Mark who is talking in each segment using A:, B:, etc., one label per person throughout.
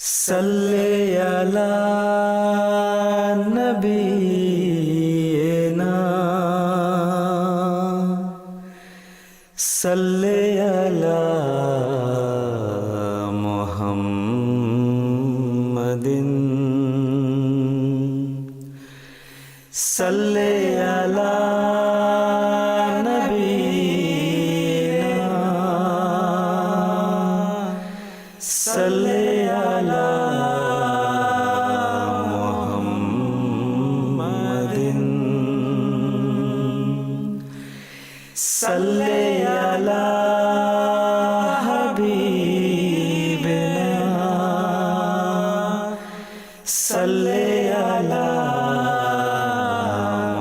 A: सल्ले अला नबीना सल्ले अला मुहम्मदिन सल्ले अला नबीना सल्ले अला मुहम्मदिन सल्ले अला हबीबिना सल्ले अला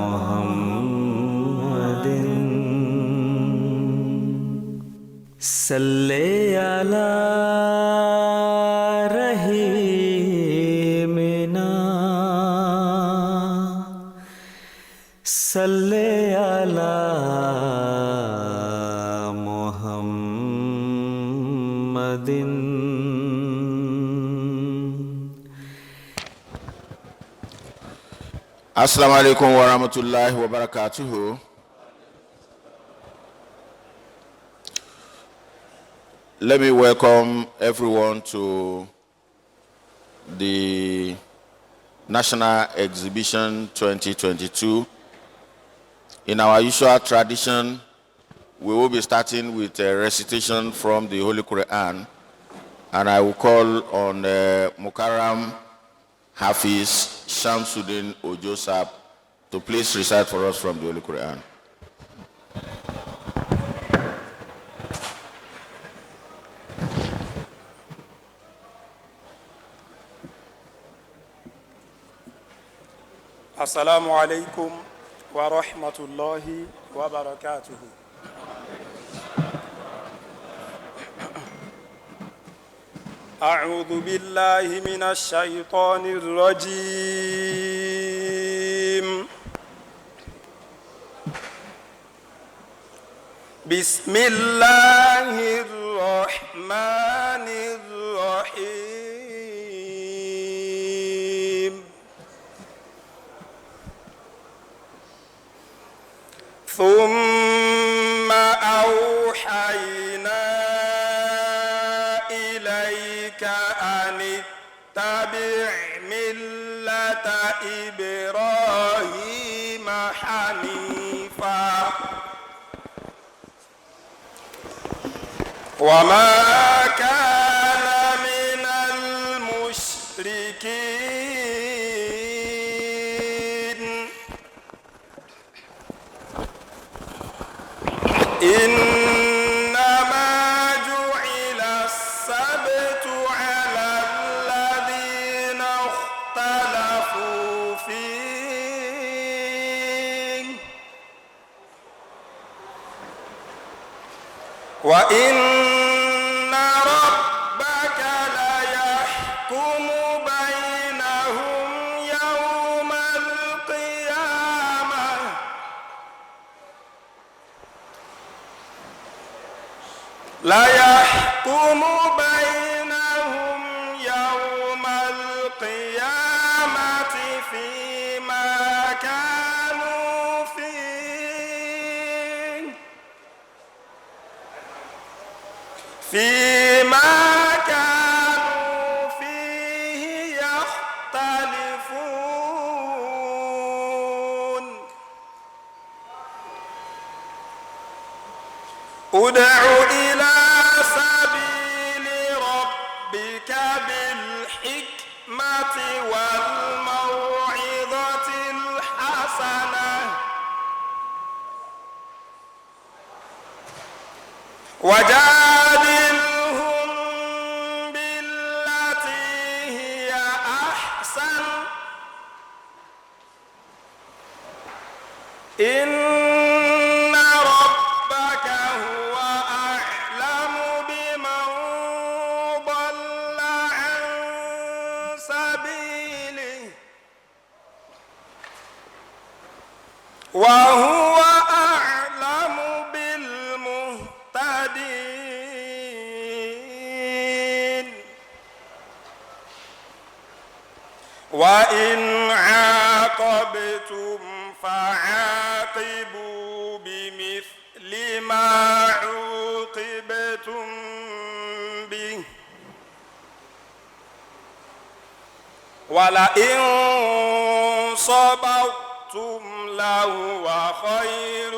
A: मुहम्मदिन सल्ले अला रहीमिना सल्ले अला मुहम्मदिन।
B: Assalamu alaikum wa rahmatullahi wa barakatuhu. Let me welcome everyone to the National Exhibition 2022. In our usual tradition, we will be starting with a recitation from the Holy Quran, and I will call on Mukarram Hafiz Shamsuddin Ojosab to please recite for us from the Holy Quran.
C: Assalamu alaikum wa rahmatullahi wa barakatuhu. أعوذ بالله من الشيطان الرجيم. بسم الله الرحمن الرحيم. ثم أوحينا إليك أن اتبع ملة إبراهيم حنيفا وما كان من المشركين. إنما جعل السبت على الذين اختلفوا فيه وإن ربك ليحكم بينهم يوم القيامة فيما كانوا فيه يختلفون. ادع إلى سبيل ربك بالحكمة والموعظة الحسنة وجادلهم بالتي هي أحسن إن ربك هو أعلم بمن ضل عن سبيله وهو أعلم بالمهتدين. وإن عاقبتم فعاقبوا بمثل ما عوقبتم به ولئن صبرتم لهو خير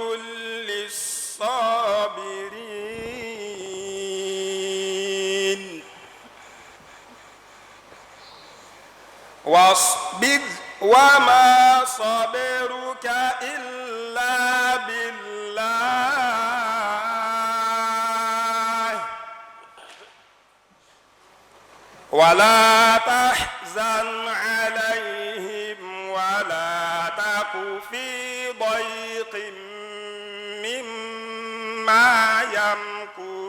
C: للصابرين واصبر وما صبرك إلا بالله ولا تحزن عليهم ولا تك في ضيق مما يمكرون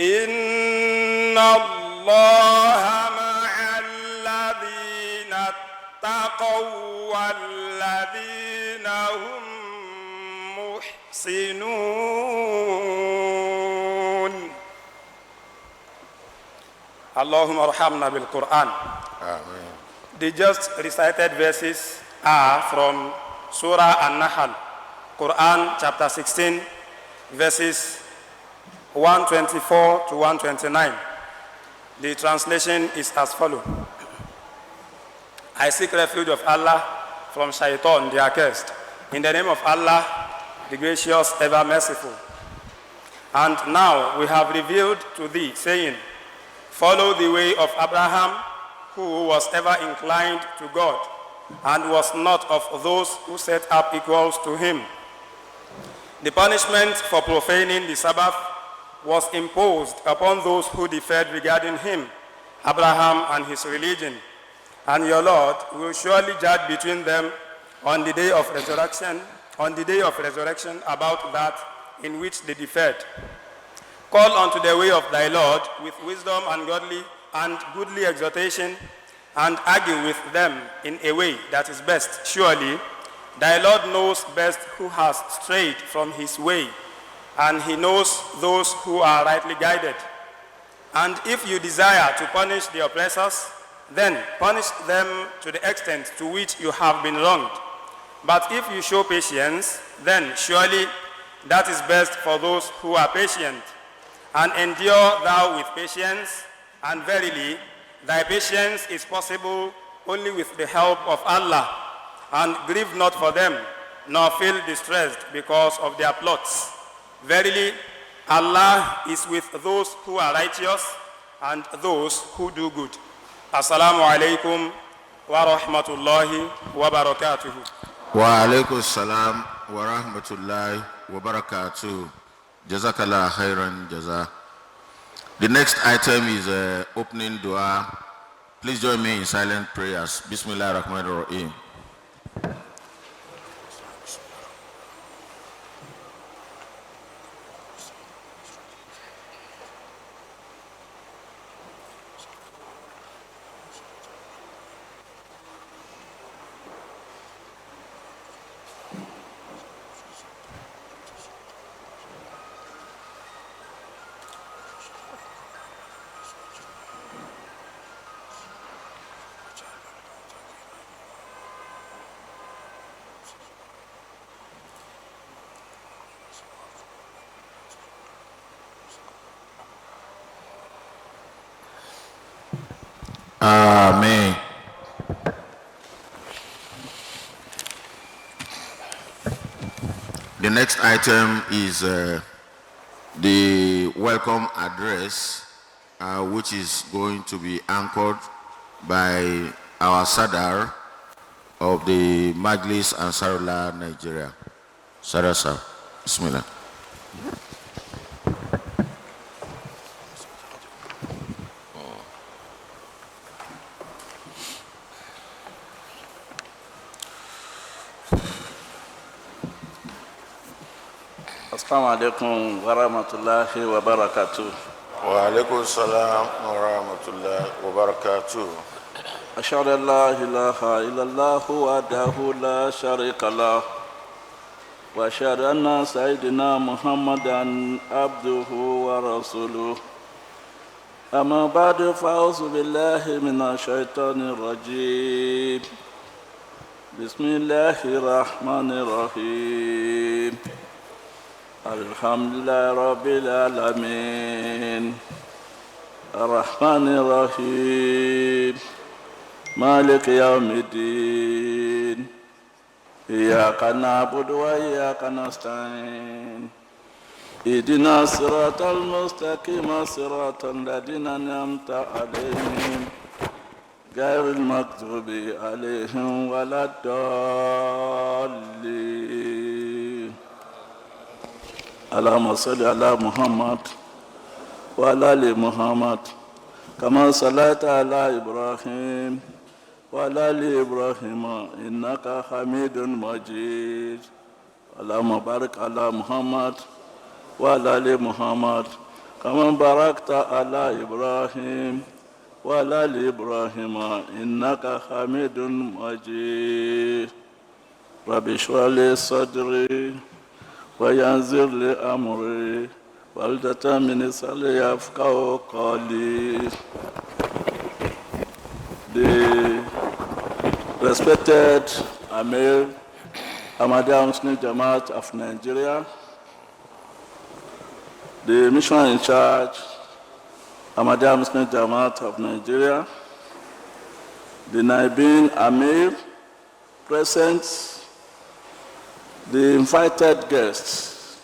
C: إن الله مع الذين اتقوا والذين هم محسنون اللهم ارحمنا بالقرآن.
B: Amen.
C: The just recited verses are from Surah An-Nahl, Quran chapter 16, verses 124 to 129. The translation is as follows. I seek refuge of Allah from Shaitan, the accursed. In the name of Allah, the gracious, ever merciful. And now we have revealed to thee, saying, follow the way of Abraham, who was ever inclined to God, and was not of those who set up equals to him. The punishment for profaning the Sabbath was imposed upon those who differed regarding him, Abraham and his religion. And your Lord will surely judge between them on the day of resurrection, about that in which they differed. Call unto the way of thy Lord with wisdom and goodly exhortation, and argue with them in a way that is best. Surely thy Lord knows best who has strayed from his way, and he knows those who are rightly guided. And if you desire to punish the oppressors, then punish them to the extent to which you have been wronged. But if you show patience, then surely that is best for those who are patient. And endure thou with patience, and verily thy patience is possible only with the help of Allah. And grieve not for them, nor feel distressed because of their plots. Verily, Allah is with those who are righteous and those who do good. Assalamu alaikum wa rahmatullahi wa barakatuhu.
B: Wa alaikum salam wa rahmatullahi wa barakatuh. Jazakallah khairan jaza. The next item is opening dua. Please join me in silent prayers. Bismillah ar-Rahman ar-Rahim. Amen. The next item is the welcome address, which is going to be anchored by our Sadar of the Majlis Ansarullah Nigeria. Sadar sir, Bismillah.
D: Assalamu alaikum wa rahmatullahi wa barakatuh.
B: Wa alaikum salam wa rahmatullahi wa barakatuh.
D: Ashhadu an la ilaha illallah wahdahu la sharika lah wa ashhadu anna sayyidina Muhammadan abduhu wa rasuluh. أما بعد فأعوذ بالله من الشيطان الرجيم بسم الله الرحمن الرحيم الحمد لله رب العالمين الرحمن الرحيم مالك يوم الدين إياك نعبد وإياك نستعين اهدنا الصراط المستقيم صراط الذين أنعمت عليهم غير المغضوب عليهم ولا الضالين اللهم صل على محمد وعلى آل محمد كما صليت على إبراهيم وعلى آل إبراهيم إنك حميد مجيد اللهم بارك على محمد وعلى آل محمد كما باركت على إبراهيم وعلى آل إبراهيم إنك حميد مجيد رب اشرح لي صدري ويسر لي أمري واحلل من لساني يفقهوا قولي. The respected Amir Ahmadiyya Muslim Jamaat of Nigeria, the missionary in charge, Ahmadiyya Muslim Jamaat of Nigeria, the Naibin Amir present, the invited guests,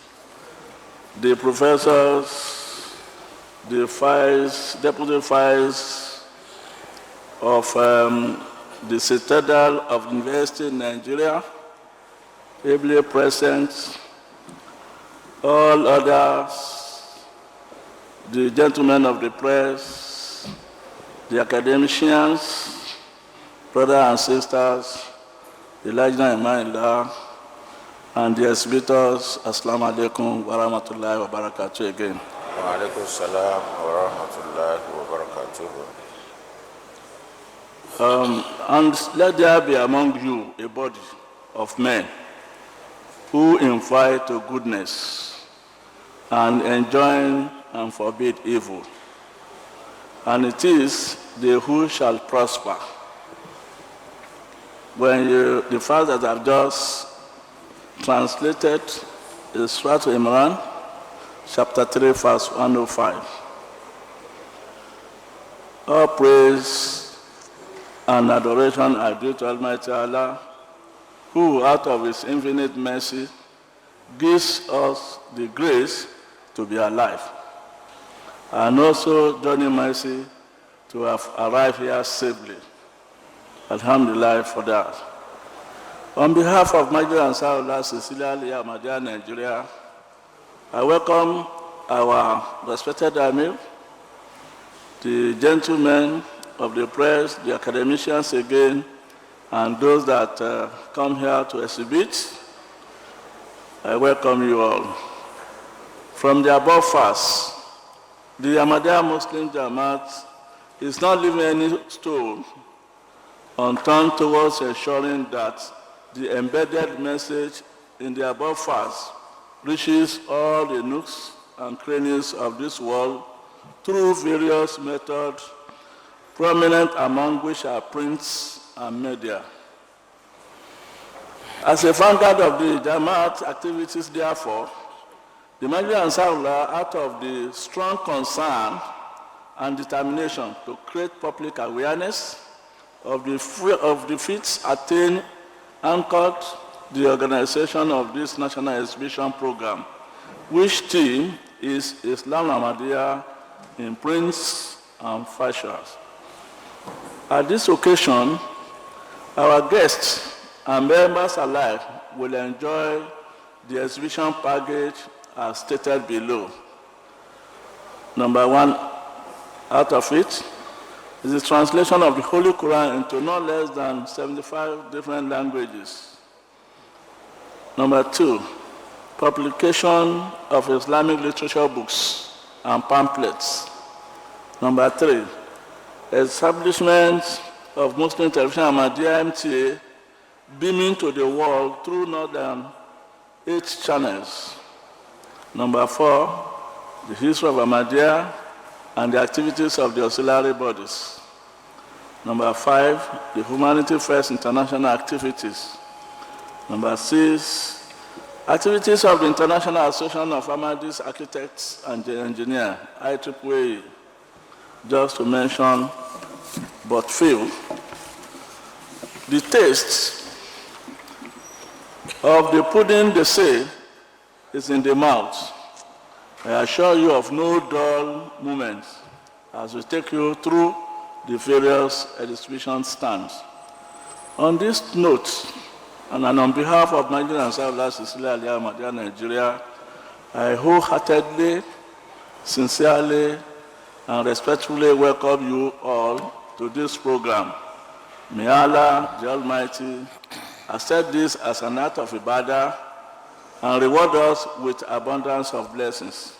D: the professors, the deputy vice of the Citadel of University in Nigeria, ably present, all others, the gentlemen of the press, the academicians, brothers and sisters, the Lajna Imanillah, and the exhibitors. Assalamu alaikum wa rahmatullahi wa barakatuh again.
B: Wa alaikum salam wa rahmatullahi wa barakatuh.
D: And let there be among you a body of men who invite to goodness and enjoin and forbid evil. And it is they who shall prosper. The verse that I've just translated is Surah Imran, chapter 3, verse 105. All praise and adoration are due to Almighty Allah, who out of His infinite mercy gives us the grace to be alive, and also journey mercy to have arrived here safely. Alhamdulillah for that. On behalf of Major Ansarullah Cecilia Aliyah Ahmadiyya Nigeria, I welcome our respected Amir, the gentlemen of the press, the academicians again, and those that come here to exhibit. I welcome you all. From the above verse, the Ahmadiyya Muslim Jamaat is not leaving any stone unturned towards ensuring that the embedded message in the above verse reaches all the nooks and crannies of this world through various methods, prominent among which are prints and media. As a vanguard of the Jamaat activities, therefore, the Majlis Ansarullah, out of the strong concern and determination to create public awareness of the feats attained, anchored the organization of this national exhibition program, which theme is Islam Ahmadiyya in prints and fashions. At this occasion, our guests and members alike will enjoy the exhibition package as stated below. Number one out of it is the translation of the Holy Quran into no less than 75 different languages. Number two, publication of Islamic literature books and pamphlets. Number three, establishment of Muslim Television Ahmadiyya MTA beaming to the world through more than 8 channels. Number 4, the history of Ahmadiyya and the activities of the auxiliary bodies. Number 5, the Humanity First international activities. Number 6, activities of the International Association of Ahmadis Architects and Engineers, IAAA, just to mention but few. The taste of the pudding, they say, is in the mouth. I assure you of no dull moments as we take you through the various exhibition stands. On this note, and on behalf of Nigerian South Cecilia Ahmadiyya Nigeria, I wholeheartedly, sincerely, and respectfully welcome you all to this program. May Allah, the Almighty, accept this as an act of ibadah and reward us with abundance of blessings.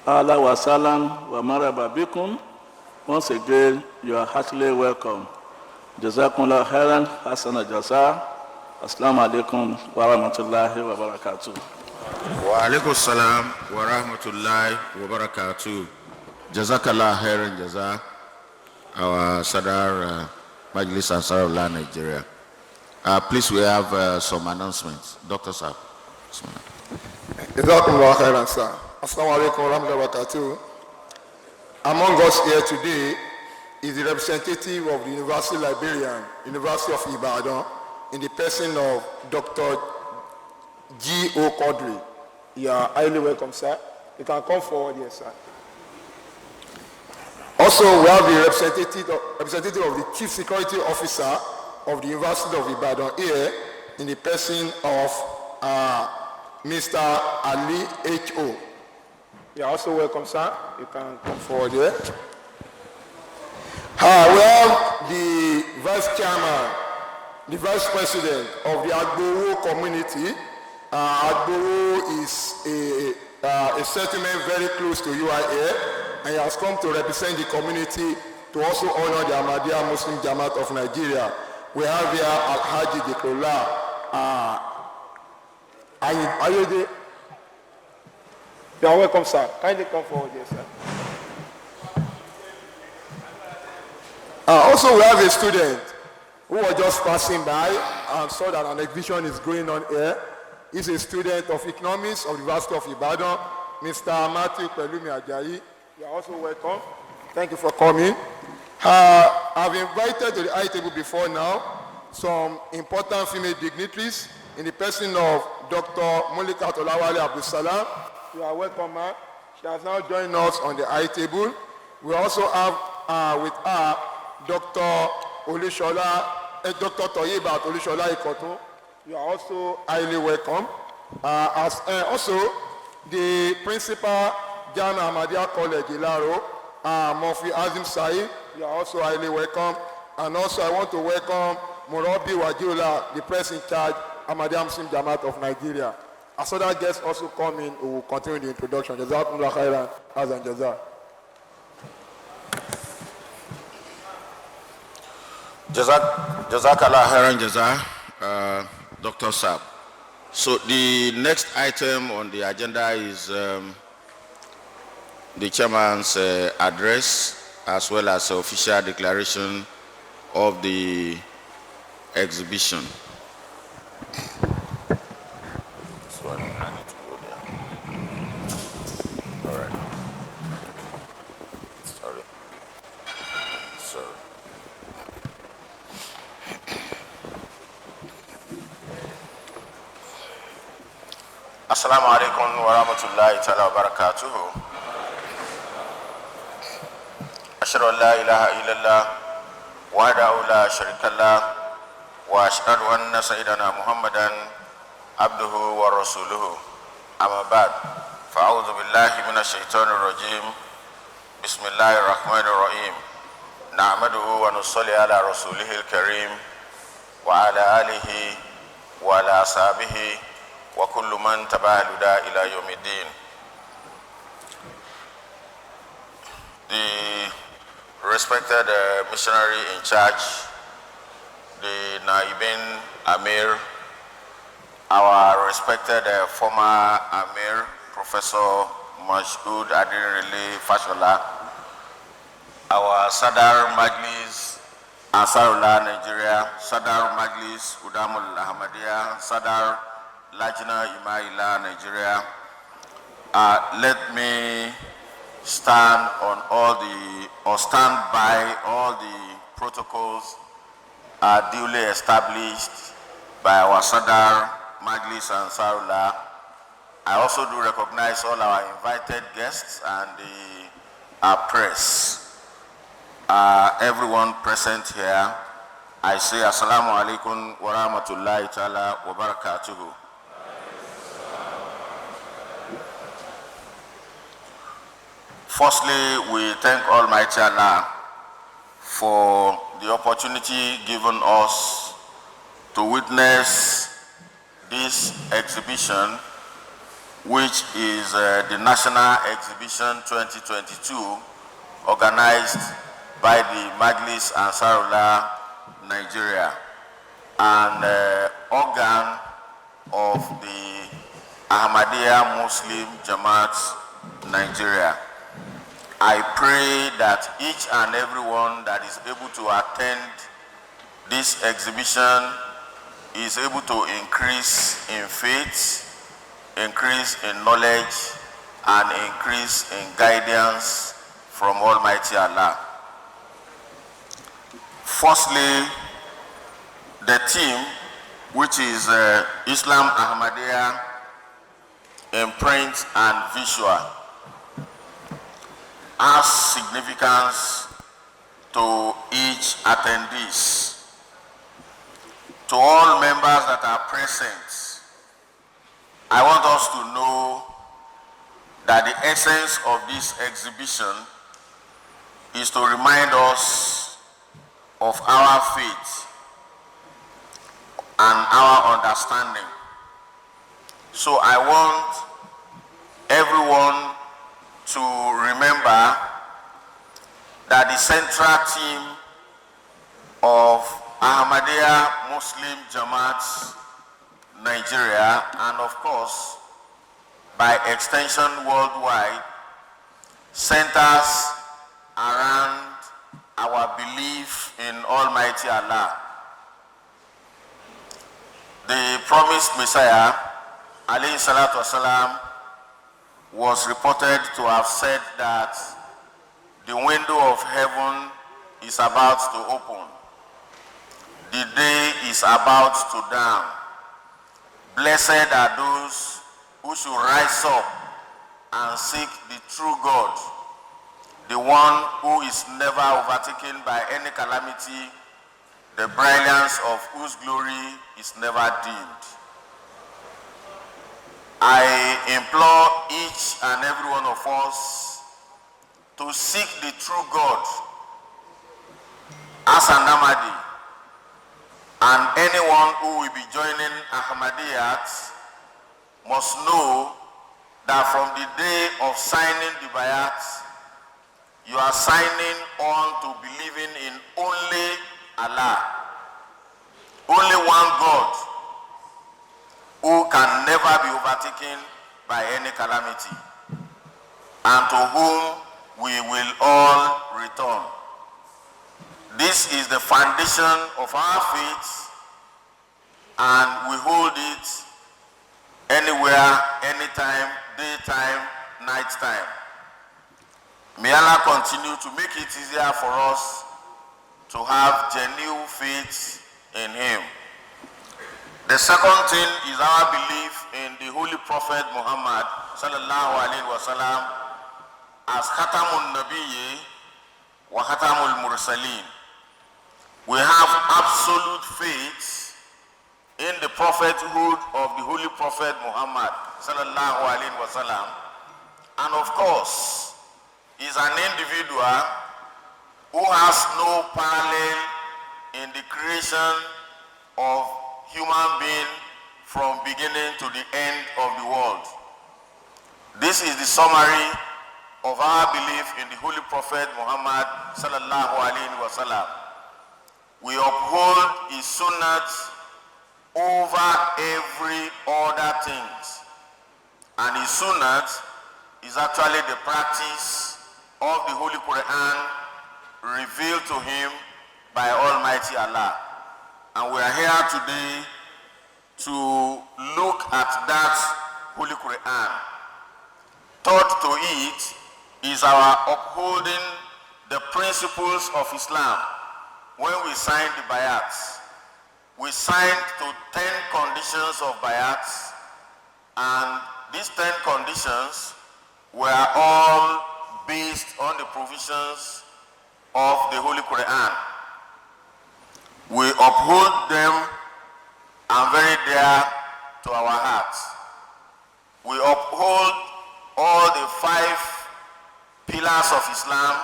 D: Allah wa salam wa marhaba bikum. Once again, you are heartily welcome. Jazakumullah khairan, hasana jaza. Assalamu alaikum wa rahmatullahi wa barakatuh.
B: Wa alaikum salam wa rahmatullahi wa barakatuh. Jazakallah khairan jaza. Our Sadar Majlis Ansarullah Nigeria. Please, we have some announcements. Dr. Saab.
E: Jazakumullah khairan, sir. Assalamu alaikum wa rahmatullahi wa barakatuh. Among us here today is the representative of the University Librarian, University of Ibadan, in the person of Dr. G.O. Quadri. You are highly welcome, sir. You can come forward here, sir. Also, we have the representative of the Chief Security Officer of the University of Ibadan here, in the person of Mr. Ali H.O. You are also welcome, sir. You can come forward here. We have the Vice Chairman, the Vice President of the Agboro community. Agboro is a settlement very close to UIA, and he has come to represent the community to also honor the Ahmadiyya Muslim Jamaat of Nigeria. We have here Al-Haji Dikrola. Are you there? You are welcome, sir. Kindly come forward here, sir. Also, we have a student who was just passing by and saw that an exhibition is going on here. He's a student of economics of the University of Ibadan, Mr. Matthew Pelumi Ajayi. You are also welcome. Thank you for coming. I've invited to the high table before now some important female dignitaries in the person of Dr. Mulika Tolawale Abdul Salam. You are welcome, ma'am. She has now joined us on the high table. We also have with her Dr. Dr. Toyiba Olushola Ikoto. You are also highly welcome. Also, the principal Jana Ahmadiyya College Ilaro, Mofi Azim Said. You are also highly welcome. And also, I want to welcome Murabi Wajula, the press in charge, Ahmadiyya Muslim Jamaat of Nigeria. As other guests also come in, we will continue the introduction. Jazakumullah khairan, azan jaza.
B: Jazakallah khairan jaza, Dr. Saab. So the next item on the agenda is the chairman's address, as well as official declaration of the exhibition. Assalamu alaikum wa rahmatullahi ta'ala wa barakatuhu. Ashhadu an la ilaha illallah wahdahu la sharika lah wa ashhadu anna sayyidana Muhammadan abduhu wa rasuluhu. Amma ba'd. Fa'udhu billahi minash shaitanir rajim. Bismillahir rahmanir rahim. Na'maduhu wa nusalli ala rasulihil karim wa ala alihi wa ala ashabihi wa kullu man tabi'a huda ila yawmiddin. The respected missionary in charge, the Naibin Amir, our respected former Amir, Professor Mashud Adinrili Fashola, our Sadar Majlis Ansarullah Nigeria, Sadar Majlis Udamul Ahmadiyya, Sadar Lajna Imaila Nigeria. Let me stand by all the protocols duly established by our Sadar Majlis Ansarullah. I also do recognize all our invited guests and the press. Everyone present here, I say Assalamu alaikum wa rahmatullahi ta'ala wa barakatuhu. Firstly, we thank Almighty Allah for the opportunity given us to witness this exhibition, which is the National Exhibition 2022, organized by the Majlis Ansarullah Nigeria, an organ of the Ahmadiyya Muslim Jamaat Nigeria. I pray that each and everyone that is able to attend this exhibition is able to increase in faith, increase in knowledge, and increase in guidance from Almighty Allah. Firstly, the theme, which is Islam Ahmadiyya in print and visual, has significance to each attendees. To all members that are present, I want us to know that the essence of this exhibition is to remind us of our faith and our understanding. So I want everyone to remember that the central theme of Ahmadiyya Muslim Jamaat Nigeria, and of course by extension worldwide, centers around our belief in Almighty Allah. The promised Messiah, alayhi salatu wasalam, was reported to have said that the window of heaven is about to open. The day is about to dawn. Blessed are those who should rise up and seek the true God, the one who is never overtaken by any calamity, the brilliance of whose glory is never dimmed. I implore each and every one of us to seek the true God as an Ahmadi, and anyone who will be joining Ahmadiyyat must know that from the day of signing the bayat, you are signing on to believing in only Allah, only one God, who can never be overtaken by any calamity, and to whom we will all return. This is the foundation of our faith, and we hold it anywhere, anytime, daytime, nighttime. May Allah continue to make it easier for us to have genuine faith in Him. The second thing is our belief in the Holy Prophet Muhammad sallallahu alaihi wasallam as Khatamun Nabiyyi wa Khatamul Mursalin. We have absolute faith in the prophethood of the Holy Prophet Muhammad sallallahu alaihi wasallam, and of course, is an individual who has no parallel in the creation of human being from beginning to the end of the world. This is the summary of our belief in the Holy Prophet Muhammad sallallahu alaihi wasallam. We uphold his sunnah over every other things, and his sunnah is actually the practice of the Holy Quran revealed to him by Almighty Allah. And we are here today to look at that Holy Quran. Taught to it is our upholding the principles of Islam. When we signed the bayats, we signed to 10 conditions of bayats, and these 10 conditions were all based on the provisions of the Holy Quran. We uphold them and very dear to our hearts. We uphold all the 5 pillars of Islam,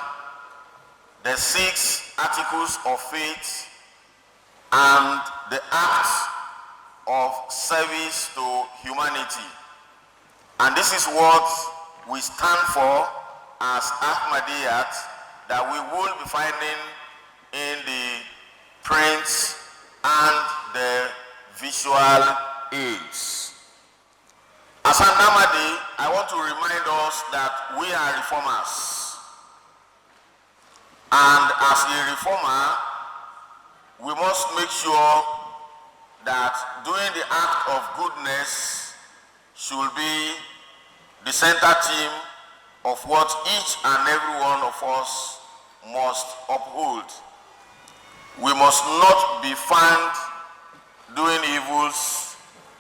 B: the 6 articles of faith, and the acts of service to humanity. And this is what we stand for as Ahmadiyyat, that we will be finding in the print and the visual aids. As an Ahmadi, I want to remind us that we are reformers. And as a reformer, we must make sure that doing the act of goodness should be the center theme of what each and every one of us must uphold. We must not be found doing evils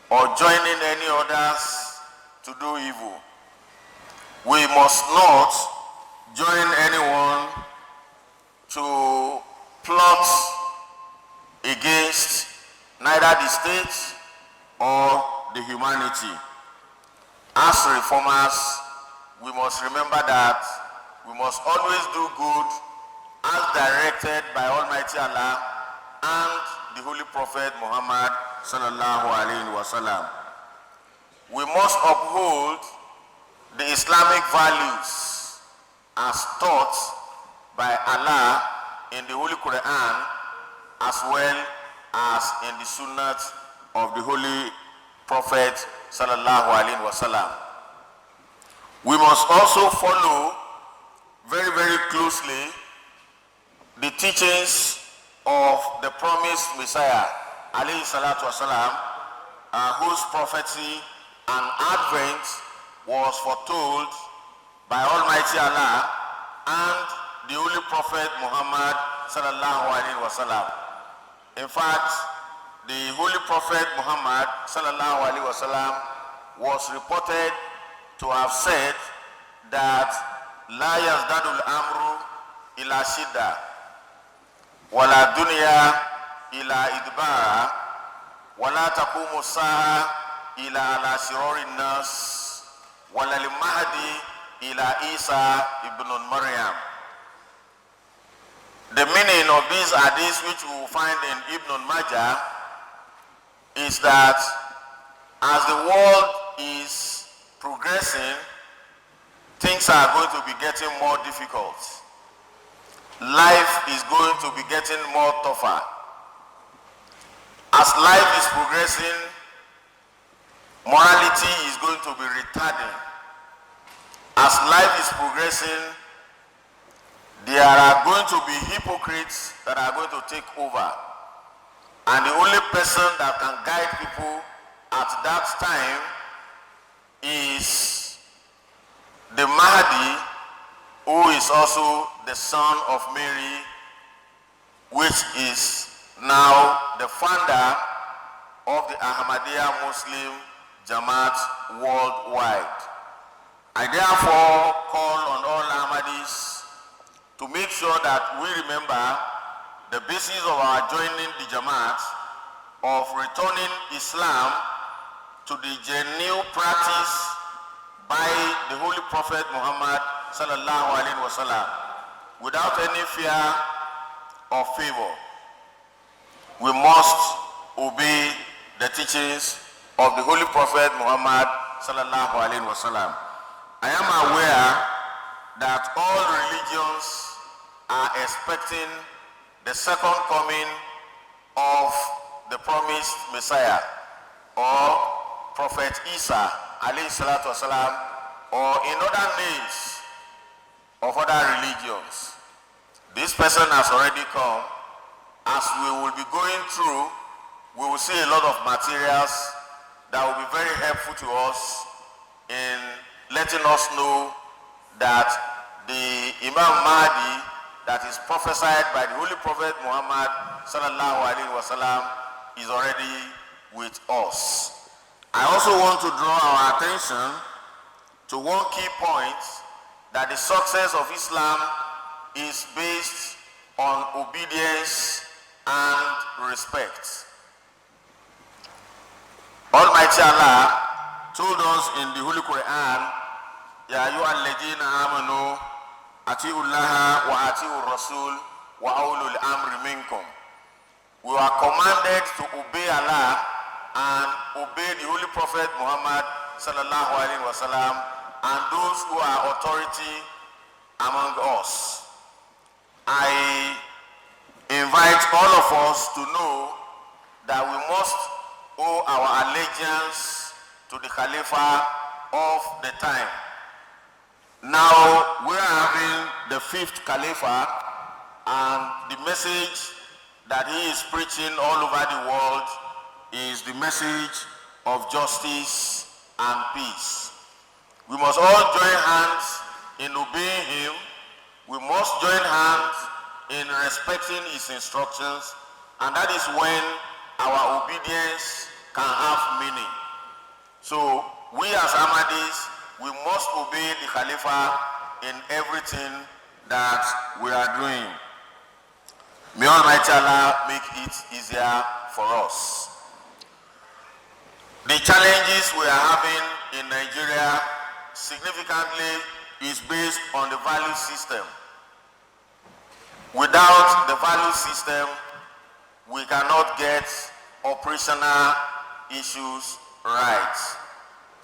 B: or joining any others to do evil. We must not join anyone to plot against neither the state or the humanity. As reformers, we must remember that we must always do good as directed by Almighty Allah and the Holy Prophet Muhammad sallallahu alaihi wasallam. We must uphold the Islamic values as taught by Allah in the Holy Quran, as well as in the Sunnah of the Holy Prophet sallallahu alaihi wasallam. We must also follow very, very closely the teachings of the promised Messiah, alayhi salatu wasalam, whose prophecy and advent was foretold by Almighty Allah and the Holy Prophet Muhammad sallallahu alaihi wasallam. In fact, the Holy Prophet Muhammad sallallahu alaihi wasallam was reported to have said that la yazdadul amru ila shidda wala dunya ila idbara wala taqumu sa'a ila ala shirori nas wala limahdi ila Isa ibn Maryam. The meaning of these hadiths, which we will find in Ibn Majah, is that as the world is progressing, things are going to be getting more difficult. Life is going to be getting more tougher. As life is progressing, morality is going to be retarding. As life is progressing, there are going to be hypocrites that are going to take over. And the only person that can guide people at that time is the Mahdi, who is also the son of Mary, which is now the founder of the Ahmadiyya Muslim Jamaat worldwide. I therefore call on all Ahmadis to make sure that we remember the basis of our joining the Jamaat of returning Islam to the genuine practice by the Holy Prophet Muhammad sallallahu alaihi wasallam, without any fear or favor. We must obey the teachings of the Holy Prophet Muhammad sallallahu alaihi wasallam. I am aware that all religions are expecting the second coming of the promised Messiah, or Prophet Isa alayhi salatu wasalam, or in other names of other religions. This person has already come. As we will be going through, we will see a lot of materials that will be very helpful to us in letting us know that the Imam Mahdi that is prophesied by the Holy Prophet Muhammad sallallahu alaihi wasallam is already with us. I also want to draw our attention to one key point, that the success of Islam is based on obedience and respect. Almighty Allah told us in the Holy Quran, Ya ayyuhalladhina amanu ati'u Allaha wa ati'u Rasul wa ulul amri minkum. We are commanded to obey Allah and obey the Holy Prophet Muhammad sallallahu alaihi wasallam and those who are authority among us. I invite all of us to know that we must owe our allegiance to the Khalifa of the time. Now we are having the 5th Khalifa, and the message that he is preaching all over the world is the message of justice and peace. We must all join hands in obeying him. We must join hands in respecting his instructions, and that is when our obedience can have meaning. So we as Ahmadis, we must obey the Khalifa in everything that we are doing. May Almighty Allah make it easier for us. The challenges we are having in Nigeria significantly is based on the value system. Without the value system, we cannot get operational issues right.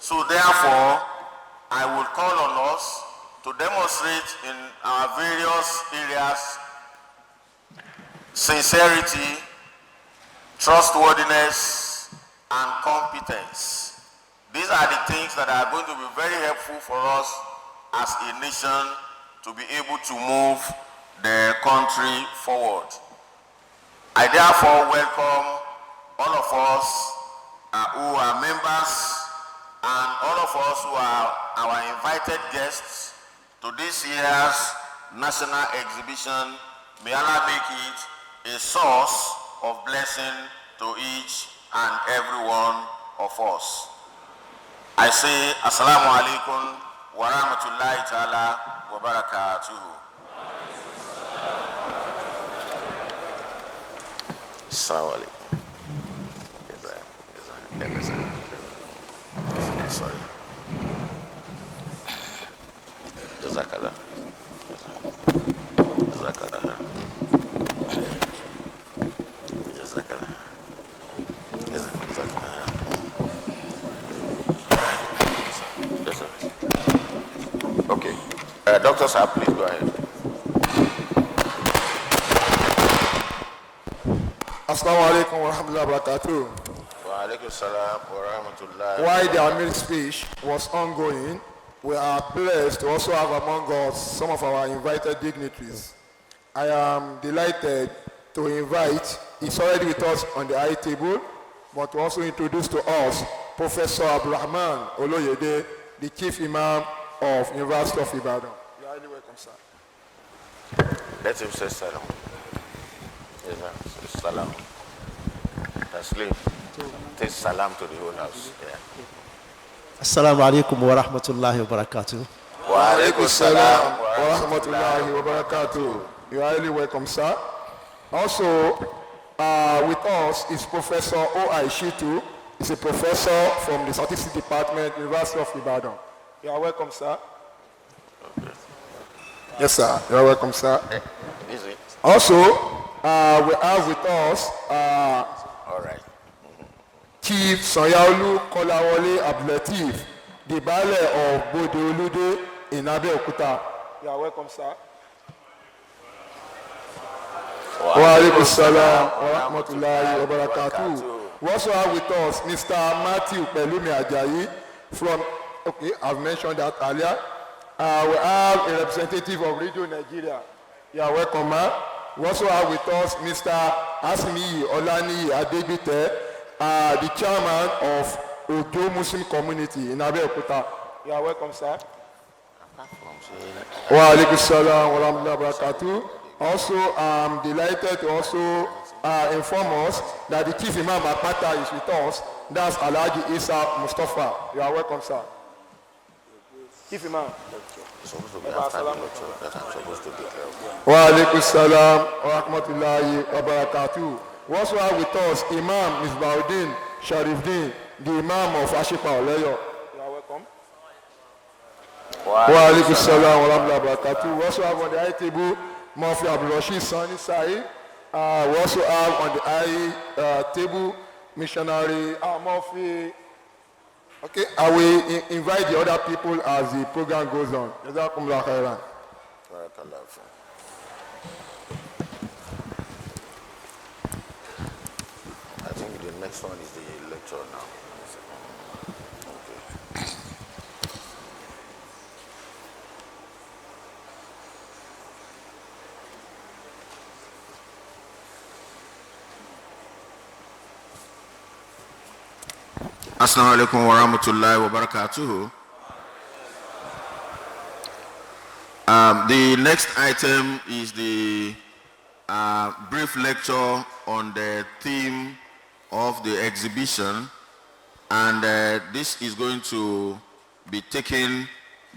B: So therefore, I will call on us to demonstrate in our various areas sincerity, trustworthiness, and competence. These are the things that are going to be very helpful for us as a nation to be able to move the country forward. I therefore welcome all of us who are members and all of us who are our invited guests to this year's national exhibition. May Allah make it a source of blessing to each and every one of us. I say Assalamu alaikum wa rahmatullahi ta'ala wa barakatuhu. Assalamu alaikum. Sorry. Jazakallah. Jazakallah. Jazakallah. Jazakallah. Okay. Dr. Saab, please go ahead.
E: Assalamu alaikum wa rahmatullahi wa barakatuh. While the Amir speech was ongoing, we are blessed to also have among us some of our invited dignitaries. I am delighted to invite, he's already with us on the high table, but to also introduce to us Professor Abdulrahman Oloyede, the Chief Imam of University of Ibadan. You are highly welcome, sir.
B: Let him say salam. Yes, sir. Salam. Taslim. Say salam to the whole house. Yeah.
F: Assalamu alaikum wa rahmatullahi wa barakatuh.
B: Wa alaikum salam
E: wa rahmatullahi wa barakatuh. You are highly welcome, sir. Also, with us is Professor O.I. Shitu. He's a professor from the Statistics Department, University of Ibadan. You are welcome, sir.
B: Okay.
E: Yes, sir. You are welcome, sir.
B: Easy.
E: Also, we have with us
B: All right.
E: Chief Sanyaolu Kolawole Abdulateef, the Baale of Bode Olude in Abeokuta. You are welcome, sir. Wa alaikum salam wa rahmatullahi wa barakatuh. We also have with us Mr. Matthew Pelumi Ajayi from, okay, I've mentioned that earlier. We have a representative of Radio Nigeria. You are welcome, man. We also have with us Mr. Asmi Olani Adegbite, the chairman of Ojo Muslim Community in Abeokuta. You are welcome, sir. Wa alaikum salam wa rahmatullahi wa barakatuh. Also, I'm delighted to also inform us that the chief imam Akpata is with us. That's Alhaji Isa Mustafa. You are welcome, sir. Chief imam. Wa alaikum salam wa rahmatullahi wa barakatuh. We also have with us Imam Misbauddin Sharifuddin, the Imam of Ashipa Oleyo. You are welcome. Wa alaikum salam wa rahmatullahi wa barakatuh. We also have on the high table Mufti Abdul Rashid Sani Said. We also have on the high table missionary Mufti. Okay, I will invite the other people as the program goes on. Jazakumullah khairan.
B: I think the next one is the lecture now. Okay. Assalamu alaikum wa rahmatullahi wa barakatuhu. The next item is the brief lecture on the theme of the exhibition, and this is going to be taken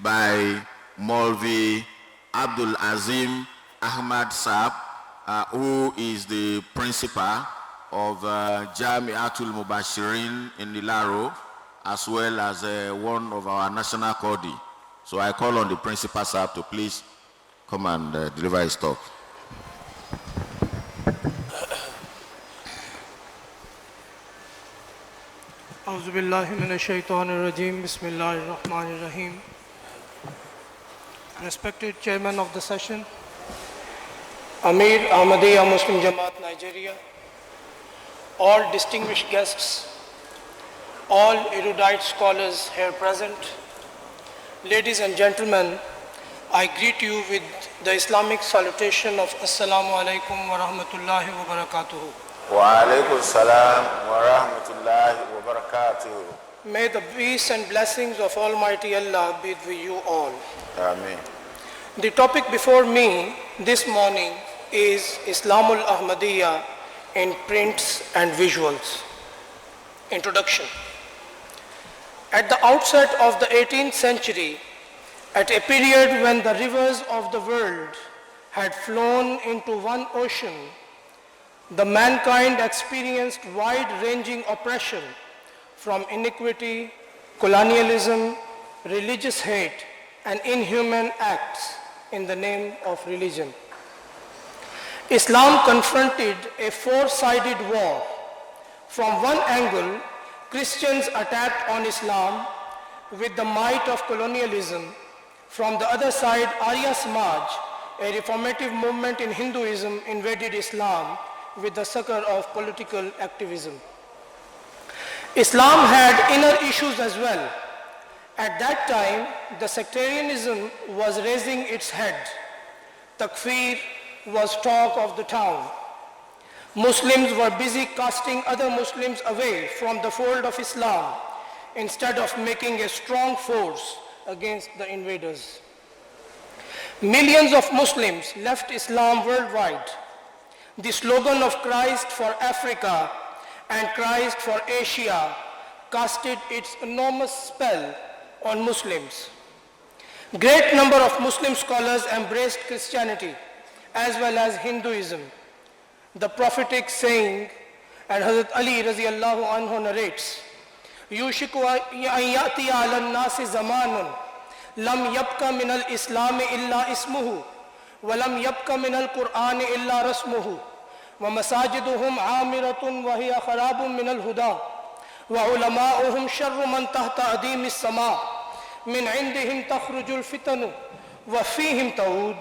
B: by Maulvi Abdul Azim Ahmad Saab, who is the principal of Jamiatul Mubashirin in Ilaro, as well as one of our national Qadi. So I call on the principal Saab to please come and deliver his talk.
G: أعوذ بالله من الشيطان الرجيم بسم الله الرحمن الرحيم. Respected Chairman of the session, Amir Ahmadiyya Muslim Jamaat Nigeria, all distinguished guests, all erudite scholars here present, ladies and gentlemen, I greet you with the Islamic salutation of Assalamu alaikum wa rahmatullahi wa barakatuhu.
B: Wa alaikum salam wa rahmatullahi wa barakatuhu.
G: May the peace and blessings of Almighty Allah be with you all.
B: Amen.
G: The topic before me this morning is Islamul Ahmadiyya in prints and visuals. Introduction. At the outset of the 18th century, at a period when the rivers of the world had flown into one ocean, the mankind experienced wide-ranging oppression from iniquity, colonialism, religious hate, and inhuman acts in the name of religion. Islam confronted a four-sided war. From one angle, Christians attacked on Islam with the might of colonialism. From the other side, Arya Samaj, a reformative movement in Hinduism, invaded Islam with the succor of political activism. Islam had inner issues as well. At that time, the sectarianism was raising its head. Takfir was talk of the town. Muslims were busy casting other Muslims away from the fold of Islam instead of making a strong force against the invaders. Millions of Muslims left Islam worldwide. The slogan of Christ for Africa and Christ for Asia casted its enormous spell on Muslims. Great number of Muslim scholars embraced Christianity as well as Hinduism. The prophetic saying, and Hazrat Ali radiallahu anhu narrates, يُوشِكُ أَن يَأْتِيَ عَلَى النَّاسِ زَمَانٌ لَمْ يَبْقَ مِنَ الْإِسْلَامِ إِلَّا اسْمُهُ وَلَمْ يَبْقَ مِنَ الْقُرْآنِ إِلَّا رَسْمُهُ وَمَسَاجِدُهُمْ عَامِرَةٌ وَهِيَ خَرَابٌ مِنَ الْهُدَى وَعُلَمَاؤُهُمْ شَرُّ مَنْ تَحْتَ أَدِيمِ السَّمَاءِ مِنْ عِنْدِهِمْ تَخْرُجُ الْفِتَنُ وَفِيهِمْ تَعُودُ.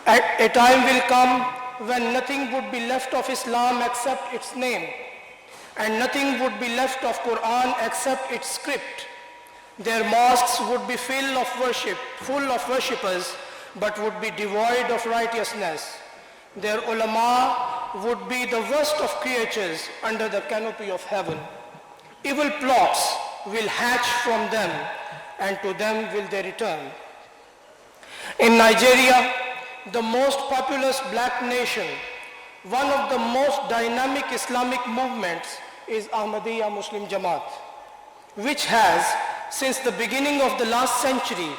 G: A time will come when nothing would be left of Islam except its name, and nothing would be left of Quran except its script. Their mosques would be full of worshippers, but would be devoid of righteousness. Their ulama would be the worst of creatures under the canopy of heaven. Evil plots will hatch from them, and to them will they return. In Nigeria, the most populous black nation, one of the most dynamic Islamic movements is Ahmadiyya Muslim Jamaat, which has, since the beginning of the last century,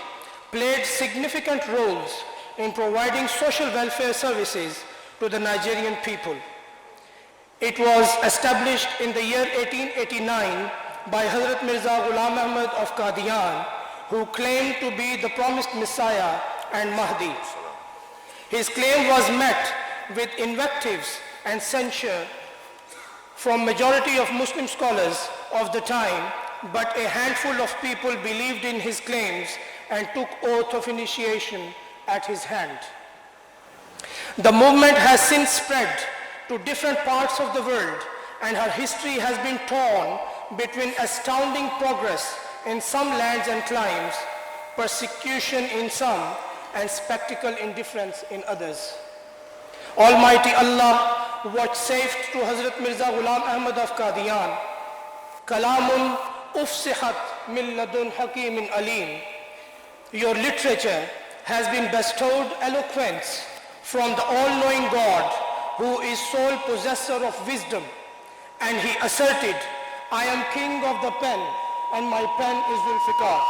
G: played significant roles in providing social welfare services to the Nigerian people. It was established in the year 1889 by Hazrat Mirza Ghulam Ahmad of Qadian, who claimed to be the promised Messiah and Mahdi. His claim was met with invectives and censure from majority of Muslim scholars of the time, but a handful of people believed in his claims and took oath of initiation at his hand. The movement has since spread to different parts of the world, and her history has been torn between astounding progress in some lands and climes, persecution in some, and spectacle indifference in others. Almighty Allah vouchsafed to Hazrat Mirza Ghulam Ahmad of Qadian, Kalamun ufsihat min ladun hakimin alim. Your literature has been bestowed eloquence from the all-knowing God, who is sole possessor of wisdom. And he asserted, I am king of the pen, and my pen is Zulfikar.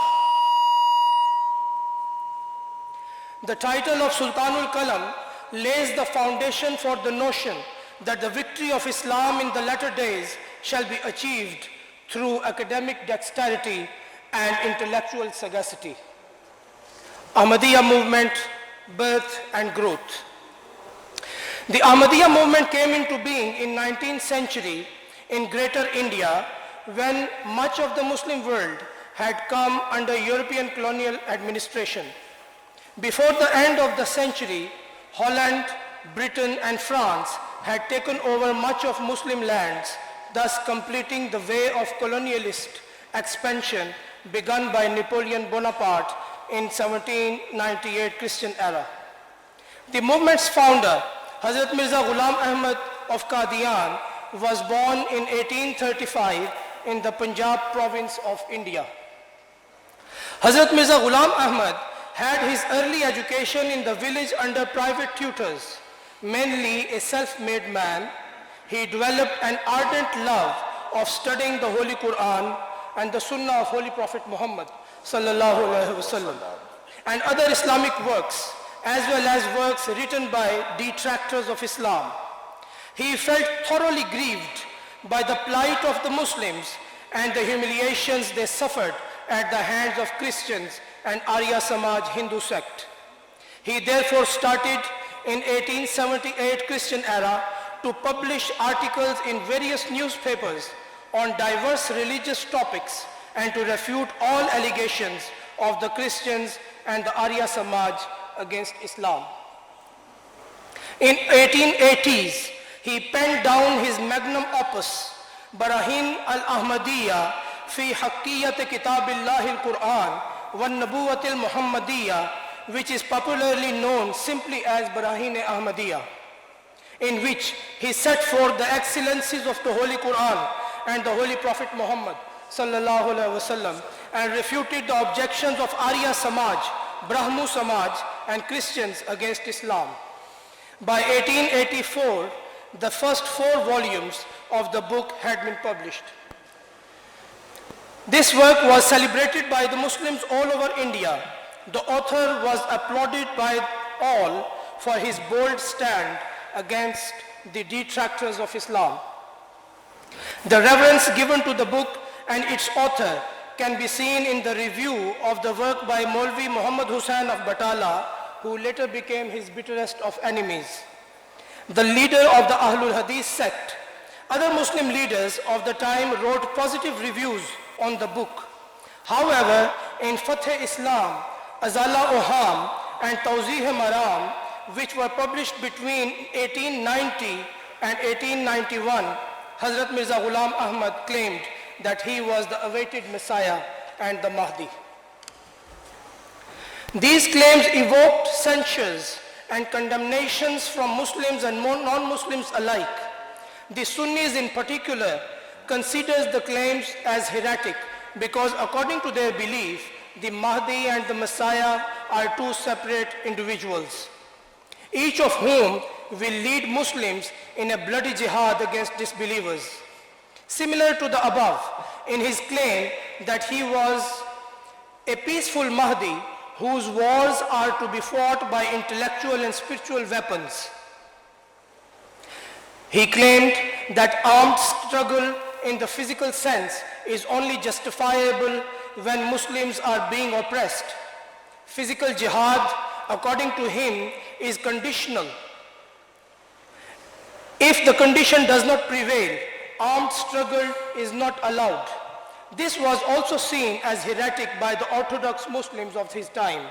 G: The title of Sultanul Qalam lays the foundation for the notion that the victory of Islam in the latter days shall be achieved through academic dexterity and intellectual sagacity. Ahmadiyya movement, birth and growth. The Ahmadiyya movement came into being in 19th century in Greater India, when much of the Muslim world had come under European colonial administration. Before the end of the century, Holland, Britain and France had taken over much of Muslim lands, thus completing the way of colonialist expansion begun by Napoleon Bonaparte in 1798 Christian era. The movement's founder, Hazrat Mirza Ghulam Ahmad of Qadian, was born in 1835 in the Punjab province of India. Hazrat Mirza Ghulam Ahmad had his early education in the village under private tutors. Mainly a self-made man, he developed an ardent love of studying the Holy Quran and the Sunnah of Holy Prophet Muhammad sallallahu alaihi wasallam, and other Islamic works, as well as works written by detractors of Islam. He felt thoroughly grieved by the plight of the Muslims and the humiliations they suffered at the hands of Christians and Arya Samaj Hindu sect. He therefore started in 1878 Christian era to publish articles in various newspapers on diverse religious topics and to refute all allegations of the Christians and the Arya Samaj against Islam. In 1880s, he penned down his magnum opus, Barahin al-Ahmadiyya fi Haqqiyat Kitabillah al-Quran wa Nabuwat al-Muhammadiyya, which is popularly known simply as Barahin Ahmadiyya, in which he set forth the excellencies of the Holy Quran and the Holy Prophet Muhammad sallallahu alaihi wasallam, and refuted the objections of Arya Samaj, Brahmo Samaj and Christians against Islam. By 1884, the first 4 volumes of the book had been published. This work was celebrated by the Muslims all over India. The author was applauded by all for his bold stand against the detractors of Islam. The reverence given to the book and its author can be seen in the review of the work by Maulvi Muhammad Hussain of Batala, who later became his bitterest of enemies, the leader of the Ahlul Hadith sect. Other Muslim leaders of the time wrote positive reviews on the book. However, in Fath Islam, Azala Oham and Tawzih Maram, which were published between 1890 and 1891, Hazrat Mirza Ghulam Ahmad claimed that he was the awaited Messiah and the Mahdi. These claims evoked censures and condemnations from Muslims and non-Muslims alike. The Sunnis in particular considers the claims as heretic because according to their belief, the Mahdi and the Messiah are two separate individuals, each of whom will lead Muslims in a bloody jihad against disbelievers. Similar to the above, in his claim that he was a peaceful Mahdi whose wars are to be fought by intellectual and spiritual weapons. He claimed that armed struggle in the physical sense is only justifiable when Muslims are being oppressed. Physical jihad, according to him, is conditional. If the condition does not prevail, armed struggle is not allowed. This was also seen as heretic by the Orthodox Muslims of his time.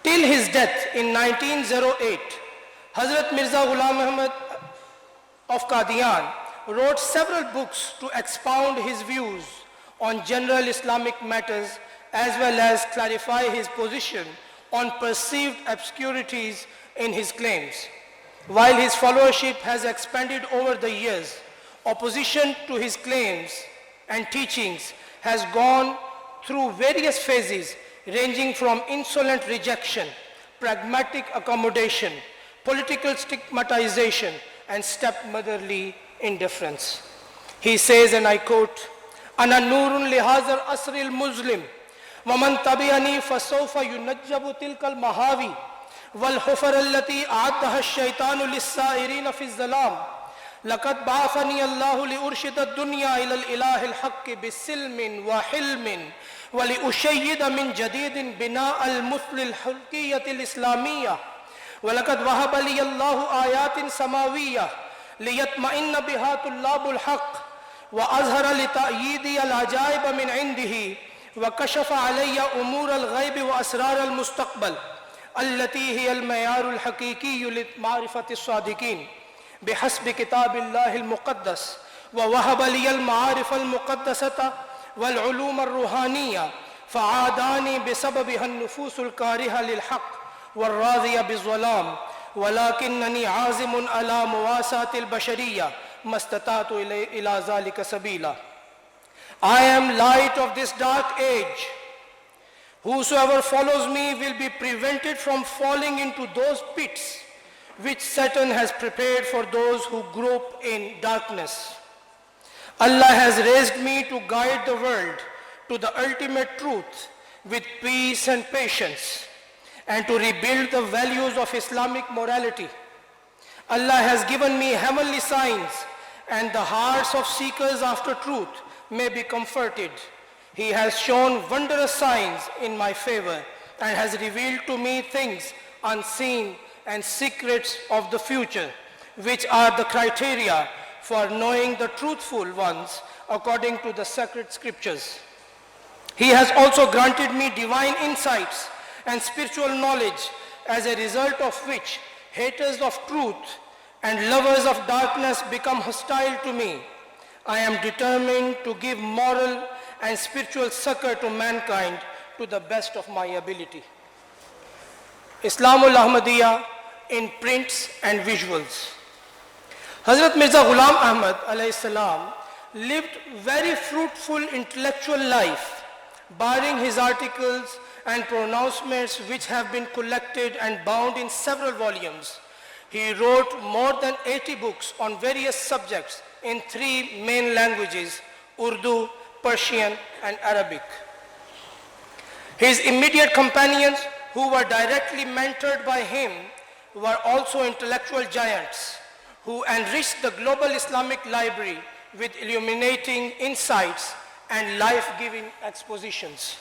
G: Till his death in 1908, Hazrat Mirza Ghulam Ahmad of Qadian wrote several books to expound his views on general Islamic matters as well as clarify his position on perceived obscurities in his claims. While his followership has expanded over the years, opposition to his claims and teachings has gone through various phases ranging from insolent rejection, pragmatic accommodation, political stigmatization, and stepmotherly indifference. He says, and I quote, "Ana nurun lihazar asril muslim, waman tabi'ani fasawfa yunajjabu tilkal mahavi, wal hufar allati a'addaha ash-shaytanu lis-sa'irina fi az-zalam. لقد بعثني الله لأرشد الدنيا إلى الإله الحق بسلم وحلم ولأشيد من جديد بناء المثل الحلقية الإسلامية ولقد وهب لي الله آيات سماوية ليطمئن بها طلاب الحق وأظهر لتأييدي العجائب من عنده وكشف علي أمور الغيب وأسرار المستقبل التي هي المعيار الحقيقي لمعرفة الصادقين بحسب كتاب الله المقدس ووهب لي المعارف المقدسة والعلوم الروحانية فعاداني بسببها النفوس الكارهة للحق والراضية بالظلام ولكنني عازم على مواساة البشرية ما استطعت إلى ذلك سبيلا. I am light of this dark age. Whosoever follows me will be prevented from falling into those pits which Satan has prepared for those who grope in darkness. Allah has raised me to guide the world to the ultimate truth with peace and patience and to rebuild the values of Islamic morality. Allah has given me heavenly signs and the hearts of seekers after truth may be comforted. He has shown wondrous signs in my favor and has revealed to me things unseen and secrets of the future, which are the criteria for knowing the truthful ones according to the sacred scriptures. He has also granted me divine insights and spiritual knowledge, as a result of which haters of truth and lovers of darkness become hostile to me. I am determined to give moral and spiritual succor to mankind to the best of my ability. Islamul Ahmadiyya in prints and visuals. Hazrat Mirza Ghulam Ahmad alayhi salam lived very fruitful intellectual life, barring his articles and pronouncements which have been collected and bound in several volumes. He wrote more than 80 books on various subjects in 3 main languages, Urdu, Persian, and Arabic. His immediate companions, who were directly mentored by him, were also intellectual giants who enriched the global Islamic library with illuminating insights and life-giving expositions.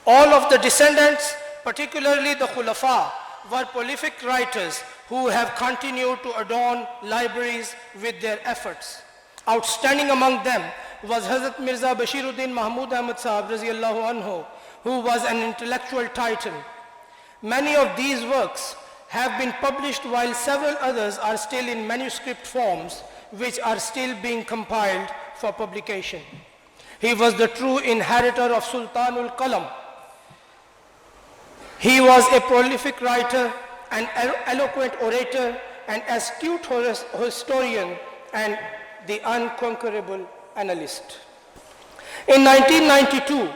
G: All of the descendants, particularly the Khulafa, were prolific writers who have continued to adorn libraries with their efforts. Outstanding among them was Hazrat Mirza Bashiruddin Mahmud Ahmad Sahab Raziyallahu Anhu, who was an intellectual titan. Many of these works have been published while several others are still in manuscript forms which are still being compiled for publication. He was the true inheritor of Sultanul Qalam. He was a prolific writer, an eloquent orator, an astute historian, and the unconquerable analyst. In 1992,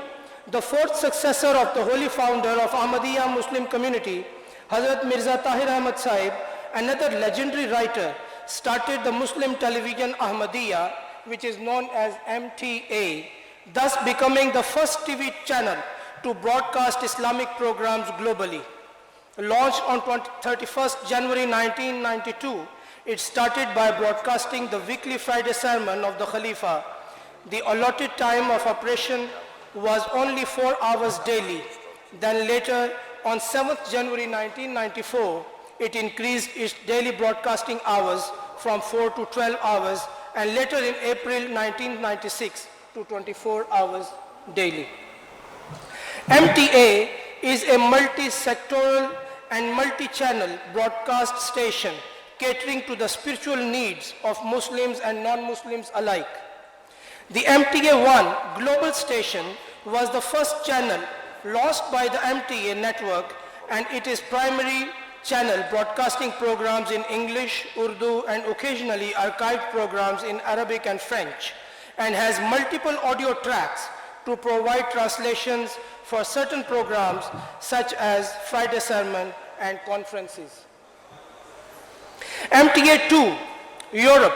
G: the fourth successor of the holy founder of Ahmadiyya Muslim community, Hazrat Mirza Tahir Ahmad Sahib, another legendary writer, started the Muslim television Ahmadiyya, which is known as MTA, thus becoming the first TV channel to broadcast Islamic programs globally. Launched on 31st January 1992, it started by broadcasting the weekly Friday sermon of the Khalifa. The allotted time of operation was only 4 hours daily. Then later, on 7th January 1994, it increased its daily broadcasting hours from 4 to 12 hours, and later in April 1996 to 24 hours daily. MTA is a multi-sectoral and multi-channel broadcast station catering to the spiritual needs of Muslims and non-Muslims alike. The MTA-1 global station was the first channel launched by the MTA network, and it is primary channel broadcasting programs in English, Urdu, and occasionally archived programs in Arabic and French, and has multiple audio tracks to provide translations for certain programs such as Friday sermon and conferences. MTA2 Europe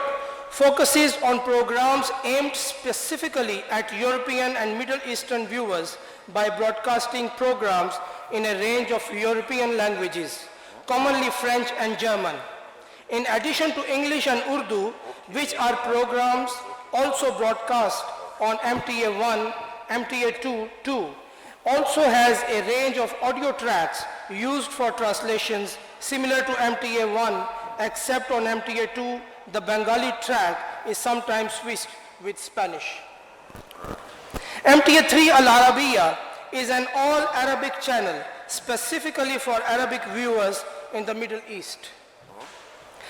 G: focuses on programs aimed specifically at European and Middle Eastern viewers by broadcasting programs in a range of European languages, commonly French and German. In addition to English and Urdu, which are programs also broadcast on MTA1, MTA2 too, also has a range of audio tracks used for translations similar to MTA1, except on MTA2, the Bengali track is sometimes switched with Spanish. MTA3 Al Arabiya is an all-Arabic channel specifically for Arabic viewers in the Middle East.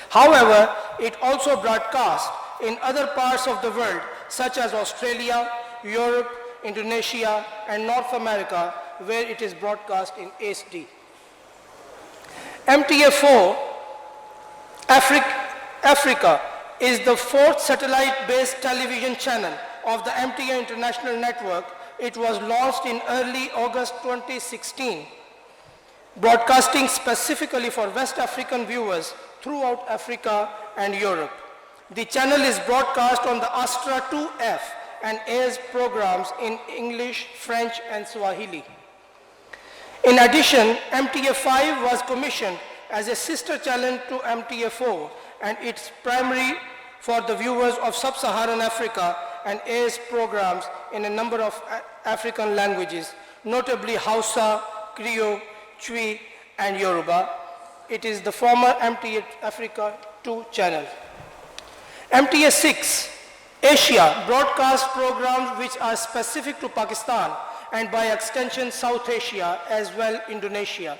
G: However, it also broadcasts in other parts of the world such as Australia, Europe, Indonesia, and North America, where it is broadcast in HD. MTA4 Africa is the fourth satellite-based television channel of the MTA International Network. It was launched in early August 2016, broadcasting specifically for West African viewers throughout Africa and Europe. The channel is broadcast on the Astra 2F and airs programs in English, French, and Swahili. In addition, MTA5 was commissioned as a sister channel to MTA4, and it's primary for the viewers of Sub-Saharan Africa and airs programs in a number of African languages, notably Hausa, Creole, Twi, and Yoruba. It is the former MTA Africa 2 channel. MTA 6 Asia broadcast programs which are specific to Pakistan and by extension South Asia as well Indonesia.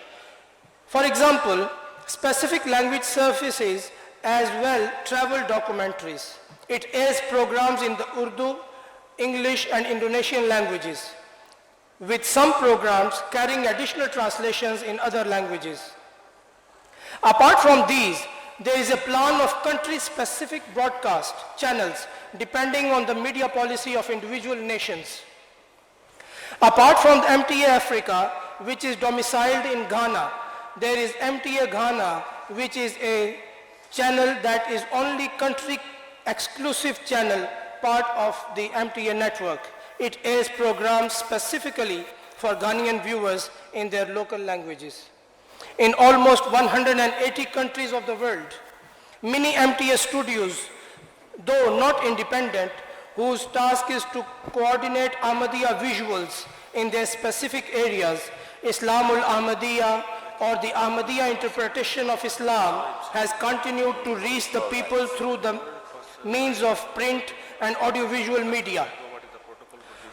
G: For example, specific language services as well travel documentaries. It airs programs in the Urdu, English, and Indonesian languages, with some programs carrying additional translations in other languages. Apart from these, there is a plan of country-specific broadcast channels depending on the media policy of individual nations. Apart from the MTA Africa, which is domiciled in Ghana, there is MTA Ghana, which is a channel that is only country-exclusive channel, part of the MTA network. It airs programs specifically for Ghanaian viewers in their local languages. In almost 180 countries of the world, many MTA studios, though not independent, whose task is to coordinate Ahmadiyya visuals in their specific areas, Islamul Ahmadiyya or the Ahmadiyya interpretation of Islam, has continued to reach the people through the means of print and audiovisual media.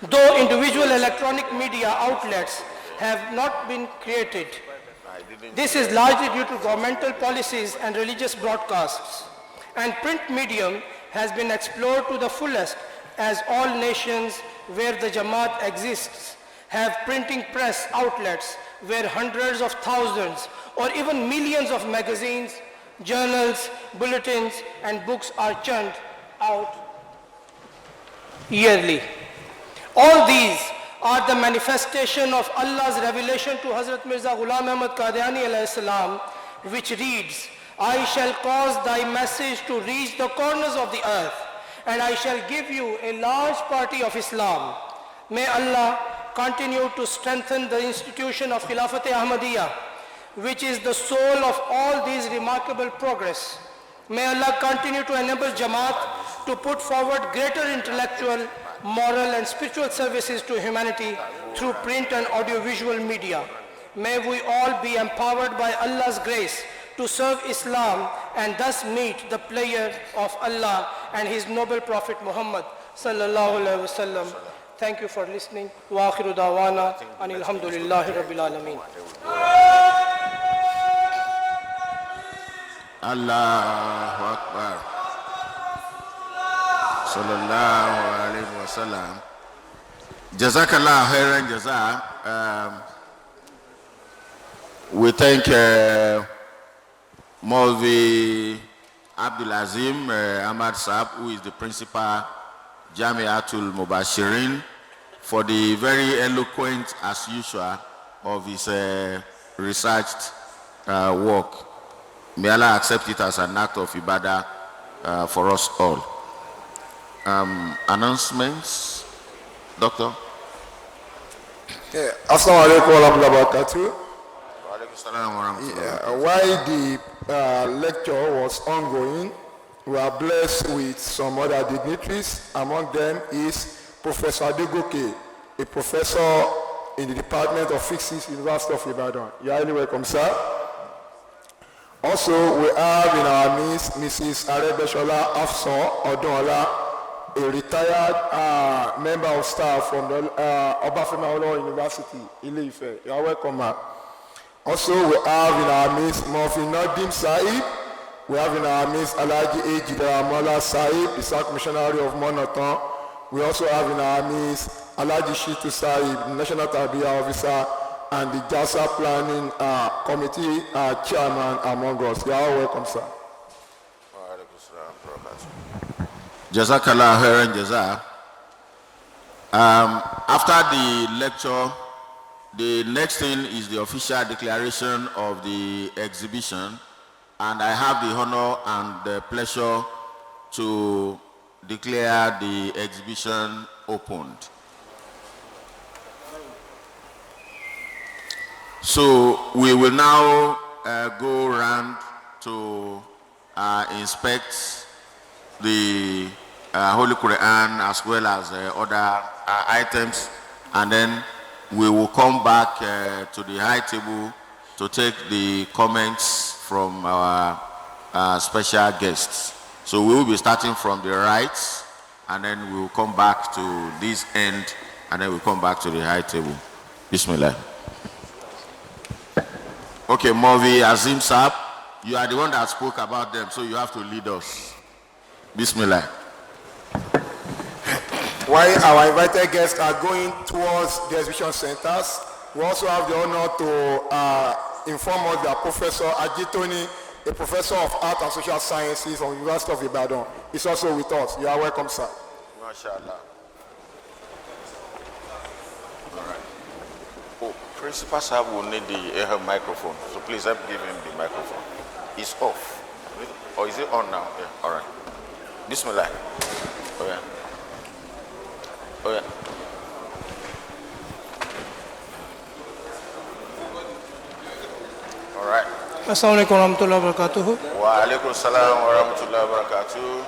G: Though individual electronic media outlets have not been created, this is largely due to governmental policies and religious broadcasts, and print medium has been explored to the fullest, as all nations where the Jamaat exists have printing press outlets where hundreds of thousands or even millions of magazines, journals, bulletins, and books are churned out yearly. All these are the manifestation of Allah's revelation to Hazrat Mirza Ghulam Ahmad Qadiani alayhi salam, which reads, I shall cause thy message to reach the corners of the earth, and I shall give you a large party of Islam. May Allah continue to strengthen the institution of Khilafat-e Ahmadiyya, which is the soul of all these remarkable progress. May Allah continue to enable Jamaat to put forward greater intellectual, moral and spiritual services to humanity through print and audiovisual media. May we all be empowered by Allah's grace to serve Islam and thus meet the pleasure of Allah and His noble Prophet Muhammad sallallahu alaihi wasallam. Thank you for listening. Wa akhiru da'wana anil hamdulillahi rabbil alameen.
B: Allahu Akbar. Sallallahu alayhi wa sallam. Jazakallah khairan jaza. We thank Maulvi Abdul Azim Ahmad Saab, who is the principal Jamiatul Mubashirin, for the very eloquent, as usual, of his researched work. May Allah accept it as an act of ibadah for us all. Announcements, Doctor?
E: Assalamu alaikum wa rahmatullahi wa barakatuh.
B: Wa alaikum salam wa rahmatullah.
E: While the lecture was ongoing, we are blessed with some other dignitaries. Among them is Professor Adegoke, a professor in the Department of Physics, University of Ibadan. You are highly welcome, sir. Also, we have in our midst Mrs. Arebeshola Afson Odonola, a retired member of staff from the Obafemi Awolowo University, Ile-Ife. You are welcome, ma'am. Also, we have in our midst Murphy Nadim Saib. We have in our midst Alhaji Ejidara Mola Saib, the South Missionary of Monoton. We also have in our midst Alhaji Shitu Saib, the National Tarbiyah Officer, and the JASA Planning Committee Chairman among us. You are all welcome, sir.
B: Jazakallah khairan jaza. After the lecture, the next thing is the official declaration of the exhibition, and I have the honor and the pleasure to declare the exhibition opened. So we will now go around to inspect the Holy Quran as well as other items, and then we will come back to the high table to take the comments from our special guests. So we will be starting from the right, and then we will come back to this end, and then we'll come back to the high table. Bismillah. Okay, Maulvi Azim Saab, you are the one that spoke about them, so you have to lead us. Bismillah.
E: While our invited guests are going towards the exhibition centers, we also have the honor to inform us that Professor Ajitoni, a professor of art and social sciences from the University of Ibadan, is also with us. You are welcome, sir.
B: MashaAllah. All right. Oh, Principal Saab will need the microphone, so please help give him the microphone. It's off. Or is it on now? Yeah, all right. Bismillah. Oh, yeah. Oh, yeah. All right.
G: Assalamu alaikum wa rahmatullahi wa barakatuh.
B: Wa alaikum salam wa rahmatullahi wa barakatuh.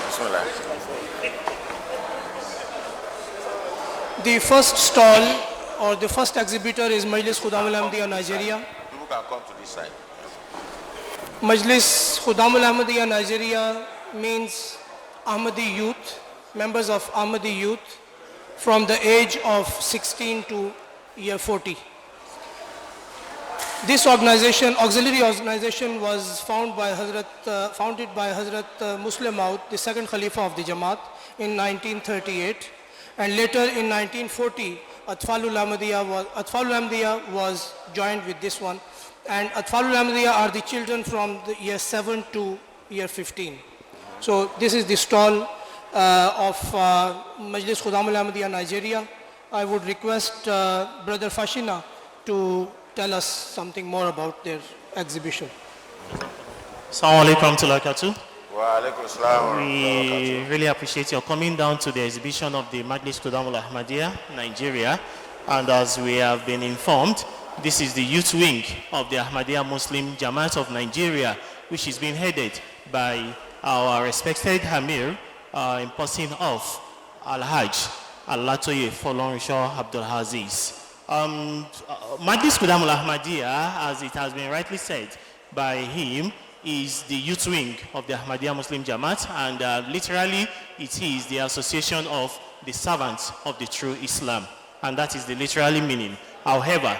B: Bismillah.
G: The first stall or the first exhibitor is Majlis Khudamul Ahmadiyya Nigeria.
B: People can come to this side.
G: Majlis Khudamul Ahmadiyya Nigeria means Ahmadi youth, members of Ahmadi youth from the age of 16 to year 40. This organization, auxiliary organization, was founded by Hazrat Muslim Maud, the second Khalifa of the Jamaat, in 1938, and later in 1940, Atfalul Ahmadiyya was joined with this one, and Atfalul Ahmadiyya are the children from the year 7 to year 15. So this is the stall of Majlis Khudam al-Ahmadiyya Nigeria. I would request Brother Fashina to tell us something more about their exhibition.
H: Assalamu alaikum to Lakatu.
B: Wa alaikum assalam.
H: We really appreciate your coming down to the exhibition of the Majlis Khudam al-Ahmadiyya Nigeria. And as we have been informed, this is the youth wing of the Ahmadiyya Muslim Jamaat of Nigeria, which is being headed by our respected Amir in person of Al-Hajj Al-Latoye Folorunsho Abdul Aziz. Majlis Khudam al-Ahmadiyya, as it has been rightly said by him, is the youth wing of the Ahmadiyya Muslim Jamaat, and literally it is the association of the servants of the true Islam, and that is the literally meaning. However,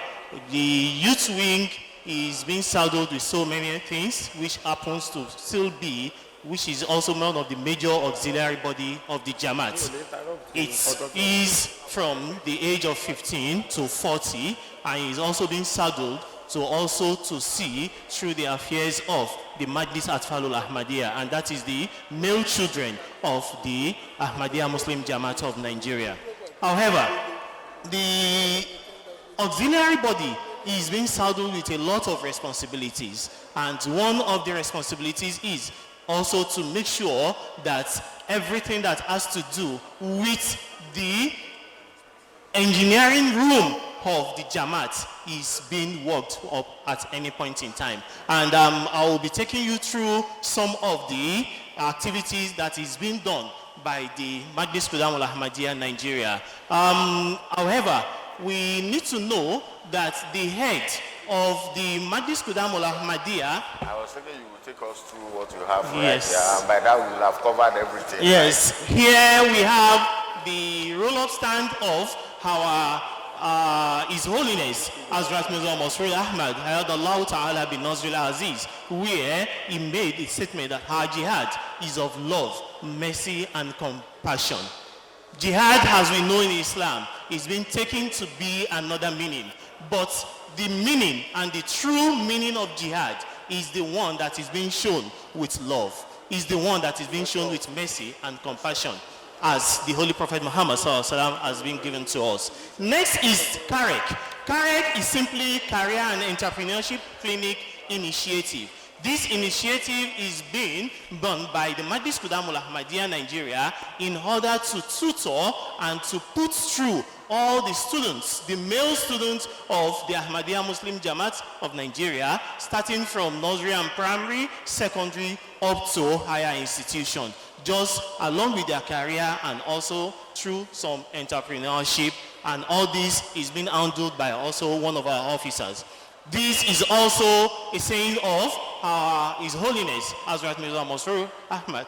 H: the youth wing is being saddled with so many things, which happens to still be, which is also one of the major auxiliary body of the Jamaat. It is from the age of 15 to 40, and is also being saddled to see through the affairs of the Majlis Atfalul Ahmadiyya, and that is the male children of the Ahmadiyya Muslim Jamaat of Nigeria. However, the auxiliary body is being saddled with a lot of responsibilities, and one of the responsibilities is also to make sure that everything that has to do with the engineering room of the Jamaat is being worked up at any point in time. And I will be taking you through some of the activities that is being done by the Majlis Khudam al-Ahmadiyya Nigeria. However, we need to know that the head of the Majlis Khudam al-Ahmadiyya.
B: I was thinking you would take us through what you have
H: Yes.
B: right here, and by that we will have covered everything.
H: Yes, here we have the roll-up stand of our His Holiness Hazrat Mirza Masroor Ahmad Hayadallahu Ta'ala bin Nazrul Aziz, where he made a statement that our jihad is of love, mercy and compassion. Jihad, as we know in Islam, is being taken to be another meaning, but the meaning and the true meaning of jihad is the one that is being shown with love, is the one that is being shown with mercy and compassion, as the Holy Prophet Muhammad SAW has been given to us. Next is CAREC. CAREC is simply Career and Entrepreneurship Clinic Initiative. This initiative is being done by the Majlis Khudam al-Ahmadiyya Nigeria in order to tutor and to put through all the students, the male students of the Ahmadiyya Muslim Jamaat of Nigeria, starting from nursery and primary, secondary, up to higher institution, just along with their career and also through some entrepreneurship, and all this is being handled by also one of our officers. This is also a saying of His Holiness Hazrat Mirza Masroor Ahmad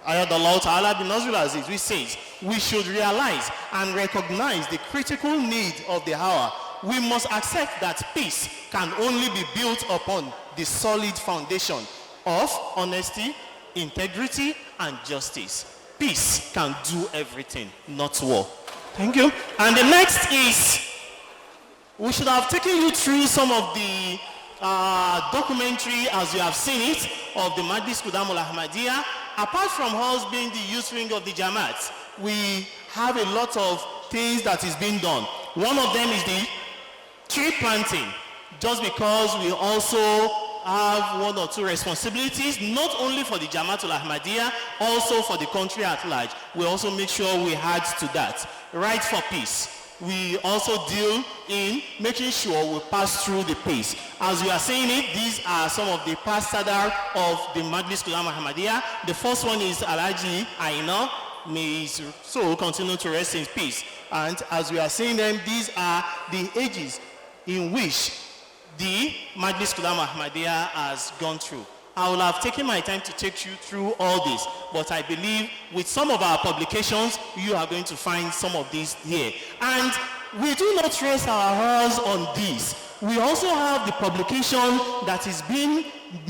H: Ayadallahu Ta'ala bin Nazrul Aziz, which says we should realize and recognize the critical need of the hour. We must accept that peace can only be built upon the solid foundation of honesty, integrity and justice. Peace can do everything, not war. Thank you. And the next is, we should have taken you through some of the documentary, as you have seen it, of the Majlis Khudam al-Ahmadiyya. Apart from us being the youth wing of the Jamaat, we have a lot of things that is being done. One of them is the tree planting, just because we also have one or two responsibilities, not only for the Jamaat al-Ahmadiyya, also for the country at large. We also make sure we add to that. Right for peace. We also deal in making sure we pass through the peace. As we are saying it, these are some of the past sadar of the Majlis Khudam al-Ahmadiyya. The first one is Alhaji Aina. May his soul continue to rest in peace. And as we are saying them, these are the ages in which the Majlis Khudam al-Ahmadiyya has gone through. I will have taken my time to take you through all this, but I believe with some of our publications, you are going to find some of these here. And we do not rest our hands on this. We also have the publication that is being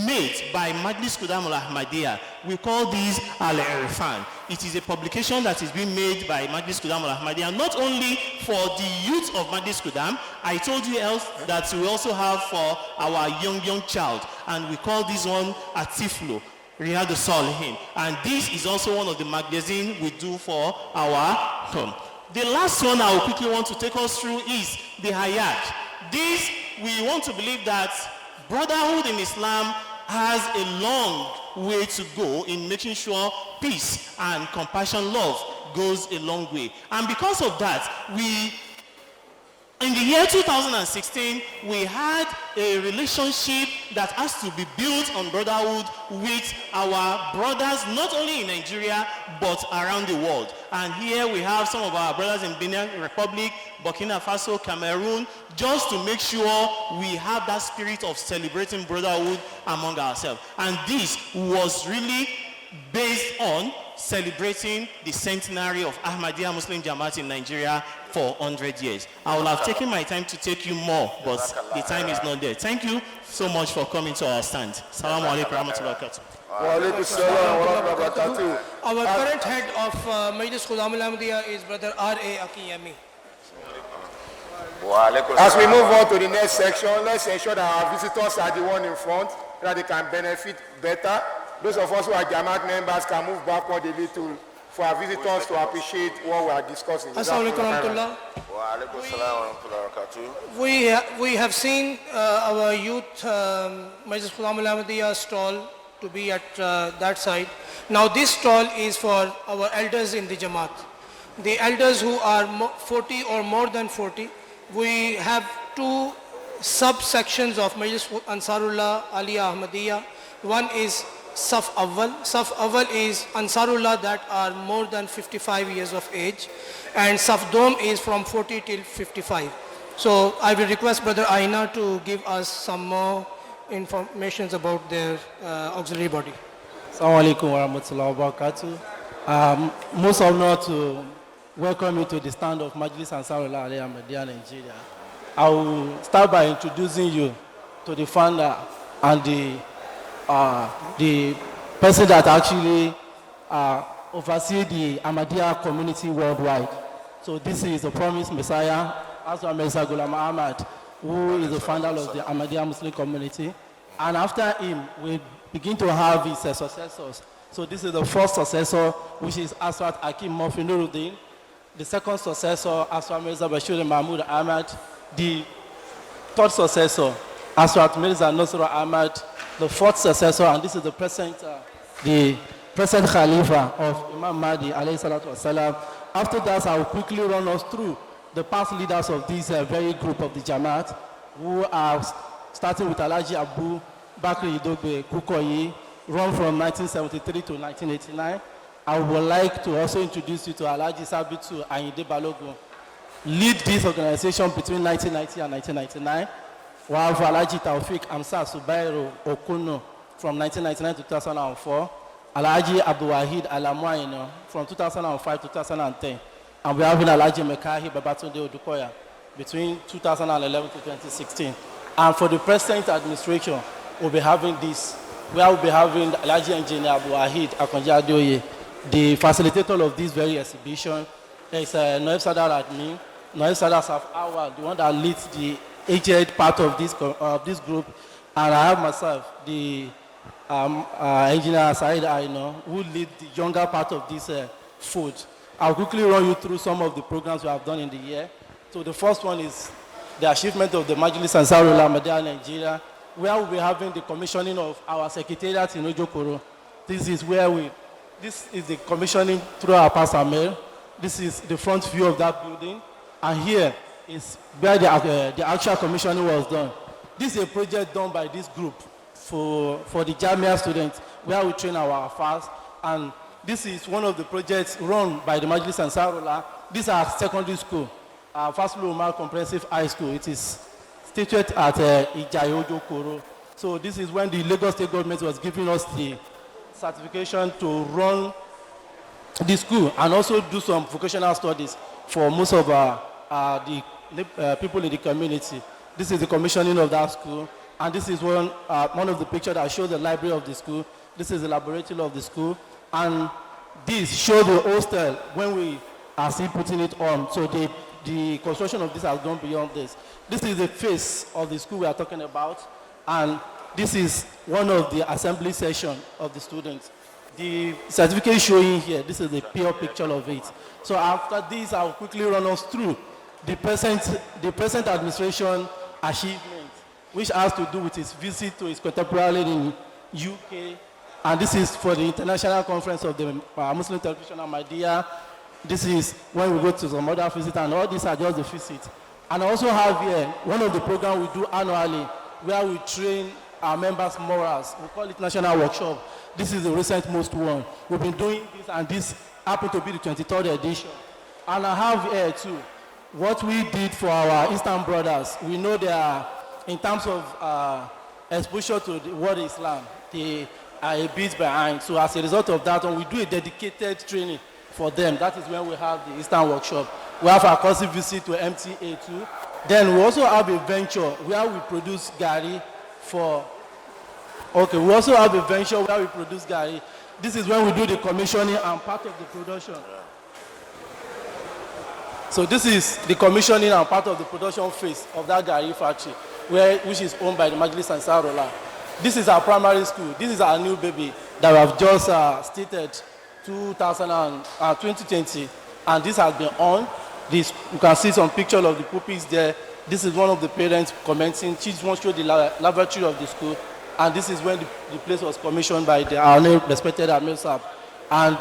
H: made by Majlis Qudam al-Ahmadiyya. We call these Al-Irfan. It is a publication that is being made by Majlis Qudam al-Ahmadiyya, not only for the youth of Majlis Qudam. I told you else that we also have for our young child, and we call this one Atiflo, Riyadh Salihin. And this is also one of the magazines we do for our home. The last one I will quickly want to take us through is the Hayat. This, we want to believe that brotherhood in Islam has a long way to go in making sure peace and compassion, love goes a long way. And because of that, in the year 2016, we had a relationship that has to be built on brotherhood with our brothers, not only in Nigeria, but around the world. And here we have some of our brothers in Benin Republic, Burkina Faso, Cameroon, just to make sure we have that spirit of celebrating brotherhood among ourselves. And this was really based on celebrating the centenary of Ahmadiyya Muslim Jamaat in Nigeria for 100 years. I will have taken my time to take you more, but the time is not there. Thank you so much for coming to our stand. Assalamu alaikum warahmatullahi wabarakatuh.
G: Our current head of Majlis Qudam al-Ahmadiyya is Brother R.A. Akiyemi.
E: As we move on to the next section, let's ensure that our visitors are the one in front, so that they can benefit better. Those of us who are Jamaat members can move backward a little for our visitors to appreciate what we are discussing.
G: Assalamu alaikum warahmatullah. We have seen our youth Majlis Qudam al-Ahmadiyya stall to be at that side. Now this stall is for our elders in the Jamaat. The elders who are 40 or more than 40. We have two subsections of Majlis Ansarullah Aliyah Ahmadiyya. One is Saf Awwal. Saf Awwal is Ansarullah that are more than 55 years of age, and Saf Dom is from 40 till 55. So I will request Brother Aina to give us some more information about their auxiliary body.
F: Assalamu alaikum warahmatullahi wabarakatuh. Most honor to welcome you to the stand of Majlis Ansarullah Aliyah Ahmadiyya Nigeria. I will start by introducing you to the founder and the person that actually oversees the Ahmadiyya community worldwide. So this is the promised Messiah, Aswa Mirza Ghulam Ahmad, who is the founder of the Ahmadiyya Muslim community. And after him, we begin to have his successors. So this is the first successor, which is Aswat Hakim Murphy Nuruddin. The second successor, Aswat Mirza Bashir Mahmud Ahmad. The third successor, Aswat Mirza Nusra Ahmad. The fourth successor, and this is the present Khalifa of Imam Mahdi alayhi salatu wasalam. After that, I will quickly run us through the past leaders of this very group of the Jamaat, who are starting with Alhaji Abu Bakri Idogbe Kukoyi, run from 1973 to 1989. I would like to also introduce you to Alhaji Sabitu Ayinde Balogun, lead this organization between 1990 and 1999. We have Alhaji Taufik Amsa Subairo Okuno from 1999 to 2004. Alhaji Abdul Wahid Alamwaino from 2005 to 2010. And we have Alhaji Mekahi Babatunde Odukoya between 2011 to 2016. And for the present administration, we'll be having this. We'll be having Alhaji Engineer Abdul Wahid Akonja Adeoye, the facilitator of this very exhibition. It's Noeb Sadar Admin, Noeb Sadar Saf Awal, the one that leads the aged part of this group, and I have myself, the engineer Said Aino, who leads the younger part of this food. I'll quickly run you through some of the programs we have done in the year. So the first one is the achievement of the Majlis Ansarullah Ahmadiyya Nigeria, where we'll be having the commissioning of our secretariat in Ojokoro. This is the commissioning through our Pastor Mail. This is the front view of that building, and here is where the actual commissioning was done. This is a project done by this group for the Jamia students, where we train our fast, and this is one of the projects run by the Majlis Ansarullah. This is our secondary school, our Fasulu Umar Comprehensive High School. It is situated at Ijayojo Koro. So this is when the Lagos State government was giving us the certification to run the school and also do some vocational studies for most of the people in the community. This is the commissioning of that school. And this is one of the pictures that shows the library of the school. This is the laboratory of the school. And this shows the hostel when we are still putting it on. So the construction of this has gone beyond this. This is the face of the school we are talking about. And this is one of the assembly session of the students. The certificate showing here, this is the pure picture of it. So after this, I'll quickly run us through the present administration achievement, which has to do with his visit to his contemporary in UK. And this is for the International Conference of the Muslim Television and Media. This is when we go to some other visit, and all these are just the visit. And I also have here one of the programs we do annually, where we train our members' morals. We call it National Workshop. This is the recent most one. We've been doing this, and this happened to be the 23rd edition. And I have here too what we did for our Eastern brothers. We know they are, in terms of exposure to the world Islam, they are a bit behind. So as a result of that, when we do a dedicated training for them, that is when we have the Eastern Workshop. We have our course visit to MTA too. Then we also have a venture where we produce Gary for, we also have a venture where we produce Gary. This is when we do the commissioning and part of the production. So this is the commissioning and part of the production phase of that Gary factory, which is owned by the Majlis Ansarullah. This is our primary school. This is our new baby that we have just stated 2020, and this has been on. This, you can see some picture of the pupils there. This is one of the parents commenting. She just wants to show the laboratory of the school, and this is when the place was commissioned by our respected Amir Saab. And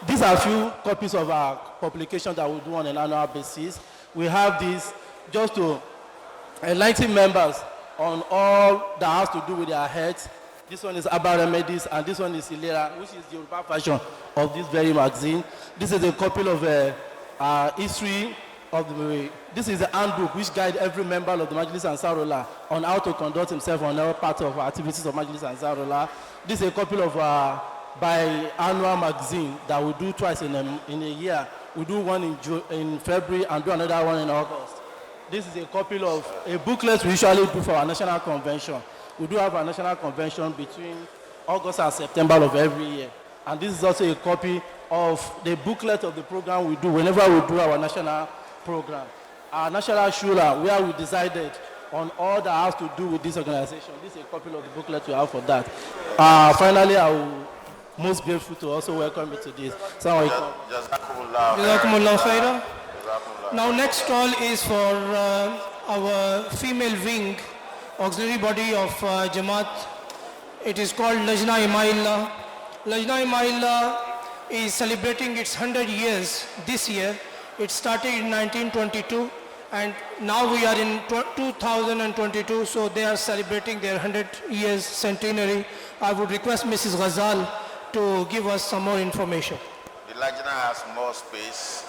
F: these are a few copies of our publication that we do on an annual basis. We have this just to enlighten members on all that has to do with their health. This one is Abba Remedies, and this one is Ilera, which is the Yoruba version of this very magazine. This is a copy of history of the, this is the handbook which guides every member of the Majlis Ansarullah on how to conduct himself on all parts of activities of Majlis Ansarullah. This is a copy of biannual magazine that we do twice in a year. We do one in February and do another one in August. This is a copy of a booklet we usually do for our national convention. We do have a national convention between August and September of every year. And this is also a copy of the booklet of the program we do whenever we do our national program. Our national shura, where we decided on all that has to do with this organization. This is a copy of the booklet we have for that. Finally, I will most grateful to also welcome you to this.
G: Now next call is for our female wing, auxiliary body of Jamaat. It is called Lajna Imaillah. Lajna Imaillah is celebrating its 100 years this year. It started in 1922 and now we are in 2022, so they are celebrating their 100 years centenary. I would request Mrs. Ghazal to give us some more information.
B: The Lajna has more space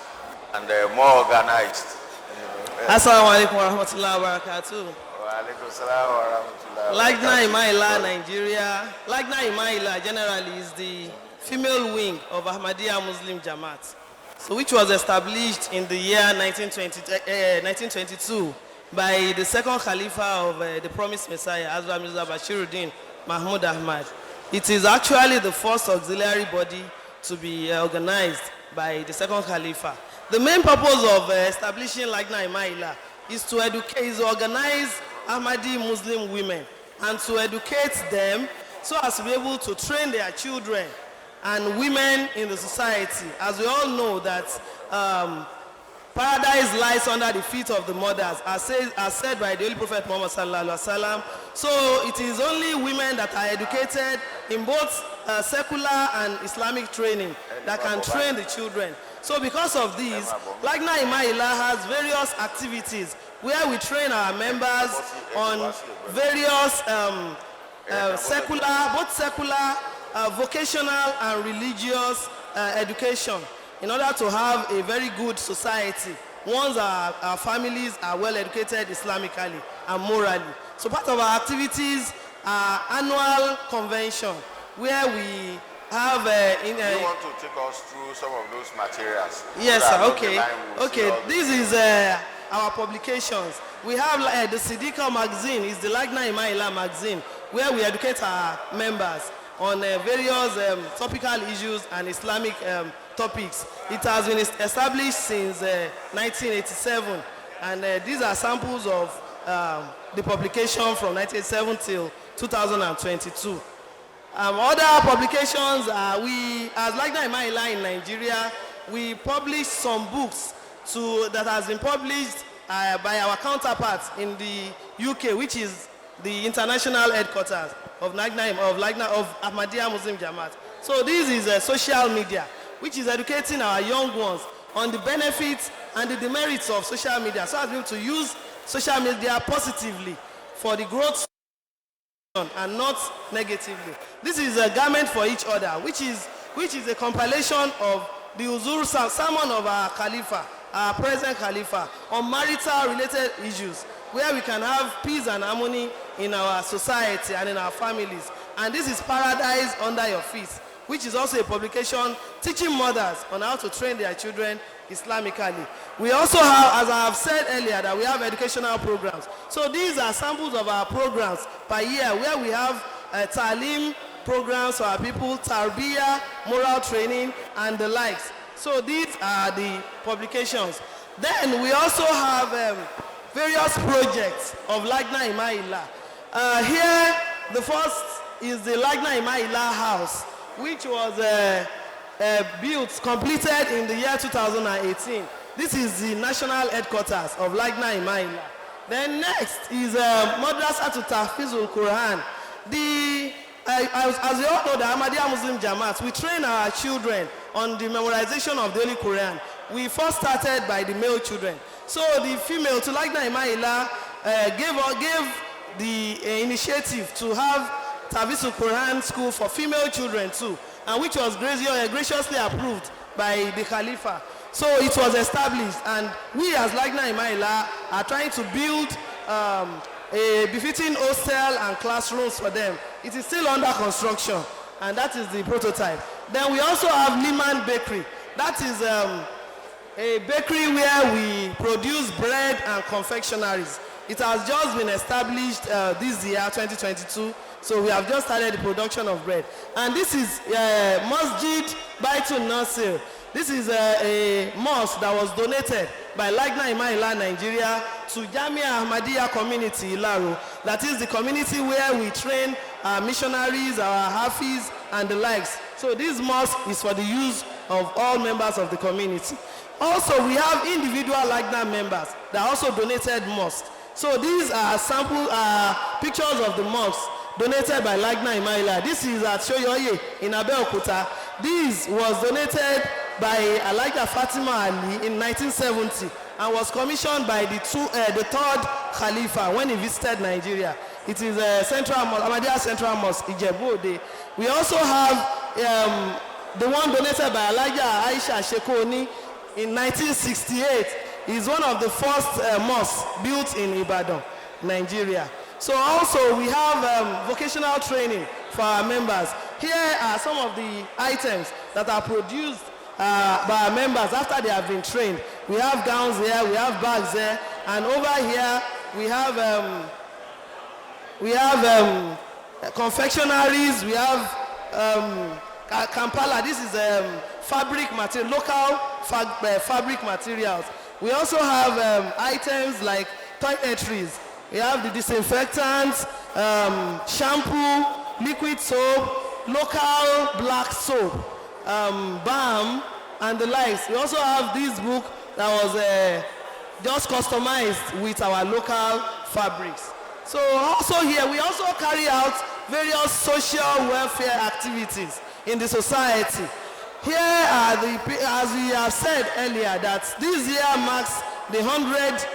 B: and more organized.
I: Assalamu alaikum wa rahmatullahi wa barakatuh.
B: Wa alaikum salam wa rahmatullahi wa
I: Lajna Imaillah Nigeria. Lajna Imaillah generally is the female wing of Ahmadiyya Muslim Jamaat, so which was established in the year 1922 by the second Khalifa of the promised Messiah, Hazrat Mirza Bashiruddin Mahmud Ahmad. It is actually the first auxiliary body to be organized by the second Khalifa. The main purpose of establishing Lajna Imaillah is to organize Ahmadi Muslim women and to educate them so as to be able to train their children and women in the society. As we all know that paradise lies under the feet of the mothers, as said by the Holy Prophet Muhammad sallallahu alaihi wasallam. So it is only women that are educated in both secular and Islamic training that can train the children. So because of this, Lajna Imaillah has various activities where we train our members on various both secular, vocational and religious education in order to have a very good society once our families are well educated Islamically and morally. So part of our activities are annual convention where we have
B: you want to take us through some of those materials?
I: Yes, sir. Okay. This is our publications. We have the Siddiqa magazine, is the Lagna Imaila magazine, where we educate our members on various topical issues and Islamic topics. It has been established since 1987, and these are samples of the publication from 1987 till 2022. Other publications, we, as Lagna Imaila in Nigeria, we publish some books that has been published by our counterparts in the UK, which is the international headquarters of Ahmadiyya Muslim Jamaat. So this is social media, which is educating our young ones on the benefits and the demerits of social media, so as people to use social media positively for the growth and not negatively. This is a garment for each other, which is a compilation of the Uzur sermon of our Khalifa, our present Khalifa, on marital related issues, where we can have peace and harmony in our society and in our families. And this is Paradise Under Your Feet, which is also a publication teaching mothers on how to train their children Islamically. We also have, as I have said earlier, that we have educational programs. So these are samples of our programs per year, where we have Ta'lim programs for our people, Tarbiyah, moral training, and the likes. So these are the publications. Then we also have various projects of Lagna Imaila. Here, the first is the Lagna Imaila house, which was built, completed in the year 2018. This is the national headquarters of Lagna Imaila. Then next is Madrasa to Tahfizul Quran. As you all know, the Ahmadiyya Muslim Jamaat, we train our children on the memorization of the Holy Quran. We first started by the male children. So the female, to Lagna Imaila, gave the initiative to have Tahfizul Quran school for female children too, and which was graciously approved by the Khalifa. So it was established, and we as Lagna Imaila are trying to build a befitting hostel and classrooms for them. It is still under construction, and that is the prototype. Then we also have Maan Bakery. That is a bakery where we produce bread and confectionaries. It has just been established this year, 2022. So we have just started the production of bread. And this is Masjid Baitul Nasir. This is a mosque that was donated by Lagna Imaila Nigeria to Jamia Ahmadiyya community, Ilaro. That is the community where we train our missionaries, our Hafiz, and the likes. So this mosque is for the use of all members of the community. Also, we have individual Lagna members that also donated mosques. So these are sample pictures of the mosques donated by Lagna Imaila. This is at Shoyoye in Abeokuta. This was donated by Alaja Fatima Ali in 1970 and was commissioned by the third Khalifa when he visited Nigeria. It is Central Mosque, Ahmadiyya Central Mosque, Ijebu Ode. We also have the one donated by Alaja Aisha Shekoni in 1968. Is one of the first mosques built in Ibadan, Nigeria. So also we have vocational training for our members. Here are some of the items that are produced by our members after they have been trained. We have gowns here, we have bags there, and over here we have confectionaries, we have Kampala. This is fabric material, local fabric materials. We also have items like toiletries. We have the disinfectants, shampoo, liquid soap, local black soap, balm, and the likes. We also have this book that was just customized with our local fabrics. So also here, we also carry out various social welfare activities in the society. Here are as we have said earlier, that this year marks the 100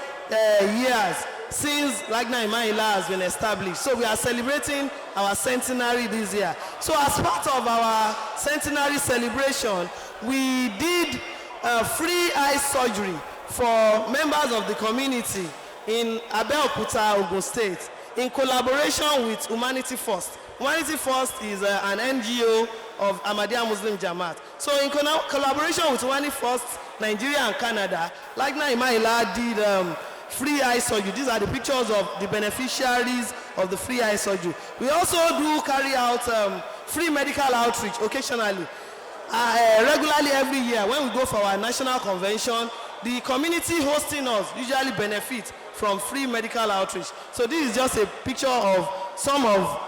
I: years since Lagna Imaila has been established. So we are celebrating our centenary this year. So as part of our centenary celebration, we did free eye surgery for members of the community in Abeokuta, Ogun State. in collaboration with Humanity First. Humanity First is an NGO of Ahmadiyya Muslim Jamaat. So in collaboration with Humanity First, Nigeria and Canada, like Naima did free eye surgery. These are the pictures of the beneficiaries of the free eye surgery. We also do carry out free medical outreach occasionally. Regularly every year when we go for our national convention, the community hosting us usually benefit from free medical outreach. So this is just a picture of some of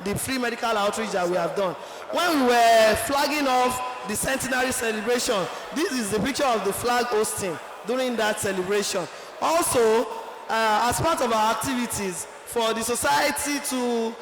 I: the free medical outreach that we have done. When we were flagging off the centenary celebration, this is the picture of the flag hosting during that celebration. Also, as part of our activities for the society to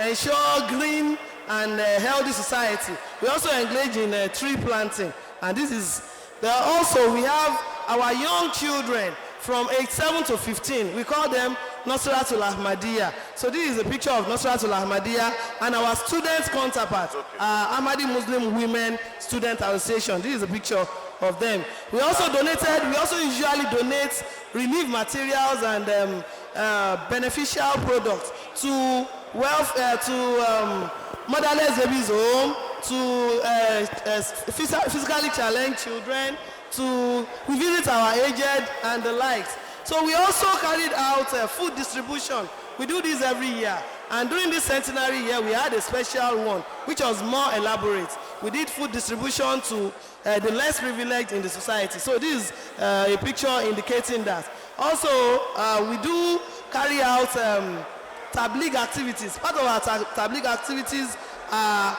I: ensure green and healthy society, we also engage in tree planting. And this is, also we have our young children from age 7 to 15. We call them Nusratul Ahmadiyya. So this is a picture of Nusratul Ahmadiyya and our student counterpart, Ahmadi Muslim Women Student Association. This is a picture of them. We also usually donate relief materials and beneficial products to motherless babies home, to physically challenged children, we visit our aged and the likes. So we also carried out food distribution. We do this every year. And during this centenary year, we had a special one, which was more elaborate. We did food distribution to the less privileged in the society. So this is a picture indicating that. Also, we do carry out tabligh activities. Part of our tabligh activities are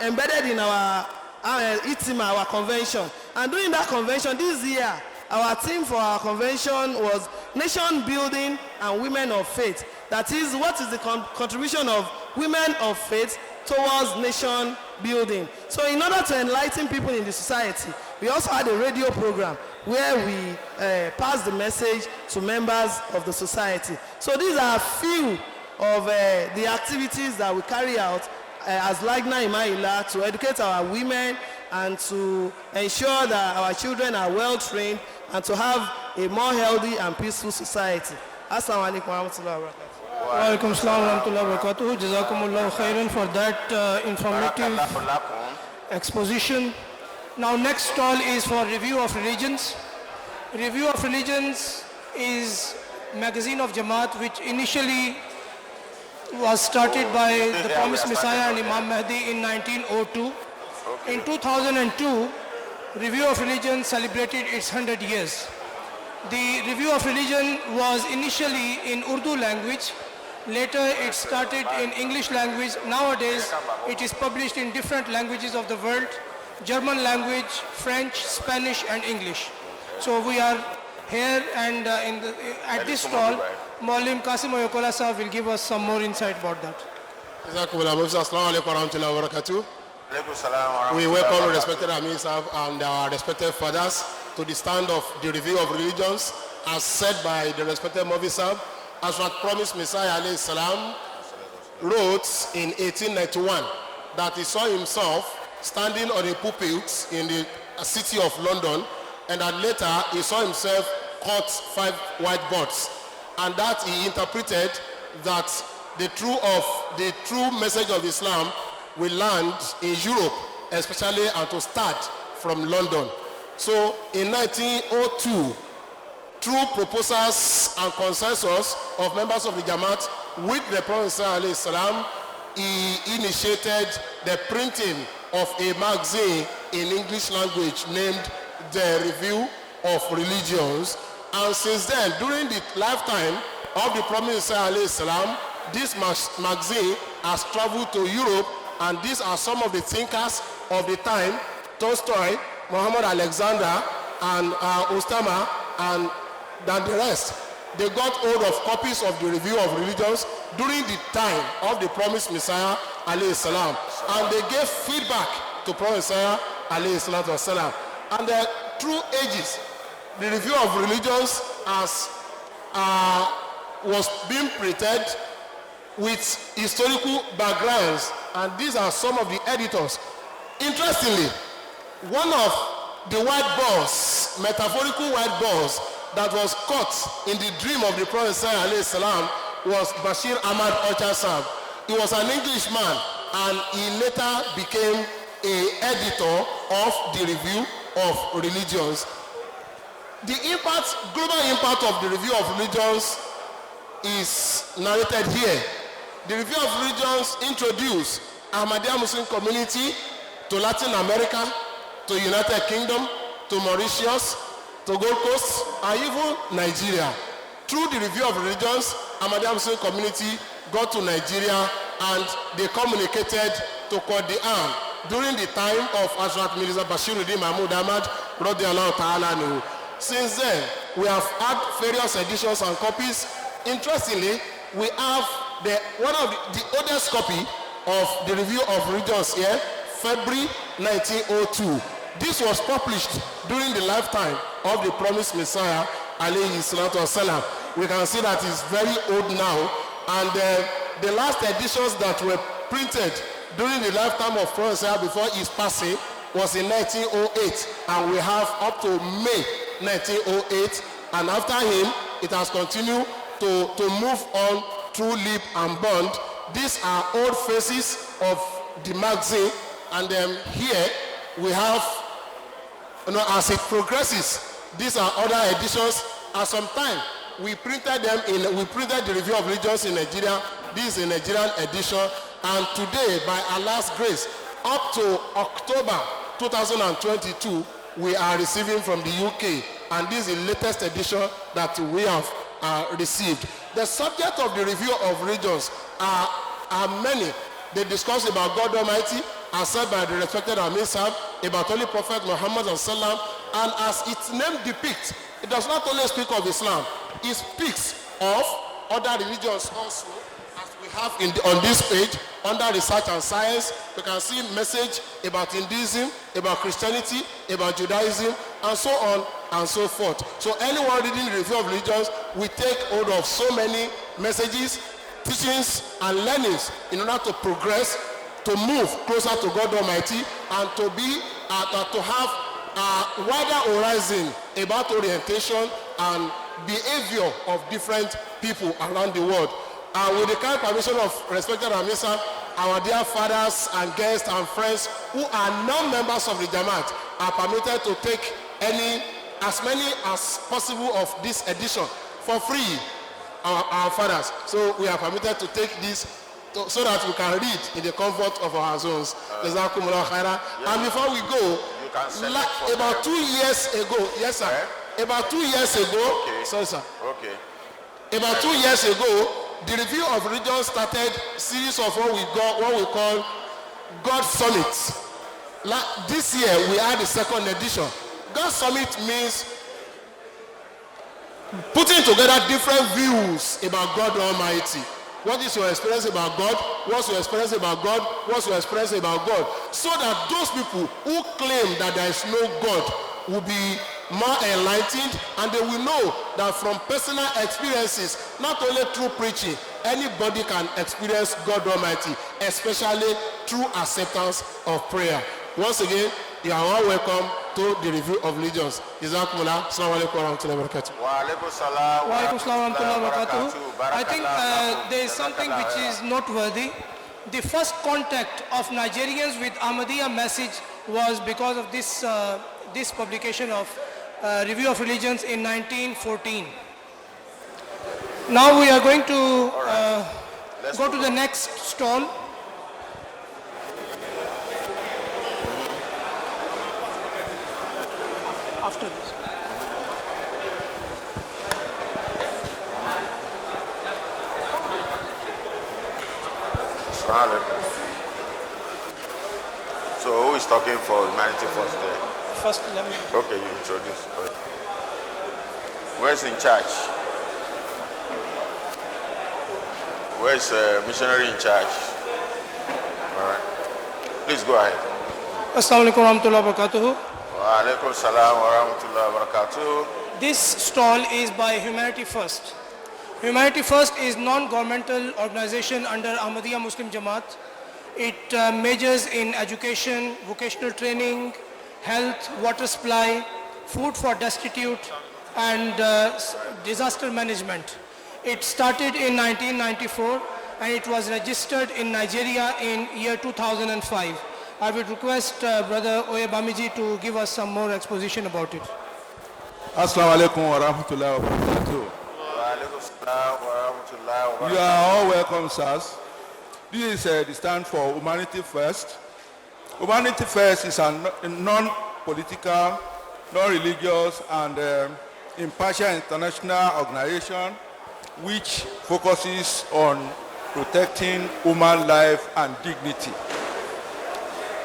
I: embedded in our ITIMA, our convention. And during that convention this year, our theme for our convention was Nation Building and Women of Faith. That is, what is the contribution of women of faith towards nation building? So in order to enlighten people in the society, we also had a radio program where we passed the message to members of the society. So these are a few of the activities that we carry out as Lagna Imaila to educate our women and to ensure that our children are well trained and to have a more healthy and peaceful society. Assalamu alaikum wa rahmatullahi wa barakatuh.
G: Wa alaikum assalam wa rahmatullahi wa barakatuh. Jazakumullahu khairan for that informative exposition. Now next stall is for Review of Religions. Review of Religions is magazine of Jamaat which initially was started by the Promised Messiah and Imam Mahdi in 1902. In 2002, Review of Religion celebrated its 100 years. The Review of Religion was initially in Urdu language. Later it started in English language. Nowadays it is published in different languages of the world: German language, French, Spanish and English. So we are here and at this stall, Maulim Qasim Oyokola Sahab will give us some more insight about that.
J: We welcome respected Amir Sahab and our respected fathers to the stand of the Review of Religions as said by the respected Mufti Sahab, as what Promised Messiah alayhi salam wrote in 1891 that he saw himself standing on a pulpit in the city of London, and that later he saw himself caught 5 white birds, and that he interpreted that the true message of Islam will land in Europe, especially and to start from London. So in 1902, through proposals and consensus of members of the Jamaat with the Prophet, he initiated the printing of a magazine in English language named the Review of Religions. And since then, during the lifetime of the Prophet, this magazine has traveled to Europe, and these are some of the thinkers of the time: Tolstoy, Muhammad Alexander, and Ostama, and than the rest. They got hold of copies of the Review of Religions during the time of the Promised Messiah alayhi salam, and they gave feedback to Prophet Messiah alayhi salatu wasalam. And through ages, the Review of Religions was being printed with historical backgrounds, and these are some of the editors. Interestingly, one of the white balls, metaphorical white balls, that was caught in the dream of the Prophet alayhi salam was Bashir Ahmad Ochasab. He was an Englishman and he later became an editor of the Review of Religions. The impact, global impact of the Review of Religions is narrated here. The Review of Religions introduced Ahmadiyya Muslim community to Latin America, to United Kingdom, to Mauritius, to Gold Coast, and even Nigeria. Through the Review of Religions, Ahmadiyya Muslim community got to Nigeria and they communicated to Qadian during the time of Hazrat Mirza Bashiruddin Mahmud Ahmad radiyallahu ta'ala anhu. Since then, we have had various editions and copies. Interestingly, we have one of the oldest copy of the Review of Religions here, February 1902. This was published during the lifetime of the promised Messiah, alayhi salatu wasalam. We can see that it's very old now, and the last editions that were printed during the lifetime of Prophet Messiah before his passing was in 1908, and we have up to May 1908, and after him, it has continued to move on through leap and bound. These are old faces of the magazine, and here we have, as it progresses, these are other editions. At some time, we printed the Review of Religions in Nigeria. This is a Nigerian edition, and today, by Allah's grace, up to October 2022, we are receiving from the UK, and this is the latest edition that we have received. The subject of the Review of Religions are many. They discuss about God Almighty, as said by the respected Amir Sahib, about Holy Prophet Muhammad sallam, and as its name depicts, it does not only speak of Islam, it speaks of other religions also, as we have on this page, under research and science. We can see message about Hinduism, about Christianity, about Judaism, and so on and so forth. So anyone reading the Review of Religions will take hold of so many messages, teachings, and learnings in order to progress, to move closer to God Almighty, and to have a wider horizon about orientation and behavior of different people around the world. With the kind permission of respected Ramisa, our dear fathers and guests and friends who are non-members of the Jamaat are permitted to take as many as possible of this edition for free, our fathers. So we are permitted to take this so that we can read in the comfort of our zones. And before we go, about 2 years ago, yes sir, about 2 years ago,
B: okay.
J: Sorry sir.
B: Okay.
J: About 2 years ago, the Review of Religion started a series of what we call God Summit. This year we had the second edition. God Summit means putting together different views about God Almighty. What is your experience about God? What's your experience about God? What's your experience about God? So that those people who claim that there is no God will be more enlightened, and they will know that from personal experiences, not only through preaching, anybody can experience God Almighty, especially through acceptance of prayer. Once again, you are all welcome to the Review of Religions. Jazakumullah. Assalamu alaikum wa rahmatullahi wa barakatuh.
B: Wa alaikum salam
G: Wa alaikum salam wa rahmatullahi wa barakatuh.
B: Barakallahu.
G: I think there is something which is noteworthy. The first contact of Nigerians with Ahmadiyya message was because of this publication of Review of Religions in 1914. Now we are going to go to the next stall. After this.
B: So who is talking for humanity first there?
G: First, let me.
B: Okay, you introduce. Where's in charge? Where's missionary in charge? All right. Please go ahead.
G: Assalamu alaikum wa rahmatullahi wa barakatuh.
B: Wa alaikum salam wa rahmatullahi wa barakatuh.
G: This stall is by Humanity First. Humanity First is non-governmental organization under Ahmadiyya Muslim Jamaat. It majors in education, vocational training, health, water supply, food for destitute, and disaster management. It started in 1994 and it was registered in Nigeria in year 2005. I would request Brother Oye Bamiji to give us some more exposition about it.
K: Assalamu alaikum wa rahmatullahi wa barakatuh. You are all welcome, sirs. This is the stand for Humanity First. Humanity First is a non-political, non-religious, and impartial international organization which focuses on protecting human life and dignity.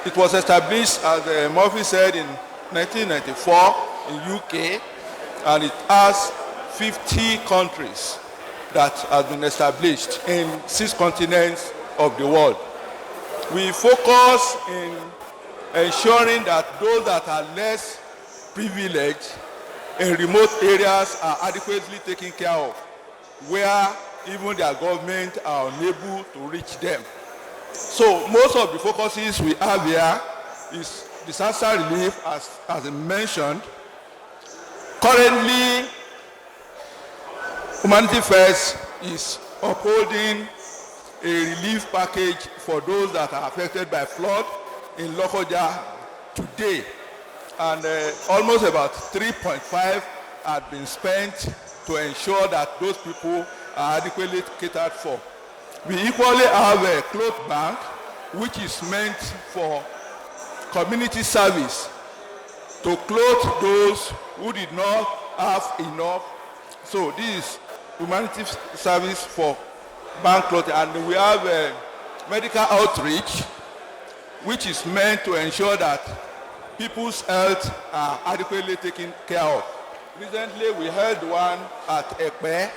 K: It was established, as Murphy said, in 1994 in UK, and it has 50 countries that have been established in 6 continents of the world. We focus in ensuring that those that are less privileged in remote areas are adequately taken care of, where even their government are unable to reach them. So most of the focuses we have here is disaster relief, as mentioned. Currently, Humanity First is upholding a relief package for those that are affected by flood in Lokoja today. And almost about 3.5 had been spent to ensure that those people are adequately catered for. We equally have a cloth bank, which is meant for community service, to clothe those who did not have enough. So this is humanity service for bank clothing. And we have medical outreach, which is meant to ensure that people's health are adequately taken care of. Recently, we held one at Ekpe,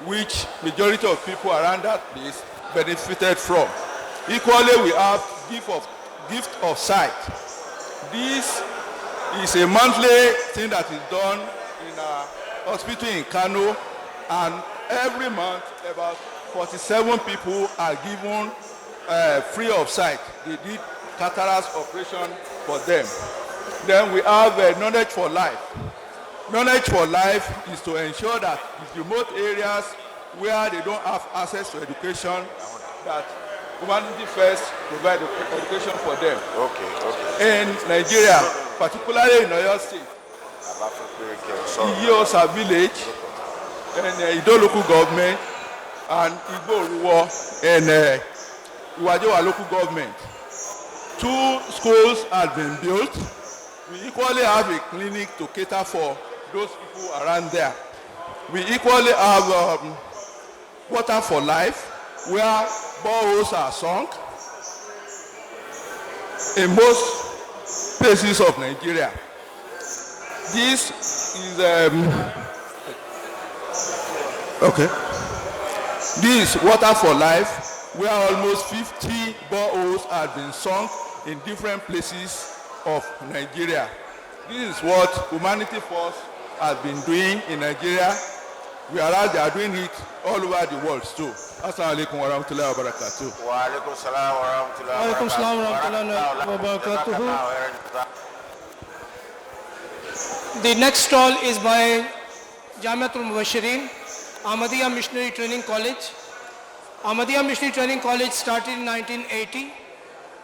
K: which majority of people around that place benefited from. Equally, we have gift of sight. This is a monthly thing that is done in a hospital in Kano, and every month about 47 people are given free of sight. They did cataract operation for them. Then we have Knowledge for Life. Knowledge for Life is to ensure that in remote areas where they don't have access to education, that Humanity First provide education for them. In Nigeria, particularly in Oyo State, Iyosa village, and Ido local government, and Igbo Ruwo, and Iwajewa local government. 2 schools have been built. We equally have a clinic to cater for those people around there. We equally have Water for Life, where boreholes are sunk in most places of Nigeria. This is This is Water for Life, where almost 50 boreholes have been sunk in different places of Nigeria. This is what Humanity First has been doing in Nigeria, whereas they are doing it all over the world too. Assalamu alaikum wa rahmatullahi wa barakatuh.
B: Wa alaikum salam wa rahmatullahi wa
G: Alaikum salam wa rahmatullahi wa barakatuh. The next stall is by Jamiatul Mubashirin, Ahmadiyya Missionary Training College. Ahmadiyya Missionary Training College started in 1980.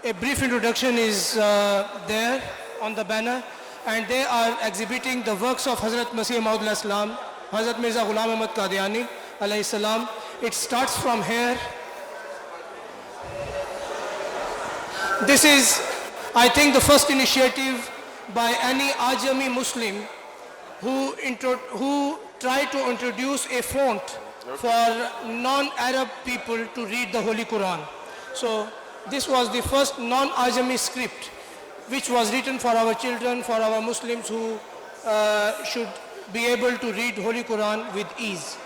G: A brief introduction is there on the banner, and they are exhibiting the works of Hazrat Masih Maud al-Islam, Hazrat Mirza Ghulam Ahmad Qadiani alayhi salam. It starts from here. This is, I think, the first initiative by any Ajami Muslim who tried to introduce a font for non-Arab people to read the Holy Quran. So this was the first non-Ajami script which was written for our children, for our Muslims who should be able to read Holy Quran with ease.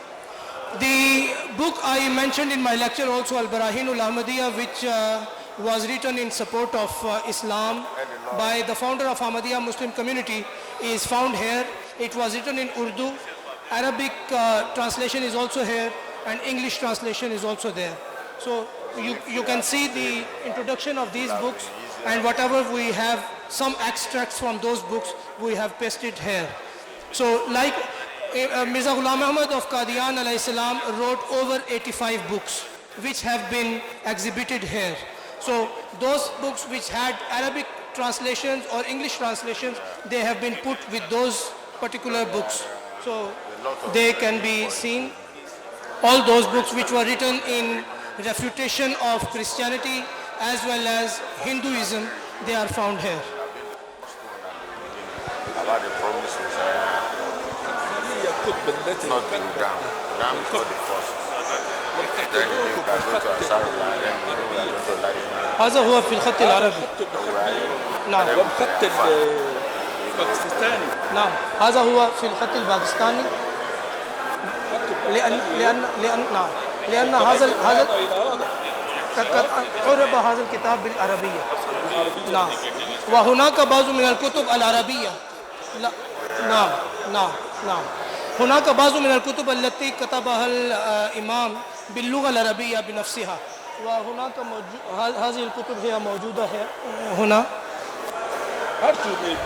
G: The book I mentioned in my lecture also, Al-Barahinul Ahmadiyya, which was written in support of Islam by the founder of Ahmadiyya Muslim community, is found here. It was written in Urdu. Arabic translation is also here, and English translation is also there. So you can see the introduction of these books, and whatever we have, some extracts from those books we have pasted here. So like Mirza Ghulam Ahmad of Qadian alayhi salam wrote over 85 books which have been exhibited here. So those books which had Arabic translations or English translations, they have been put with those particular books. So they can be seen. All those books which were written in refutation of Christianity as well as Hinduism, they are found here.
B: About the promise not the Ram. Ram is not the first. Then you can go to Asarullah, then you know we are going to Lajna.
G: هذا هو في الخط العربي. نعم.
K: والخط الباكستاني.
G: نعم. هذا هو في الخط الباكستاني. لأن هذا قد عرب هذا الكتاب بالعربية. نعم. وهناك بعض من الكتب العربية. لا. نعم. نعم. نعم. هناك بعض من الكتب التي كتبها الإمام باللغة العربية بنفسها. وهناك هذه الكتب هي موجودة هنا.
K: أرجو من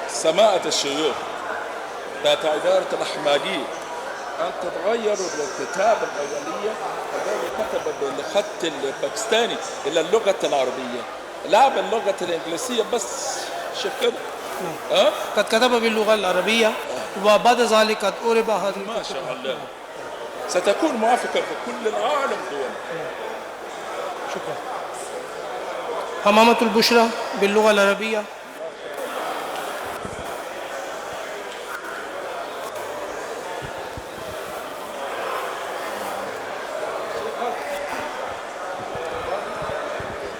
K: سماعة الشيوخ ذات إدارة الأحمدية أن تتغير الكتاب الأولية الذي كتب بالخط الباكستاني إلى اللغة العربية، لا باللغة الإنجليزية بس. شوف كده.
G: قد كتب باللغة العربية وبعد ذلك قد أورب هذا
K: ما شاء الله. ستكون موافقة في كل العالم دول.
G: شكرا. حمامة البشرى باللغة العربية.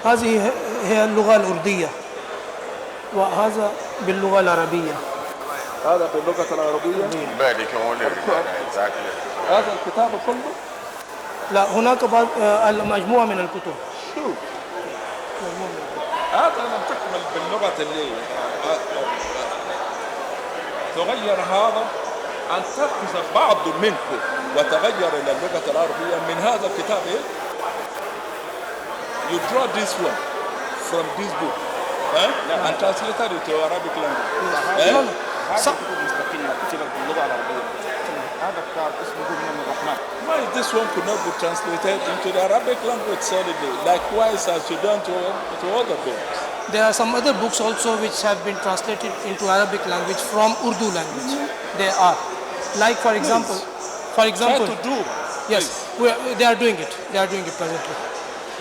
G: هذه هي اللغة الأردية وهذا باللغة العربية.
K: هذا باللغة العربية. هذا الكتاب كله؟
G: لا، هناك بعض المجموعة من الكتب.
K: شوف. هذا لم تكمل باللغة اللي تغير هذا أن تأخذ بعض منكم وتغير إلى اللغة العربية من هذا الكتاب. You draw this one from this book and translated it to Arabic language.
L: هذا كتب مستقلة كتبت باللغة العربية. هذا كتاب اسمه من الرحمن.
K: Why this one could not be translated into the Arabic language solidly, likewise as you done to other books?
G: There are some other books also which have been translated into Arabic language from Urdu language. They are, like for example,
K: Try to do.
G: Yes, they are doing it. They are doing it presently.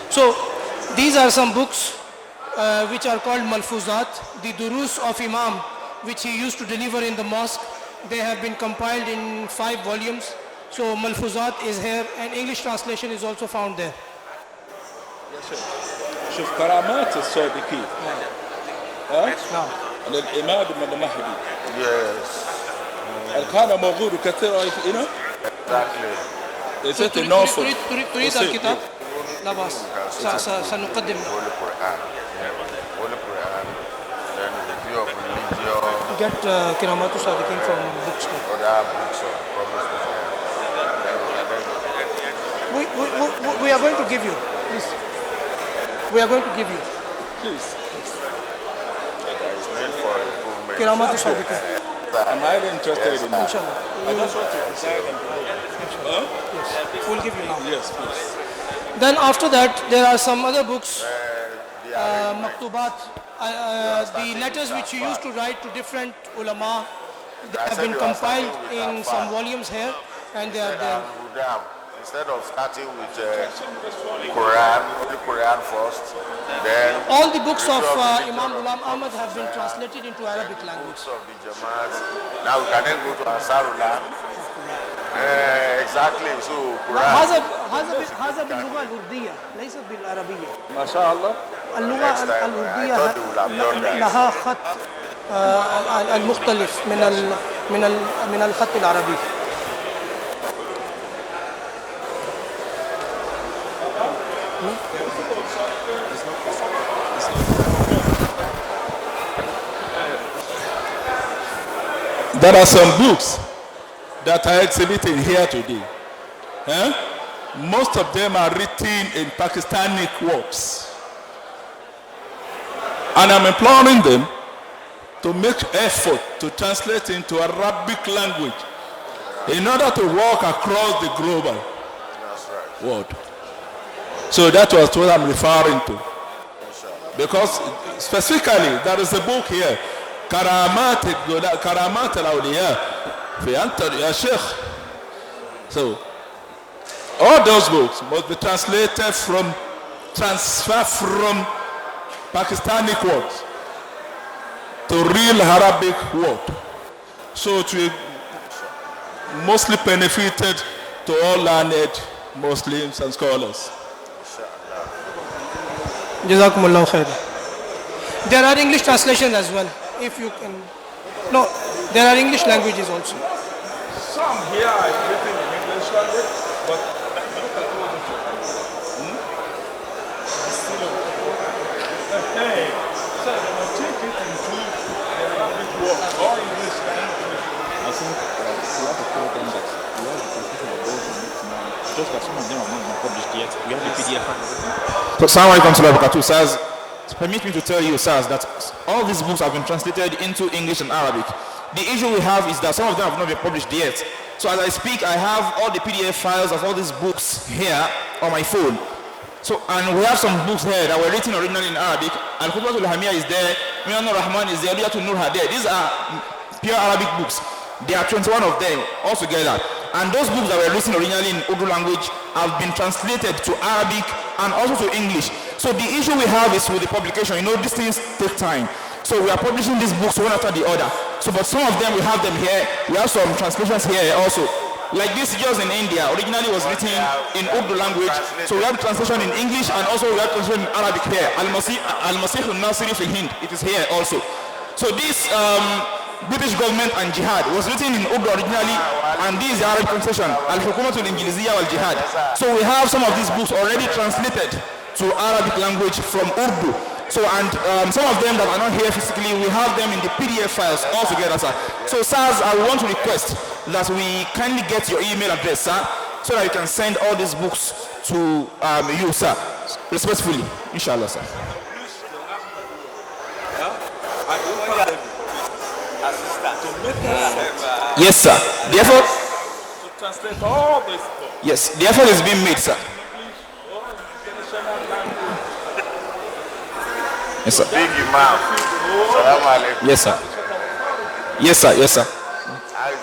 G: So these are some books which are called Malfuzat, the Durus of Imam, which he used to deliver in the mosque. They have been compiled in 5 volumes. So Malfuzat is here, and English translation is also found there.
K: شوف كرامات الصادقين.
G: نعم.
K: للإمام المهدي.
B: Yes.
K: كان موجود كثير هنا.
B: Exactly.
G: تريد الكتاب؟ لا بأس. سنقدم.
B: Holy Quran, then review of religion.
G: Get Kiramatu Sadiqin from bookstore.
B: Other books on promise.
G: We are going to give you. Please. We are going to give you.
K: Please.
B: It's meant for improvement.
G: Kiramatu Sadiqin.
K: I'm highly interested in that.
G: Inshallah.
K: I just want to decide and
G: Yes. We'll give you now.
K: Yes, please.
G: Then after that, there are some other books, Maktubat, the letters which you used to write to different ulama. They have been compiled in some volumes here, and they are there.
B: Instead of starting with Quran, the Quran first, then
G: all the books of Imam Ghulam Ahmad have been translated into Arabic language.
B: Of the Jamaat. Now we can then go to Ansarullah. Exactly. So Quran.
G: هذا باللغة الأردية ليست بالعربية.
K: ما شاء الله.
G: اللغة الأردية لها خط المختلف من الخط العربي.
K: There are some books that are exhibited here today. Most of them are written in Pakistani works. And I'm imploring them to make effort to translate into Arabic language in order to walk across the global world. So that was what I'm referring to. Because specifically, there is a book here, Karamat al-Awliya fi Anta ya Sheikh. So, all those books must be transferred from Pakistani words to real Arabic word. So it will mostly benefited to all learned Muslims and scholars.
G: Jazakumullahu khair. There are English translations as well, if you can. No, there are English languages also.
K: Some here are written in English language, but look at what it is. Hey, so they will take it into the Arabic word or English language.
L: I think we have to tell them that we have the translation of those who meet now. Just that some of them are not published yet. We have the PDF.
M: So, Assalamu alaikum wa barakatuh, sirs. Permit me to tell you, sirs, that all these books have been translated into English and Arabic. The issue we have is that some of them have not been published yet. So as I speak, I have all the PDF files of all these books here on my phone. So, and we have some books here that were written originally in Arabic. Al-Khutbatul Hamiyya is there, Minanur Rahman is there, Riyatul Nur are there. These are pure Arabic books. There are 21 of them altogether. And those books that were written originally in Urdu language have been translated to Arabic and also to English. So the issue we have is with the publication. You know, these things take time. So we are publishing these books one after the other. So, but some of them, we have them here. We have some translations here also. Like this, just in India, originally was written in Urdu language. So we have translation in English and also we have translation in Arabic here. Al-Masih al-Nasiri fi Hind. It is here also. So this British government and jihad was written in Urdu originally, and this is the Arabic translation, Al-Hukumatul Injiliziyya wal Jihad. So we have some of these books already translated to Arabic language from Urdu. So, and some of them that are not here physically, we have them in the PDF files all together, sir. So, sirs, I want to request that we kindly get your email address, sir, so that you can send all these books to you, sir, respectfully, inshallah, sir. Yes, sir. The effort
K: to translate all this book.
M: Yes, the effort is being made, sir. Yes, sir.
B: Big Imam. Salaam alaikum.
M: Yes, sir. Yes, sir. Yes, sir.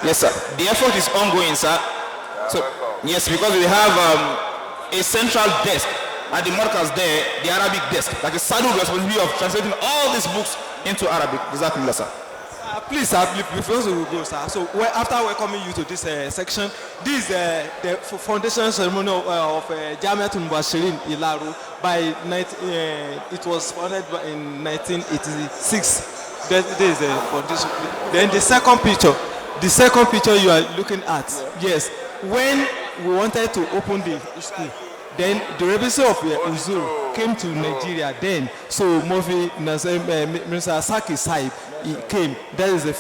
M: Yes, sir. The effort is ongoing, sir. So, yes, because we have a central desk at the Markaz there, the Arabic desk, that is saddled with responsibility of translating all these books into Arabic. Jazakumullah, sir.
N: Please, sir, before we go, sir. So, after welcoming you to this section, this is the foundation ceremony of Jamiatul Mubashirin Ilaru. It was founded in 1986. This is the foundation. Then the second picture you are looking at, yes, when we wanted to open the school, then the representative of Uzur came to Nigeria then. So Mr. Saki Saib, he came. That is the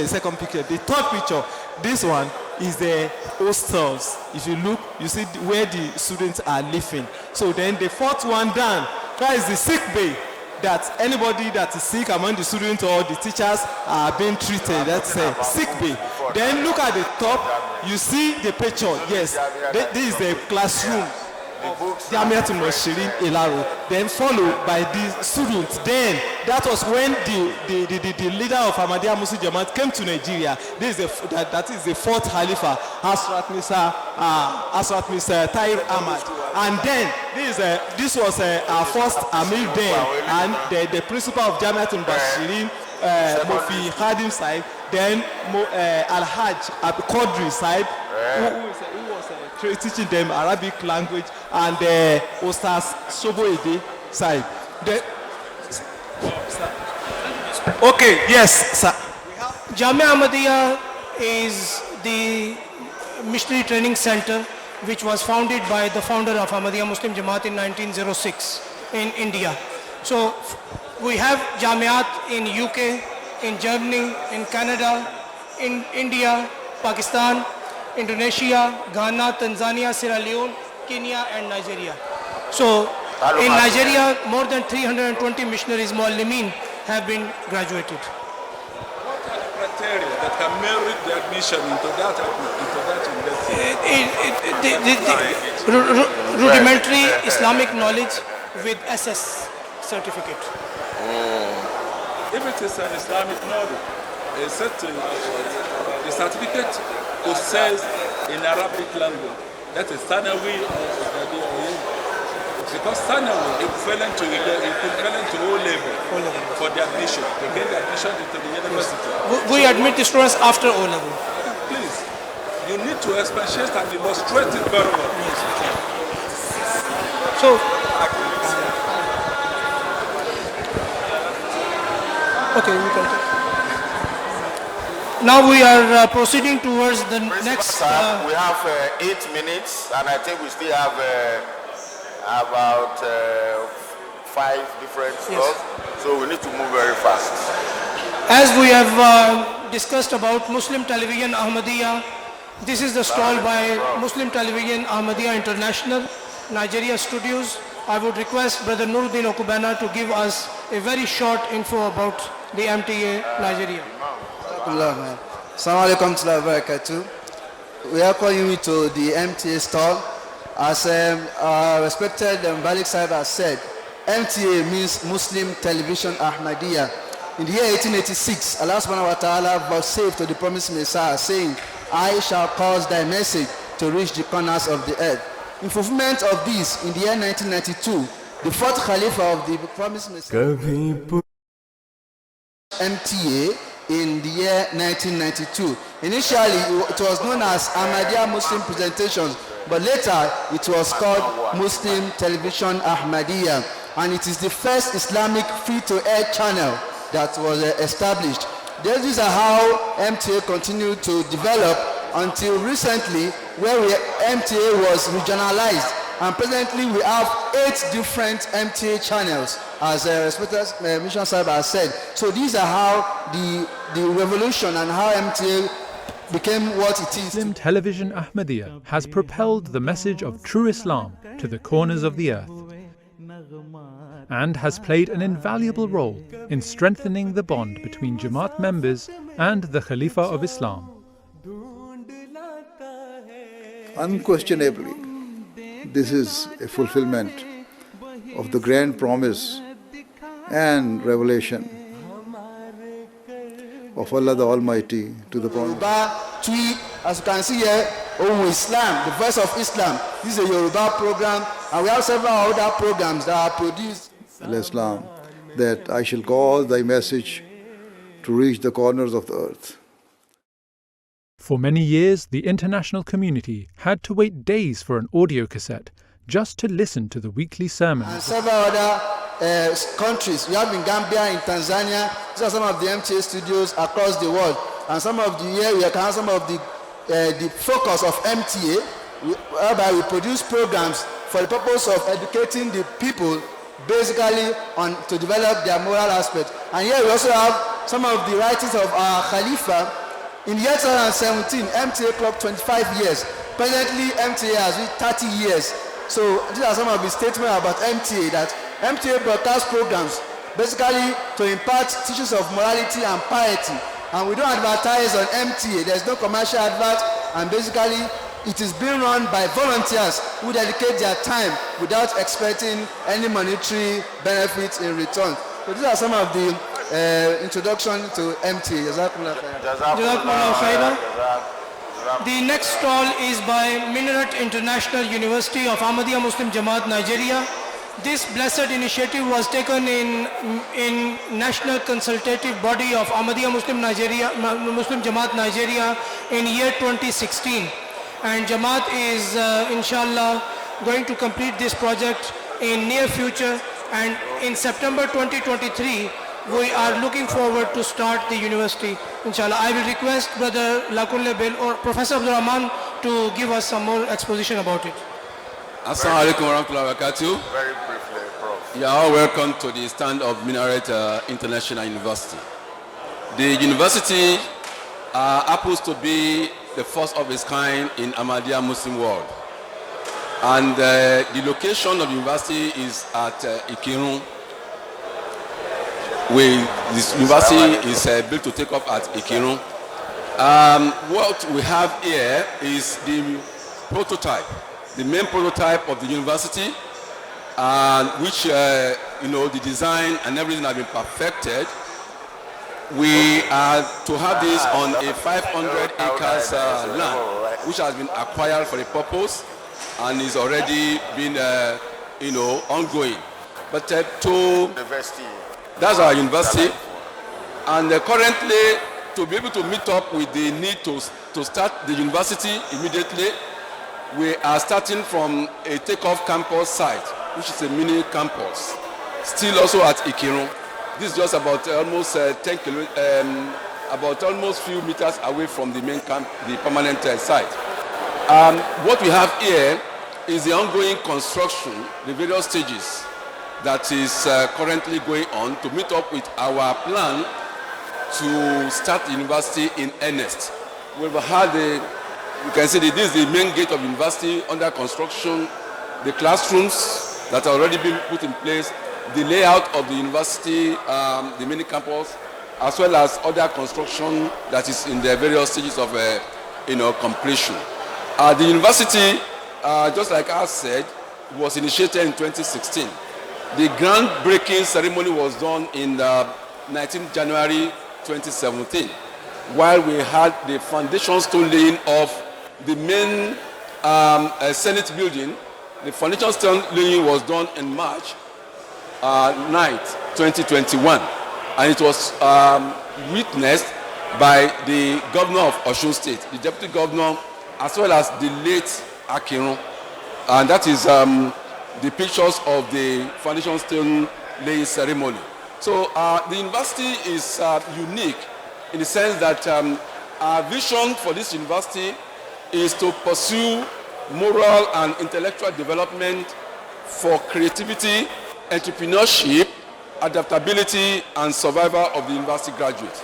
N: second picture. The third picture, this one is the hostels. If you look, you see where the students are living. So then the fourth one down, that is the sick bay. That anybody that is sick among the students or the teachers are being treated. That's a sick bay. Then look at the top, you see the picture. Yes, this is the classroom. Jamiatul Mubashirin Ilaru, then followed by the students. Then that was when the leader of Ahmadiyya Muslim Jamaat came to Nigeria. This is that is the fourth Khalifa, Asrat Mr. Tahir Ahmad. And then this was our first Amir then, and the principal of Jamiatul Mubashirin, Mofi Khadim Saib, then Al-Hajj Qadri Saib, who was teaching them Arabic language, and Ustaz Soboede Saib. Okay, yes, sir.
G: Jamia Ahmadiyya is the missionary training center which was founded by the founder of Ahmadiyya Muslim Jamaat in 1906 in India. So we have Jamiat in UK, in Germany, in Canada, in India, Pakistan, Indonesia, Ghana, Tanzania, Sierra Leone, Kenya and Nigeria. So in Nigeria, more than 320 missionaries, Muallimin, have been graduated.
K: criteria that can merit the admission into that university?
G: Rudimentary Islamic knowledge with SS certificate.
K: If it is an Islamic knowledge, the certificate says in Arabic language, that is Thanawi or because Thanawi equivalent to O level for the admission, to get the admission into the university.
G: We admit the students after O level.
K: Please, you need to expatiate and illustrate it very well.
G: Yes, okay. So, okay, we can take. Now we are proceeding towards the next.
B: We have 8 minutes, and I think we still have about 5 different stuff, so we need to move very fast.
G: As we have discussed about Muslim Television Ahmadiyya, this is the stall by Muslim Television Ahmadiyya International, Nigeria Studios. I would request Brother Nuruddin Okubana to give us a very short info about the MTA Nigeria.
O: Assalamu alaikum wa barakatuh. We are calling you to the MTA stall. As our respected Malik Sahib has said, MTA means Muslim Television Ahmadiyya. In the year 1886, Allah subhanahu wa ta'ala vouchsafed to the promised Messiah, saying, I shall cause thy message to reach the corners of the earth. In fulfillment of this, in the year 1992, the fourth Khalifa of the promised Messiah, MTA, in the year 1992. Initially, it was known as Ahmadiyya Muslim Presentations, but later it was called Muslim Television Ahmadiyya, and it is the first Islamic free-to-air channel that was established. These are how MTA continued to develop until recently, where MTA was regionalized, and presently we have 8 different MTA channels, as respected Mission Sahib has said. So these are how the revolution and how MTA became what it is.
P: Muslim Television Ahmadiyya has propelled the message of true Islam to the corners of the earth and has played an invaluable role in strengthening the bond between Jamaat members and the Khalifa of Islam.
Q: Unquestionably, this is a fulfillment of the grand promise and revelation of Allah the Almighty to the Prophet.
O: As you can see here, Islam, the voice of Islam. This is a Yoruba program, and we have several other programs that are produced.
Q: Islam, that I shall cause thy message to reach the corners of the earth.
P: For many years, the international community had to wait days for an audio cassette just to listen to the weekly sermons.
O: And several other countries. We have in Gambia, in Tanzania. These are some of the MTA studios across the world. And some of the here we can have some of the focus of MTA, whereby we produce programs for the purpose of educating the people, basically to develop their moral aspect. And here we also have some of the writings of our Khalifa. In the year 2017, MTA clocked 25 years. Presently, MTA has reached 30 years. So these are some of the statements about MTA, that MTA broadcast programs basically to impart teachings of morality and piety. And we don't advertise on MTA. There's no commercial advert, and basically it is being run by volunteers who dedicate their time without expecting any monetary benefits in return. So these are some of the introduction to MTA. Jazakumullah khairan.
G: The next stall is by Minaret International University of Ahmadiyya Muslim Jamaat Nigeria. This blessed initiative was taken in National Consultative Body of Ahmadiyya Muslim Jamaat Nigeria in year 2016. And Jamaat is inshallah going to complete this project in near future, and in September 2023 we are looking forward to start the university, inshallah. I will request Brother Lakunle Bel or Professor Abdul Rahman to give us some more exposition about it.
R: Assalamu alaikum wa rahmatullahi wa barakatuh.
B: Very briefly, Prof.
R: You are all welcome to the stand of Minaret International University. The university happens to be the first of its kind in Ahmadiyya Muslim world. And the location of the university is at Ikirun. this university is built to take off at Ikirun. What we have here is the prototype, the main prototype of the university, which the design and everything have been perfected. We are to have this on a 500 acres land, which has been acquired for the purpose and is already been ongoing. But that's our university, and currently, to be able to meet up with the need to start the university immediately, we are starting from a takeoff campus site, which is a mini campus, still also at Ikirun. This is just about almost 10 kilometers, about almost few meters away from the main camp, the permanent site. What we have here is the ongoing construction, the various stages that is currently going on to meet up with our plan to start the university in earnest. We've had you can see that this is the main gate of university under construction, the classrooms that have already been put in place, the layout of the university, the mini campus, as well as other construction that is in the various stages of completion. The university, just like I said, was initiated in 2016. The groundbreaking ceremony was done in 19 January 2017, while we had the foundation stone laying of the main Senate building. The foundation stone laying was done in March 9th, 2021, and it was witnessed by the governor of Osun State, the deputy governor, as well as the late Akirun, and that is the pictures of the foundation stone laying ceremony. So the university is unique in the sense that our vision for this university is to pursue moral and intellectual development for creativity, entrepreneurship, adaptability, and survival of the university graduate.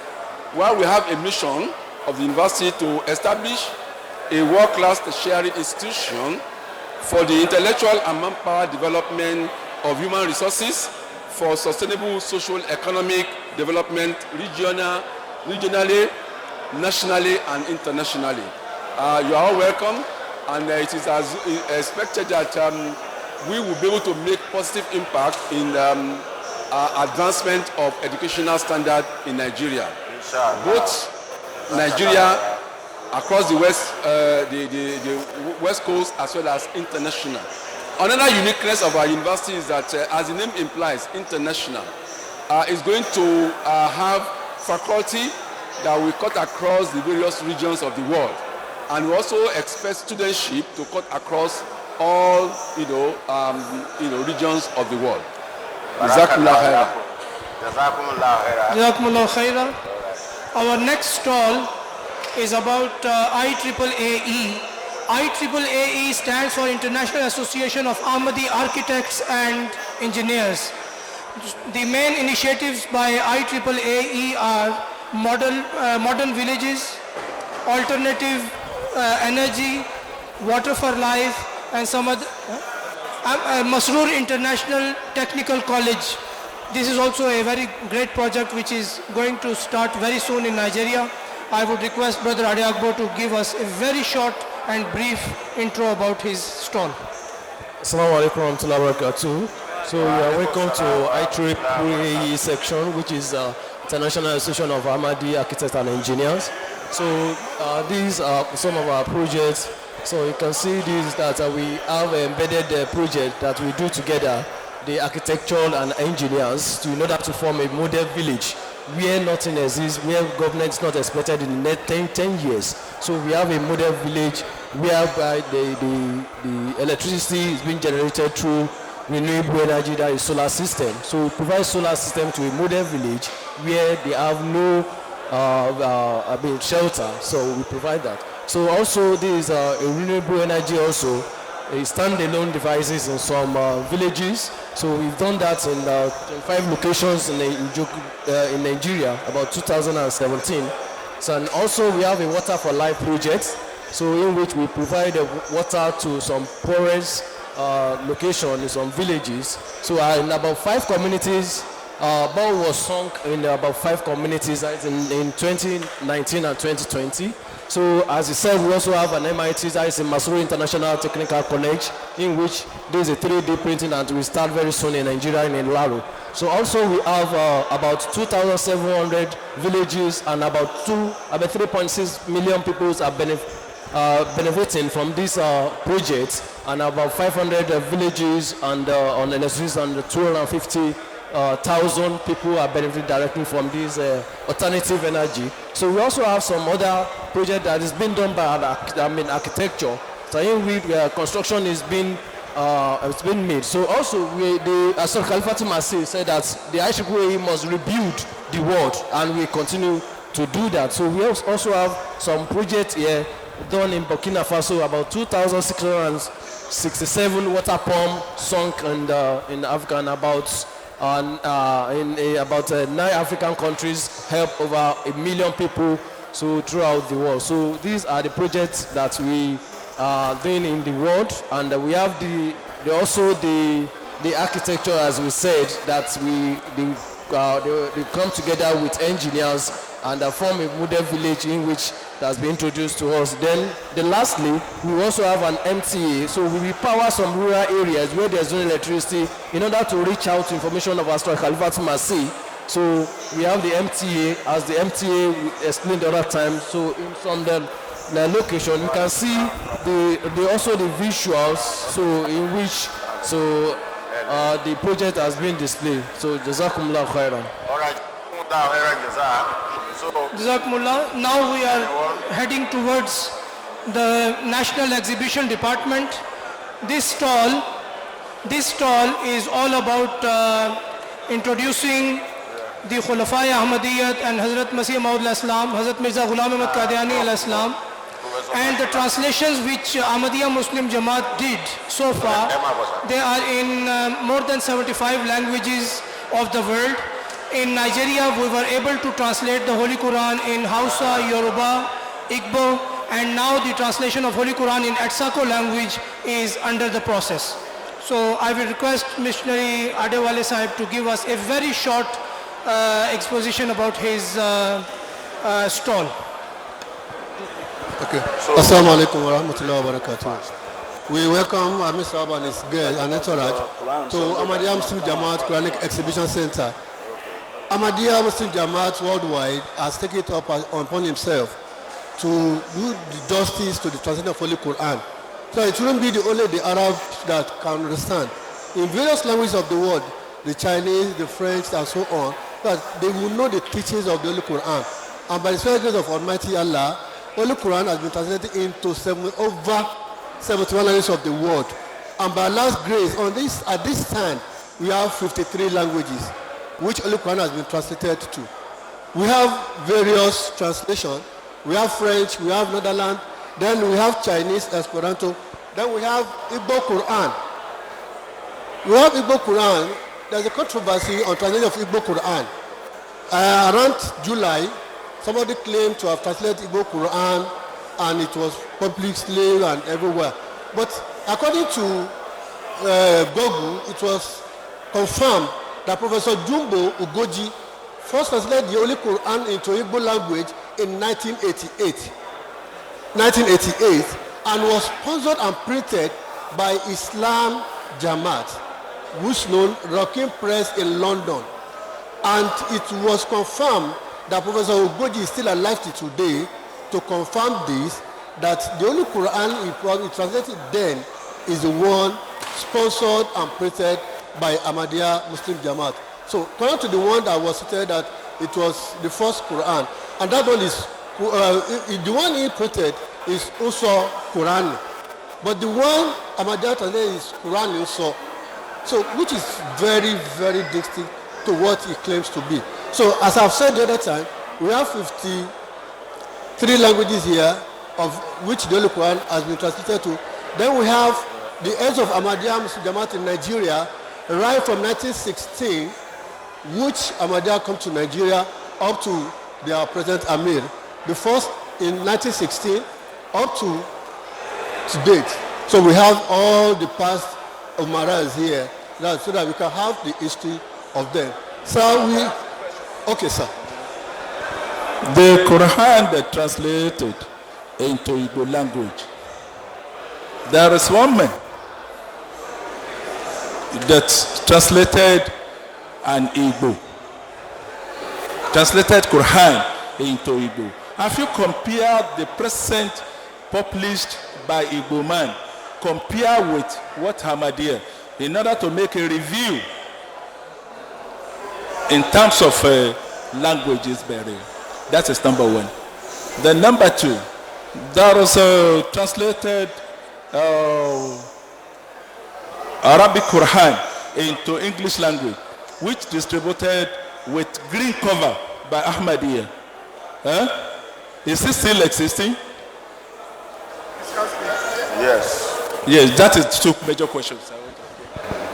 R: While we have a mission of the university to establish a world-class tertiary institution for the intellectual and manpower development of human resources for sustainable social economic development regionally, nationally, and internationally. You are all welcome, and it is expected that we will be able to make positive impact in advancement of educational standard in Nigeria. Both Nigeria, across the west coast, as well as international. Another uniqueness of our university is that, as the name implies, international, is going to have faculty that will cut across the various regions of the world, and we also expect studentship to cut across all regions of the world. Jazakumullah
G: khairan. Our next stall is about IAAE. IAAE stands for International Association of Ahmadi Architects and Engineers. The main initiatives by IAAE are modern villages, alternative energy, water for life, and some other. Masroor International Technical College. This is also a very great project which is going to start very soon in Nigeria. I would request Brother Ade Akbar to give us a very short and brief intro about his stall.
S: Assalamu alaikum warahmatullahi wabarakatuh. So you are welcome to IAAE section, which is International Association of Ahmadi Architects and Engineers. So these are some of our projects. So you can see this that we have embedded project that we do together, the architectural and engineers, in order to form a model village where nothing exists, where government is not expected in the next 10 years. So we have a model village whereby the electricity is being generated through renewable energy, that is solar system. So we provide solar system to a model village where they have no shelter. So we provide that. So also there is a renewable energy also, a standalone devices in some villages. So we've done that in 5 locations in Nigeria, about 2017. So, and also we have a water for life project, so in which we provide water to some poorest locations in some villages. So in about 5 communities Ball was sunk in about 5 communities in 2019 and 2020. So as you said, we also have an MIT, that is in Masoro International Technical College, in which there is a 3D printing and we start very soon in Nigeria, in Laro. So also we have about 2,700 villages and about 3.6 million people are benefiting from this project, and about 500 villages and on electricity and 250,000 people are benefiting directly from this alternative energy. So we also have some other project that is being done by architecture, so in which construction is being it's been made. So also as Khalifatul Masih said that the IEEE must rebuild the world, and we continue to do that. So we also have some projects here done in Burkina Faso, about 2,667 water pumps sunk in Africa, and about about 9 African countries help over 1 million people so throughout the world. So these are the projects that we are doing in the world, and we have also the architecture, as we said, that they come together with engineers and form a model village in which that has been introduced to us. Then lastly, we also have an MTA, so we power some rural areas where there's no electricity in order to reach out to information of Astra Khalifatul Masih. So we have the MTA, as the MTA we explained the other time. So in some the location, you can see also the visuals, so in which the project has been displayed. So Jazakumullah khairan.
B: All right.
G: Jazakumullah. Now we are heading towards the National Exhibition Department. This stall is all about introducing the Khulafai Ahmadiyyat and Hazrat Masih Maud al-Islam, Hazrat Mirza Ghulam Ahmad Qadiani al-Islam, and the translations which Ahmadiyya Muslim Jamaat did so far. They are in more than 75 languages of the world. In Nigeria, we were able to translate the Holy Quran in Hausa, Yoruba, Igbo, and now the translation of Holy Quran in Atsako language is under the process. So I will request Missionary Adewale Sahib to give us a very short exposition about his stall.
J: Okay. Assalamu alaikum wa rahmatullahi wa barakatuh. We welcome Amir Sahab and his girl and entourage to Ahmadiyya Muslim Jamaat Quranic Exhibition Center. Ahmadiyya Muslim Jamaat worldwide has taken it upon himself to do the justice to the translation of Holy Quran. So it shouldn't be only the Arabs that can understand. In various languages of the world, the Chinese, the French, and so on, that they will know the teachings of the Holy Quran. And by the special grace of Almighty Allah, Holy Quran has been translated into over 71 languages of the world. And by Allah's grace, at this time, we have 53 languages which Holy Quran has been translated to. We have various translations. We have French, we have Netherlands, then we have Chinese, Esperanto, then we have Igbo Quran. We have Igbo Quran. There's a controversy on translation of Igbo Quran. Around July, somebody claimed to have translated Igbo Quran and it was publicly and everywhere. But according to Google, it was confirmed that Professor Jumbo Ugoji first translated the Holy Quran into Igbo language in 1988, and was sponsored and printed by Islam Jamaat, which known Rocking Press in London. And it was confirmed that Professor Ugoji is still alive till today to confirm this, that the Holy Quran he translated then is the one sponsored and printed by Ahmadiyya Muslim Jamaat. So according to the one that was stated that it was the first Quran, and that one is the one he printed is also Quran, but the one Ahmadiyya translated is Quran also. So which is very, very distinct to what he claims to be. So as I've said the other time, we have 53 languages here, of which the Holy Quran has been translated to. Then we have the heads of Ahmadiyya Muslim Jamaat in Nigeria, right from 1916, which Ahmadiyya come to Nigeria up to their present Amir. The first in 1916 up to date. So we have all the past Umaras here, so that we can have the history of them.
T: Sir, okay, sir.
D: The Quran that translated into Igbo language, there is one man that translated an Igbo, translated Quran into Igbo. Have you compared the present published by Igbo man, compare with what Ahmadiyya, in order to make a review in terms of languages barrier? That is number one. Then number two, there was a translated Arabic Quran into English language, which distributed with green cover by Ahmadiyya. Is it still existing?
B: Yes.
D: Yes, that is two major questions.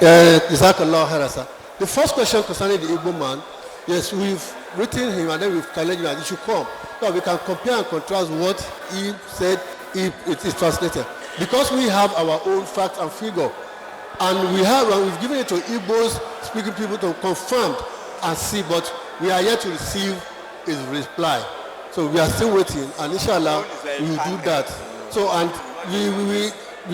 T: Jazakallah khairan, sir. The first question concerning the Igbo man, yes, we've written him and then we've challenged him that he should come. So we can compare and contrast what he said if it is translated. Because we have our own facts and figure. And we've given it to Igbos speaking people to confirm and see, but we are yet to receive his reply. So we are still waiting, and inshallah we will do that. So, and we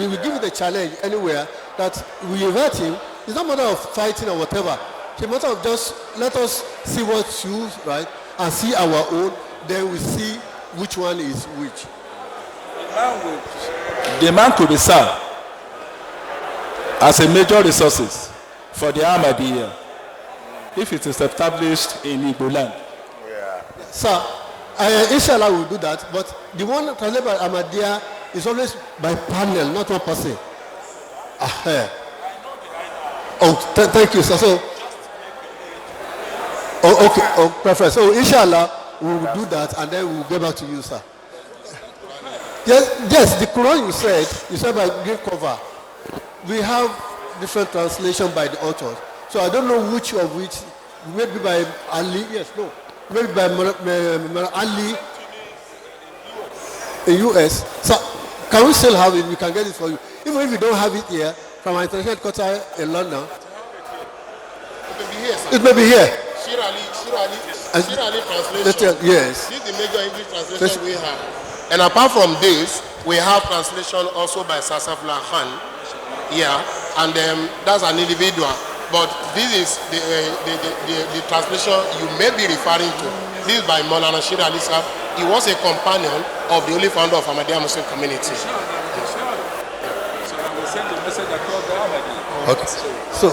T: will give it a challenge anywhere that we invite him. It's not a matter of fighting or whatever. It's a matter of just let us see what's used, right, and see our own. Then we see which one is which.
D: The man could be served as a major resources for the Ahmadiyya if it is established in Igbo land.
T: Sir, inshallah we will do that, but the one translated by Ahmadiyya is always by panel, not one person. Thank you, sir. So, okay, perfect. So, inshallah, we will do that and then we will get back to you, sir. Yes, the Quran you said by green cover. We have different translation by the authors. So, I don't know which of which, maybe by Ali, yes, no, maybe by Ali in US. So, can we still have it? We can get it for you. Even if you don't have it here, from our international headquarters in London.
J: It may be here, sir.
T: It may be here.
J: Shirali translation.
T: Yes.
J: This is the major English translation we have. And apart from this, we have translation also by Sasafla Khan. Yeah. And that's an individual. But this is the translation you may be referring to. This is by Maulana Shirali Sahab. He was a companion of the only founder of Ahmadiyya Muslim community.
T: Okay. So,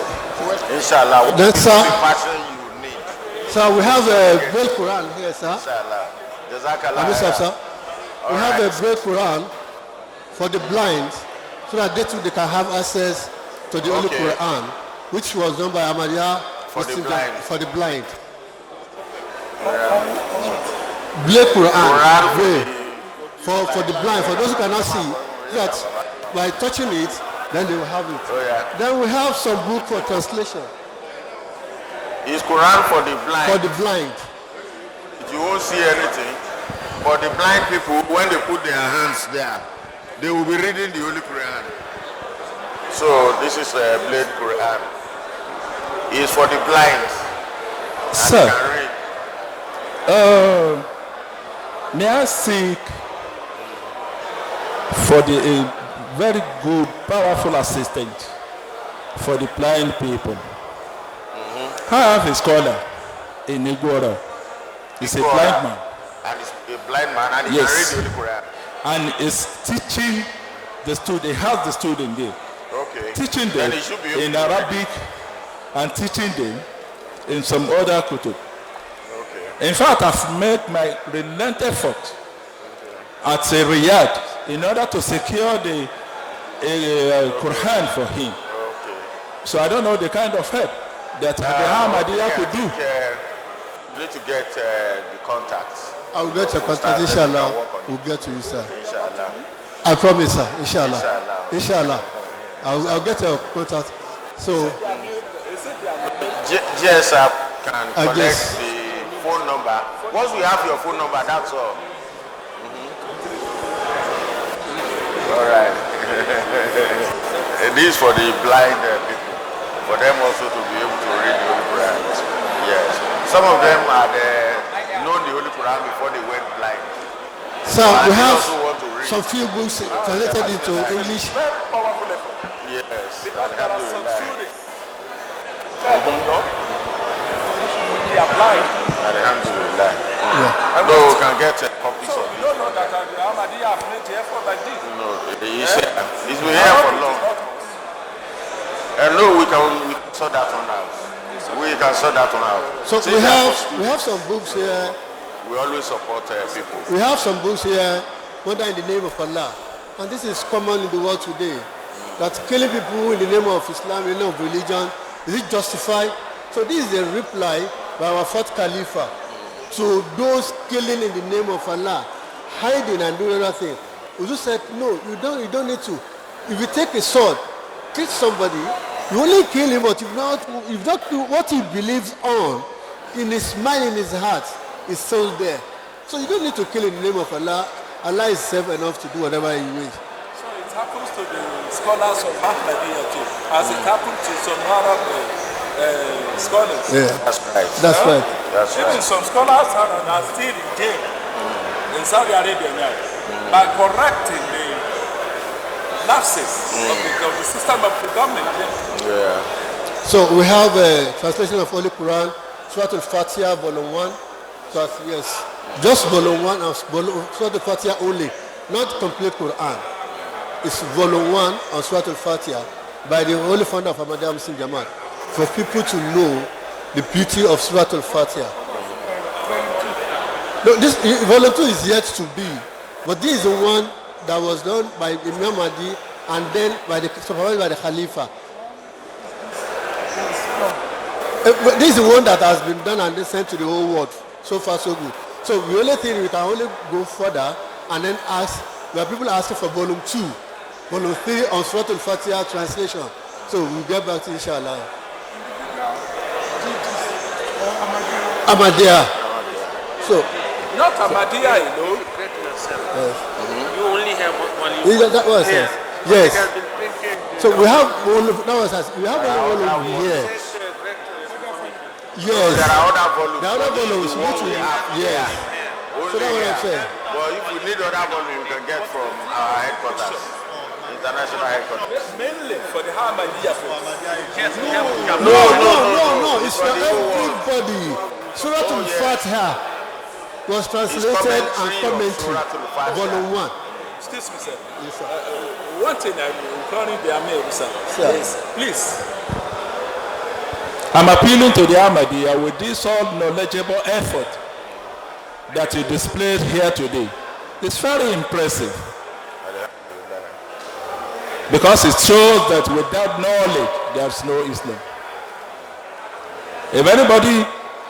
B: inshallah,
T: then, sir,
B: you need.
T: So we have a Braille Quran here, sir.
B: Inshallah. Jazakallah.
T: Sir. We have a Braille Quran for the blind, so that they too they can have access to the Holy Quran, which was done by Ahmadiyya
B: for the blind.
T: For the blind. Braille Quran. For the blind, for those who cannot see, that by touching it, then they will have it. Then we have some book for translation.
B: Is Quran for the blind?
T: For the blind.
B: You won't see anything. For the blind people, when they put their hands there, they will be reading the Holy Quran. So this is a Blade Quran. It's for the blind.
D: Sir, may I seek for a very good, powerful assistant for the blind people? I have a scholar in Igora. He's a blind man.
B: And he's a blind man and he can read the Holy Quran.
D: And is teaching the student, he has the student there.
B: Okay.
D: Teaching them in Arabic and teaching them in some other kutub. Okay. In fact, I've made my relentless effort at Riyadh in order to secure the Quran for him.
B: Okay.
D: So I don't know the kind of help that the Ahmadiyya could do.
B: You need to get the contacts.
T: I will get your contact, inshallah. We'll get to you, sir.
B: Inshallah.
T: I promise, sir. Inshallah. Inshallah. I'll get your contact. So,
B: GSAP can collect the phone number. Once we have your phone number, that's all. All right. It is for the blind people, for them also to be able to read the Holy Quran. Yeah. some of them had known the Holy Quran before they went blind.
T: So
B: And
T: we
B: they
T: have
B: also want to read.
T: some few books translated into English.
B: Yes, alhamdulillah. Alhamdulillah. No, we can get copies of it. No, it's been here for long. No, we can sort that one out. We can sort that one out.
T: So we have some books here.
B: We always support people.
T: We have some books here, whether in the name of Allah, and this is common in the world today. That killing people in the name of Islam, in the name of religion, is it justified? So this is a reply by our fourth Caliph to those killing in the name of Allah, hiding and doing other things. Uzu said, no, you don't need to. If you take a sword, kill somebody, you only kill him, but if not do what he believes on, in his mind, in his heart, is still there. So you don't need to kill in the name of Allah. Allah is safe enough to do whatever he wills.
U: So it happens to the scholars of Ahmadiyya too, as it happened to some Arab scholars.
T: Yeah,
B: that's right.
T: That's right.
B: That's
U: Even
B: right.
U: some scholars are still in jail in Saudi Arabia now by correcting the lapses of the system of the government.
B: Yeah.
T: So we have a translation of Holy Quran, Surah Al-Fatiha, Volume 1. So yes, just Volume 1 of Surah Al-Fatiha only, not complete Quran. It's Volume 1 on Surah Al-Fatiha by the Holy Founder of Ahmadiyya Muslim Jamaat for people to know the beauty of Surah Al-Fatiha. No, this Volume 2 is yet to be, but this is the one that was done by Imam Mahdi and then supervised by the Khalifa. But this is the one that has been done and then sent to the whole world. So far, so good. So the only thing we can only go further and then ask, where people are asking for Volume 2, Volume 3 on Surah Al-Fatiha translation. So we'll get back to inshallah. Ahmadiyya. So.
U: Not Ahmadiyya, you know.
T: Yes.
U: You only have one.
T: That was it. Yes. So we have one here. Yes.
B: There are other volumes.
T: There are other volumes. Yes. So that's what I'm saying.
B: Well, if we need other volumes, we can get from our headquarters, international headquarters.
U: Mainly for the Ahmadiyya.
T: No. It's for everybody. Surah Al-Fatiha was translated and commentary. Volume 1.
U: Excuse me, sir. Yes, sir. One thing I'm imploring the Amir, sir. Yes, please.
K: I'm appealing to the Ahmadiyya with this all knowledgeable effort that you displayed here today. It's very impressive. Because it shows that without knowledge, there's no Islam. If anybody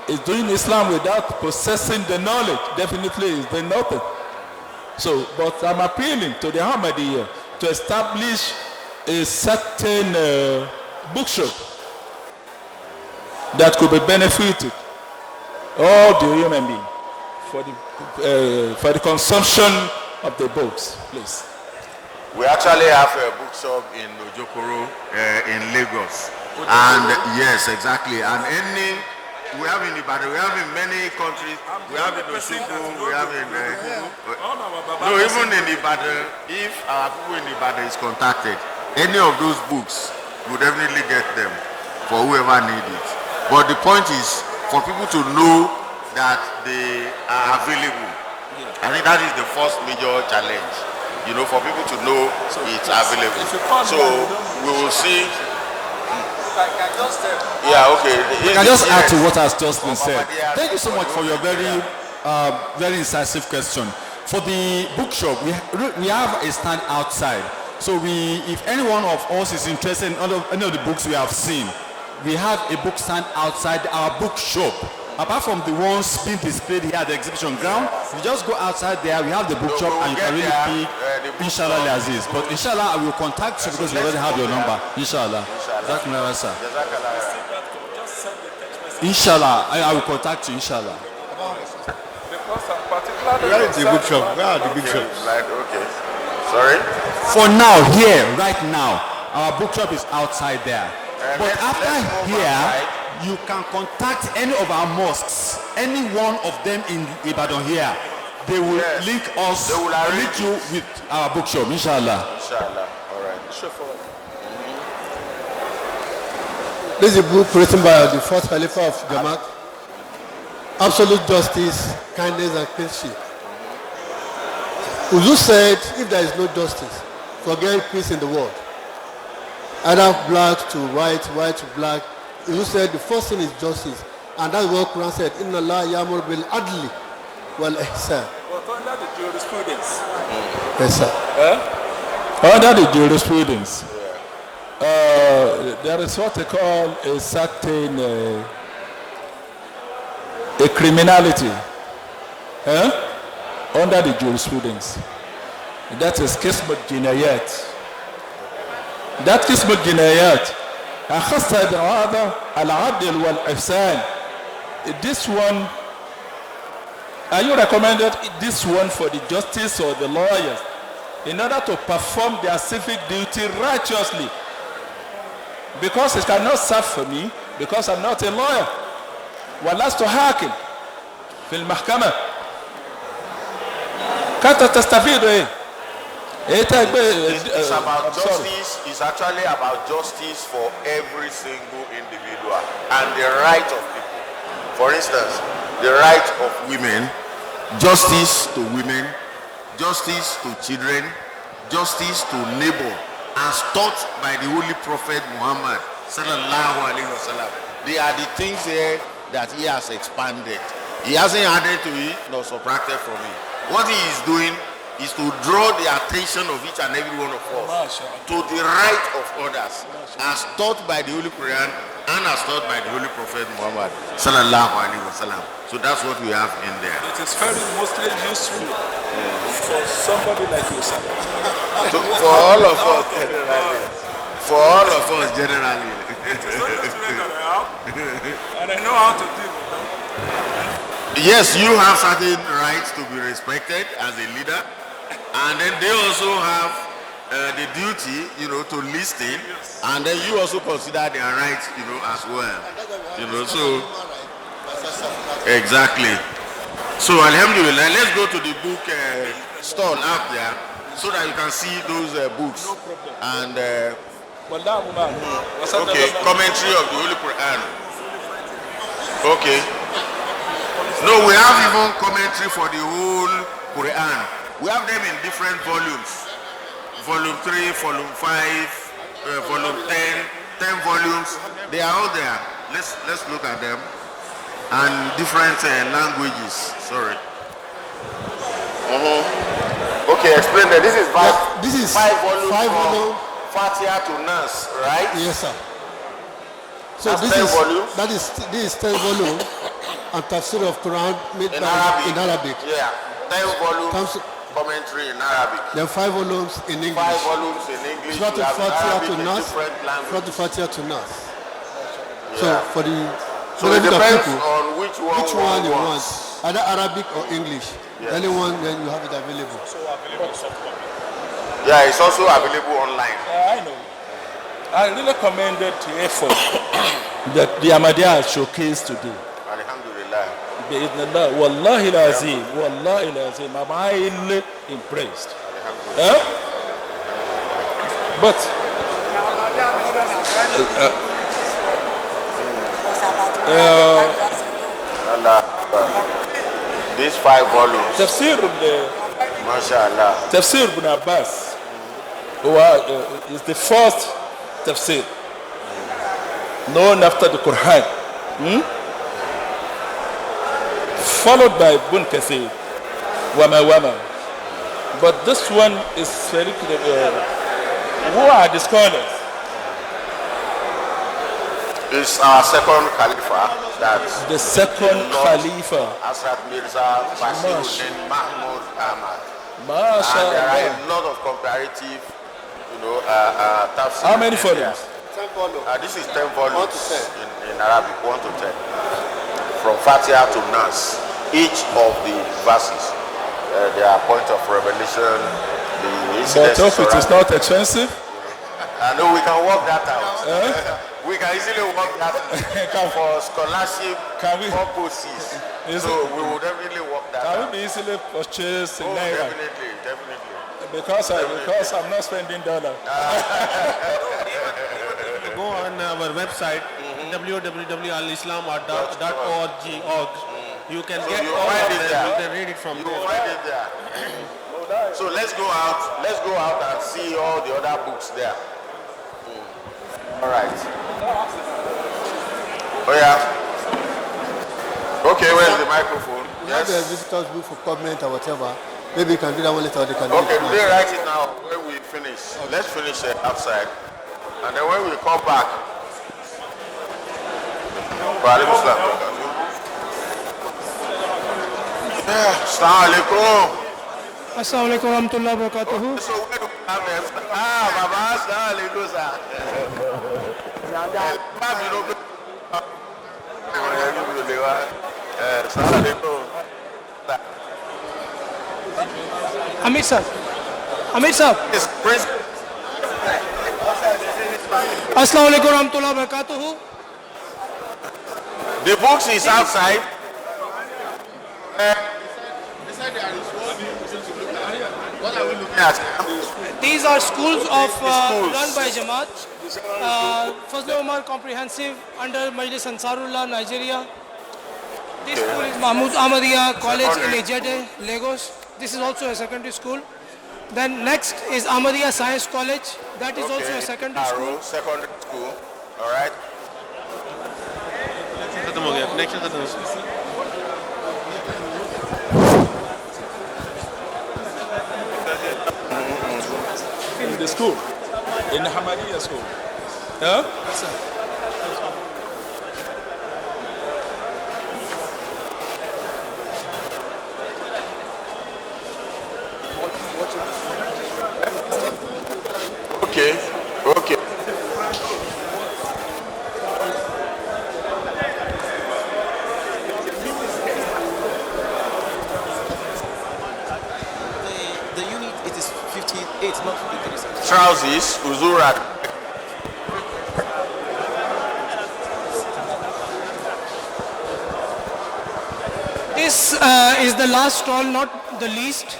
K: is doing Islam without possessing the knowledge, definitely is doing nothing. So, but I'm appealing to the Ahmadiyya to establish a certain bookshop that could be benefited all the human beings for the consumption of the books, please.
B: We actually have a bookshop in Ojokoro in Lagos, and yes, exactly. And we have in Ibadan, we have in many countries, we have in Osogbo, we have in no, even in Ibadan. If our people in Ibadan is contacted, any of those books, we definitely get them for whoever needs it. But the point is for people to know that they are available. I think that is the first major challenge. You know, for people to know it's available. So we will see. Yeah, okay.
V: I can just add to what has just been said. Thank you so much for your very incisive question. For the bookshop, we have a stand outside. So if any one of us is interested in any of the books we have seen, we have a book stand outside our bookshop. Apart from the ones being displayed here at the exhibition ground, you just go outside there, we have the bookshop and you can really pick Inshallah Aziz. But Inshallah, I will contact you because we already have your number. Inshallah. That's my answer. Inshallah, I will contact you, Inshallah.
T: Where is the bookshop? Where are the bookshops?
B: Okay. Sorry?
V: For now, here, right now, our bookshop is outside there. But after here, you can contact any of our mosques, any one of them in Ibadan here. They will link us,
B: They will
V: link you with our bookshop, inshallah.
B: Inshallah. All right.
U: Straightforward.
T: This is a book written by the fourth Khalifa of Jamaat. Absolute justice, kindness, and kinship. Uzu said, if there is no justice, forget peace in the world. Either black to white, white to black. Uzu said the first thing is justice. And that's what Quran said, Inna Allah yamur bil adli wal ihsan.
U: But under the jurisprudence.
T: Yes, sir.
A: Under the jurisprudence, there is what they call a certain a criminality under the jurisprudence. That is Kismat Jinayat. That Kismat Jinayat. أخصها بهذا العدل والإحسان. This one, are you recommended this one for the justice or the lawyers in order to perform their civic duty righteously? Because it cannot serve for me because I'm not a lawyer. ولست حاكم في المحكمة. كانت تستفيد إيه؟
B: It's about justice. It's actually about justice for every single individual and the right of people. For instance, the right of women, justice to women, justice to children, justice to neighbor, as taught by the Holy Prophet Muhammad sallallahu alaihi wasallam. They are the things here that he has expanded. He hasn't added to it nor subtracted from it. What he is doing is to draw the attention of each and every one of us to the right of others, as taught by the Holy Quran and as taught by the Holy Prophet Muhammad sallallahu alaihi wasallam. So that's what we have in there.
U: It is very mostly useful for somebody like yourself.
B: For all of us generally. For all of us generally.
U: It is not just me that I have, and I know how to deal with them.
B: Yes, you have certain rights to be respected as a leader, and then they also have the duty, to listen, and then you also consider their rights, as well. So exactly. So Alhamdulillah, let's go to the book stall out there so that you can see those books. And okay, commentary of the Holy Quran. Okay. No, we have even commentary for the whole Quran. We have them in different volumes. Volume 3, volume 5, volume 10 volumes. They are all there. Let's look at them. And different languages. Sorry. Okay, explain that. This is five volumes from Fatiha to Nas, right?
T: Yes, sir. So
B: that's
T: this
B: 10
T: is
B: volumes?
T: This is 10 volumes and tafsir of Quran made in Arabic.
B: Yeah, 10 volumes commentary in Arabic.
T: Then 5 volumes in English.
B: 5 volumes in English.
T: Surah Al-Fatiha to Nas.
B: Surah
T: Al-Fatiha to Nas.
B: Yeah.
T: So for the
B: it depends
T: people,
B: on which one
T: you want, either Arabic or English.
B: Yes.
T: Anyone, then you have it available.
B: Yeah, it's also available online.
U: I know. I really commended the effort that the Ahmadiyya has showcased today.
B: Alhamdulillah.
U: Bi'idhnillah. Wallahi lazim. Wallahi lazim. I'm highly impressed. But
B: these 5 volumes.
U: Tafsir
B: MashaAllah.
U: Tafsir ibn Abbas is the first tafsir known after the Quran, followed by Ibn Kathir, Wama. But this one is very clear. Who are the scholars?
B: It's our second Khalifa. That's
U: the second Khalifa.
B: Asrat Mirza Basiruddin Mahmud Ahmad.
U: And
B: there are a lot of comparative, tafsir.
U: How many volumes?
T: 10 volumes.
B: This is 10 volumes in Arabic, 1 to 10. From Fatiha to Nas. Each of the verses, their point of revelation, the incidents.
U: But if it is not expensive?
B: I know we can work that out. We can easily work that out for scholarship purposes. So we will definitely work that out.
U: Can we be easily purchased in Naira?
B: Definitely.
U: Because I'm not spending dollars.
T: Go on our website, www.alislam.org. You can get all of them. You can read it from there.
B: You will find it there. So let's go out. Let's go out and see all the other books there. All right. Oh yeah. Okay, where's the microphone?
T: We have the visitors book for comment or whatever. Maybe you can do that one later. They can do
B: Okay,
T: it now.
B: they write it now when we finish. Okay. Let's finish it outside. And then when we come back. Assalamu alaikum.
G: Assalamu alaikum warahmatullahi wabarakatuh.
B: So where do we have them? Baba, assalamu alaikum, sir. Assalamu alaikum.
G: Amit sir.
B: Yes, Prince.
G: Assalamu alaikum warahmatullahi wabarakatuh.
B: The books is outside. What are we looking at?
G: These are schools of run by Jamaat. Fazl Umar Comprehensive under Majlis Ansarullah, Nigeria. This school is Mahmoud Ahmadiyya College in Ejede, Lagos. This is also a secondary school. Then next is Ahmadiyya Science College. That is also a secondary school.
B: Secondary school. All right.
U: In the school, in the Ahmadiyya school. Huh?
G: Yes, sir.
B: Okay.
C: The unit, it is 58, not 53.
B: Trousers, Uzurat.
G: This is the last stall, not the least.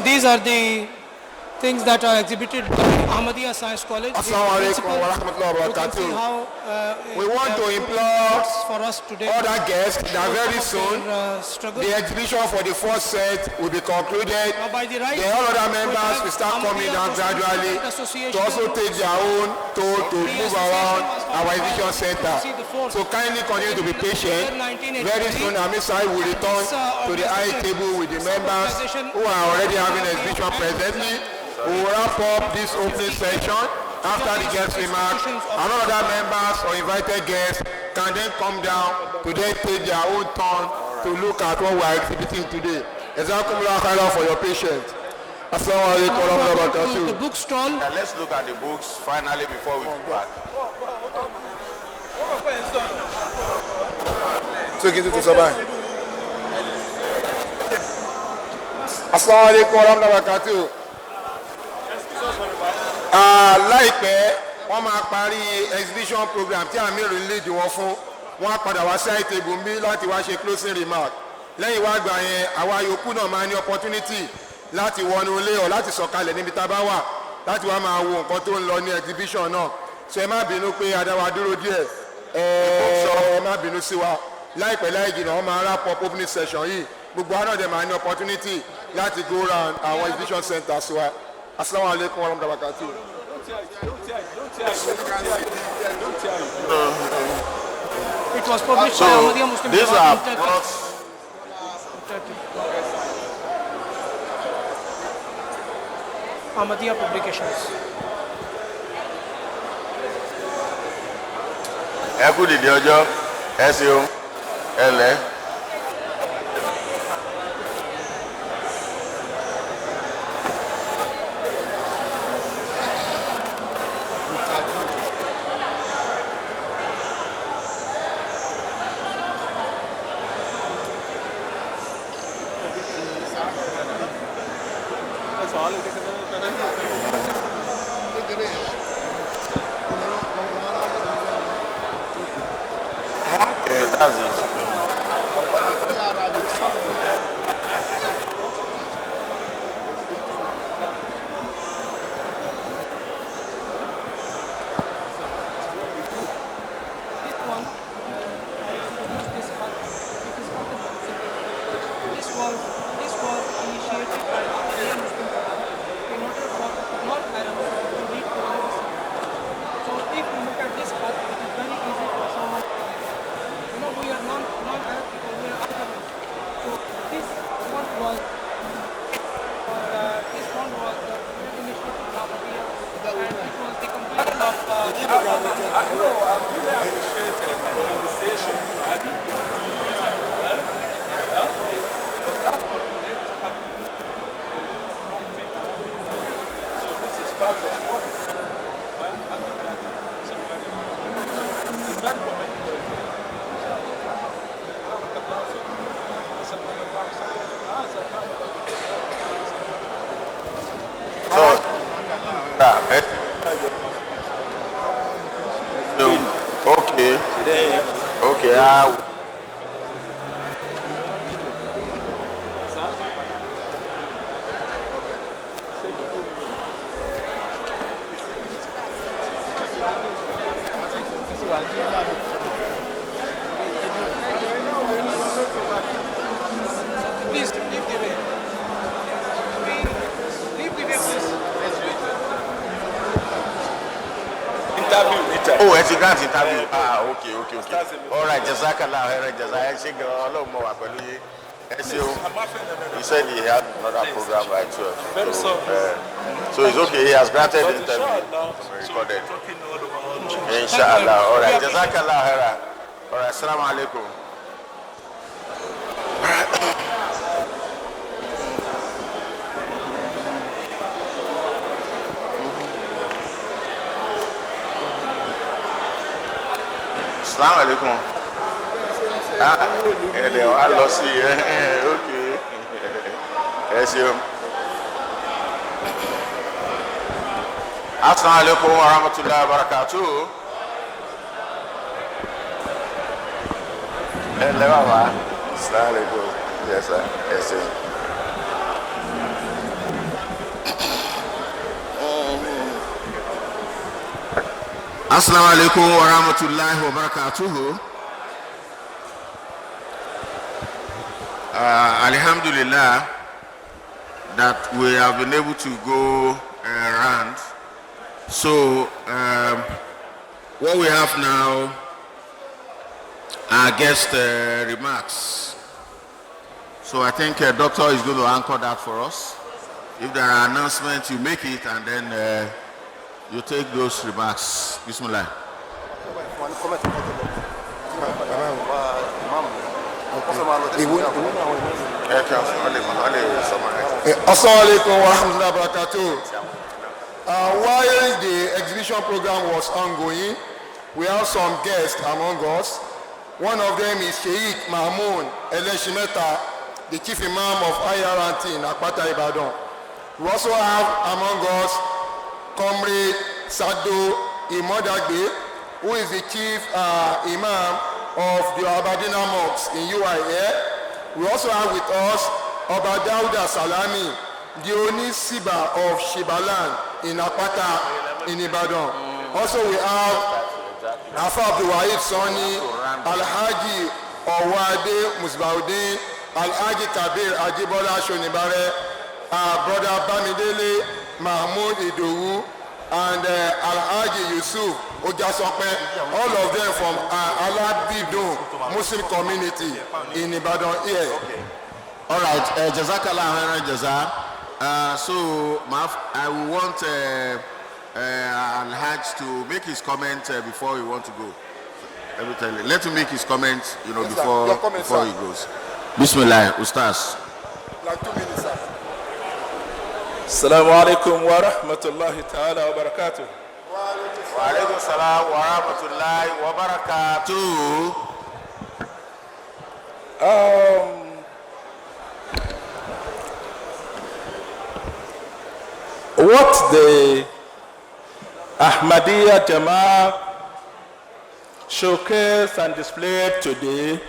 G: These are the things that are exhibited by Ahmadiyya Science College.
E: Assalamu alaikum wa rahmatullahi wa barakatuh. We want to implore other guests that very soon the exhibition for the first set will be concluded. The all other members will start coming down gradually to also take their own toll to move around our exhibition center. So kindly continue to be patient. Very soon Amisai will return to the high table with the members who are already having exhibition presently. We will wrap up this opening session after the guest remarks. Other members or invited guests can then come down to then take their own turn to look at what we are exhibiting today. Jazakumullah khairan for your patience. Assalamu alaikum wa rahmatullahi wa barakatuh.
G: The book stall.
B: Let's look at the books finally before we go back.
E: Assalamu alaikum wa rahmatullahi wa barakatuh. Láìpẹ́ wọ́n máa parí exhibition program tí àmì ìrìnlẹ̀ wọn fún wọn padà wá sí àìtẹ́gùn bí láti wá ṣe closing remark lẹ́yìn wá gbà yẹn àwa yòókù náà máa ní opportunity láti wọnú ilé ọ̀ láti sọ̀kalẹ̀ níbi tá a bá wà láti wá máa wo nǹkan tó ń lọ ní exhibition náà so ẹ má bínú pé adáwa dúró díẹ̀ ẹ má bínú sí wa láìpẹ́ láì jìnnà wọ́n máa wrap up opening session yìí gbogbo àná dẹ̀ máa ní opportunity láti go round àwọn exhibition centers wa asalaamu alaykum wa rahmatulahi wa barakatuh.
G: It was published by Ahmadiyya Muslim
B: these
G: Jamaat
B: are
G: in Turkey.
B: products.
G: Ahmadiyya Publications.
B: ẹ kú dìde ọjọ́ ẹ ṣeun ẹ lẹ́. That's it.
G: This was initiated by Ahmadiyya Muslim Jamaat in order for non-Arabs to read Quran. So if you look at this part, it is very easy for someone. We are non-Arab people, we are Arabs. So this one was the initiative of Ahmadiyya, and it was the completion of
B: Okay.
G: Please leave the way. Leave the way, please.
B: Interview. Oh, it's a grant interview. Okay. All right, Jazakallah khairan, Jazakallah. He said he had another program by 12. So it's okay, he has granted the interview. Recorded. Inshallah. All right, Jazakallah khairan. All right, assalamu alaikum. Assalamu alaikum. I lost you. Okay. Yes, you. Assalamu alaikum wa rahmatullahi wa barakatuh. Hello, Mama. Assalamu alaikum. Yes, sir. Yes, sir. Assalamu alaikum wa rahmatullahi wa barakatuh. Alhamdulillah that we have been able to go around. So what we have now are guest remarks. So I think Doctor is going to anchor that for us. If there are announcements, you make it and then you take those remarks. Bismillah.
E: Assalamu alaikum wa rahmatullahi wa barakatuh. While the exhibition program was ongoing, we have some guests among us. One of them is Sheikh Mahmoud Eleshimeta, the Chief Imam of IRT in Akpata Ibadan. We also have among us Comrade Sado Imodagbe, who is the Chief Imam of the Abadina Mosque in UIA. We also have with us Oba Dauda Salami, Dionisiba of Shibaland in Apata in Ibadan. Also we have Afa Abdulwahid Sani, Alhaji Owade Musbaudin, Alhaji Kabir Ajibola Shonibare, Brother Bamidele Mahmoud Idowu, and Alhaji Yusuf Ojasope, all of them from Alabidun Muslim community in Ibadan here.
B: Okay. All right, Jazakallah khairan jaza. So, I want Alhaj to make his comment before we want to go. Let him make his comment, yes, before he goes. Bismillah, Ustaz.
E: Like 2 minutes, sir.
U: Assalamu alaikum wa rahmatullahi ta'ala wa barakatuh.
B: Wa alaikum salam wa rahmatullahi wa barakatuh.
U: What the Ahmadiyya Jama'ah showcased and displayed today,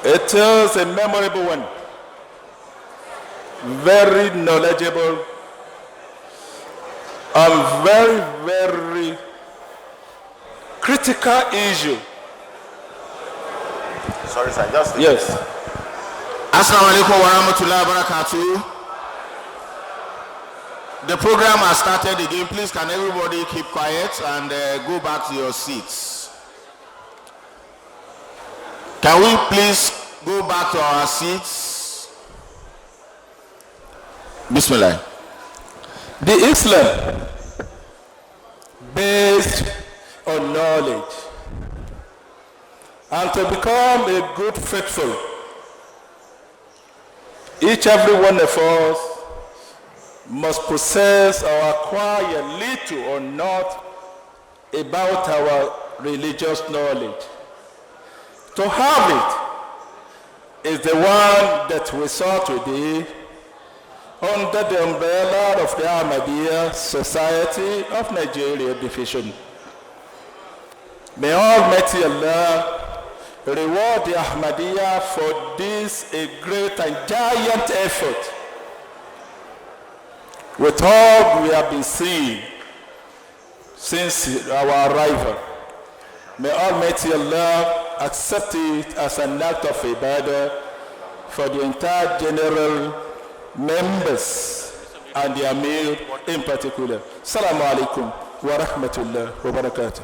U: it is a memorable one, very knowledgeable, and very, very critical issue.
B: Sorry, sir, just
U: yes.
B: Assalamu alaikum wa rahmatullahi wa barakatuh. The program has started again. Please, can everybody keep quiet and go back to your seats? Can we please go back to our seats? Bismillah.
U: The Islam based on knowledge, and to become a good faithful, every one of us must possess or acquire little or not about our religious knowledge. To have it is the one that we saw today under the umbrella of the Ahmadiyya Society of Nigeria Division. May Almighty Allah reward the Ahmadiyya for this a great and giant effort. With all we have been seeing since our arrival, may Almighty Allah accept it as an act of ibadah for the entire general members and the Amir in particular. Assalamu alaikum wa rahmatullahi wa barakatuh.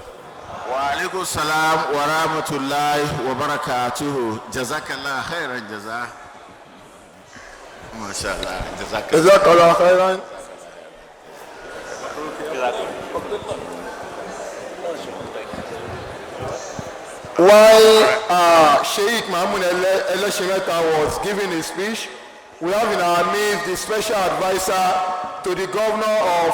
B: Wa alaikum salam wa rahmatullahi wa barakatuh. Jazakallah khairan jaza. MashaAllah.
E: Jazakallah khairan. While Sheikh Mahmoud Eleshimeta was giving his speech, we have in our midst the special advisor to the governor of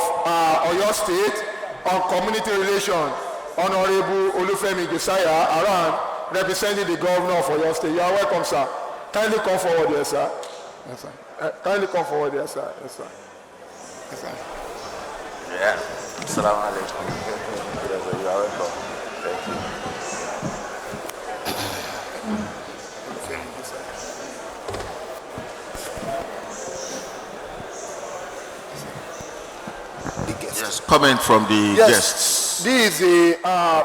E: Oyo State on community relations, Honorable Olufemi Josiah Aran, representing the governor of Oyo State. You are welcome, sir. Kindly come forward here, sir. Yes, sir. Kindly come forward here, sir. Yes, sir. Yes, sir.
B: Yeah. Assalamu alaikum. You are welcome. Thank you. Yes, comment from the guests.
E: This is a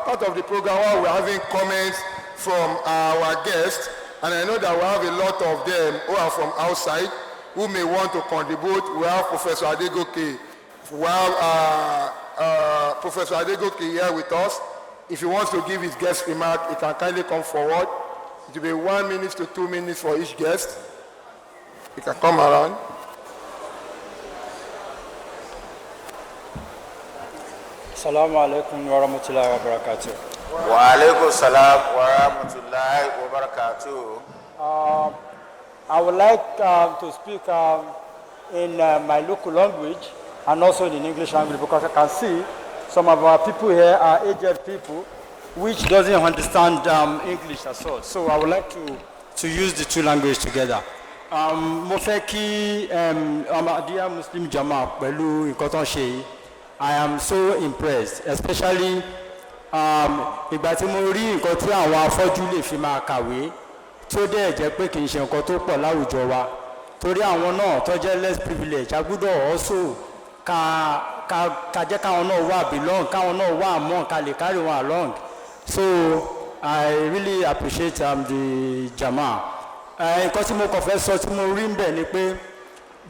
E: part of the program where we're having comments from our guests, and I know that we have a lot of them who are from outside who may want to contribute. We have Professor Adegoke. We have Professor Adegoke here with us. If he wants to give his guest remark, he can kindly come forward. It will be 1 minute to 2 minutes for each guest. He can come around.
F: Assalamu alaikum wa rahmatullahi wa barakatuh.
B: Wa alaikum salam wa rahmatullahi wa barakatuh.
F: I would like to speak in my local language and also in English language, because I can see some of our people here are aged people which doesn't understand English at all. So I would like to use the two languages together. Mo fẹ́ kí Ahmadiyya Muslim Jama'ah pẹ̀lú nǹkan tó ń ṣe yìí. I am so impressed, especially ìgbà tí mo rí nǹkan tí àwọn afọ́jú lè fi máa kàwé tó dẹ̀ jẹ́ pé kì í ṣe nǹkan tó pọ̀ láwùjọ wa. torí àwọn náà tó jẹ́ less privileged a gbọ́dọ̀ also ká jẹ́ káwọn náà wà belong káwọn náà wà among ká lè carry wọn along. So I really appreciate the jama. Nǹkan tí mo kàn fẹ́ sọ tí mo rí ń bẹ̀ ni pé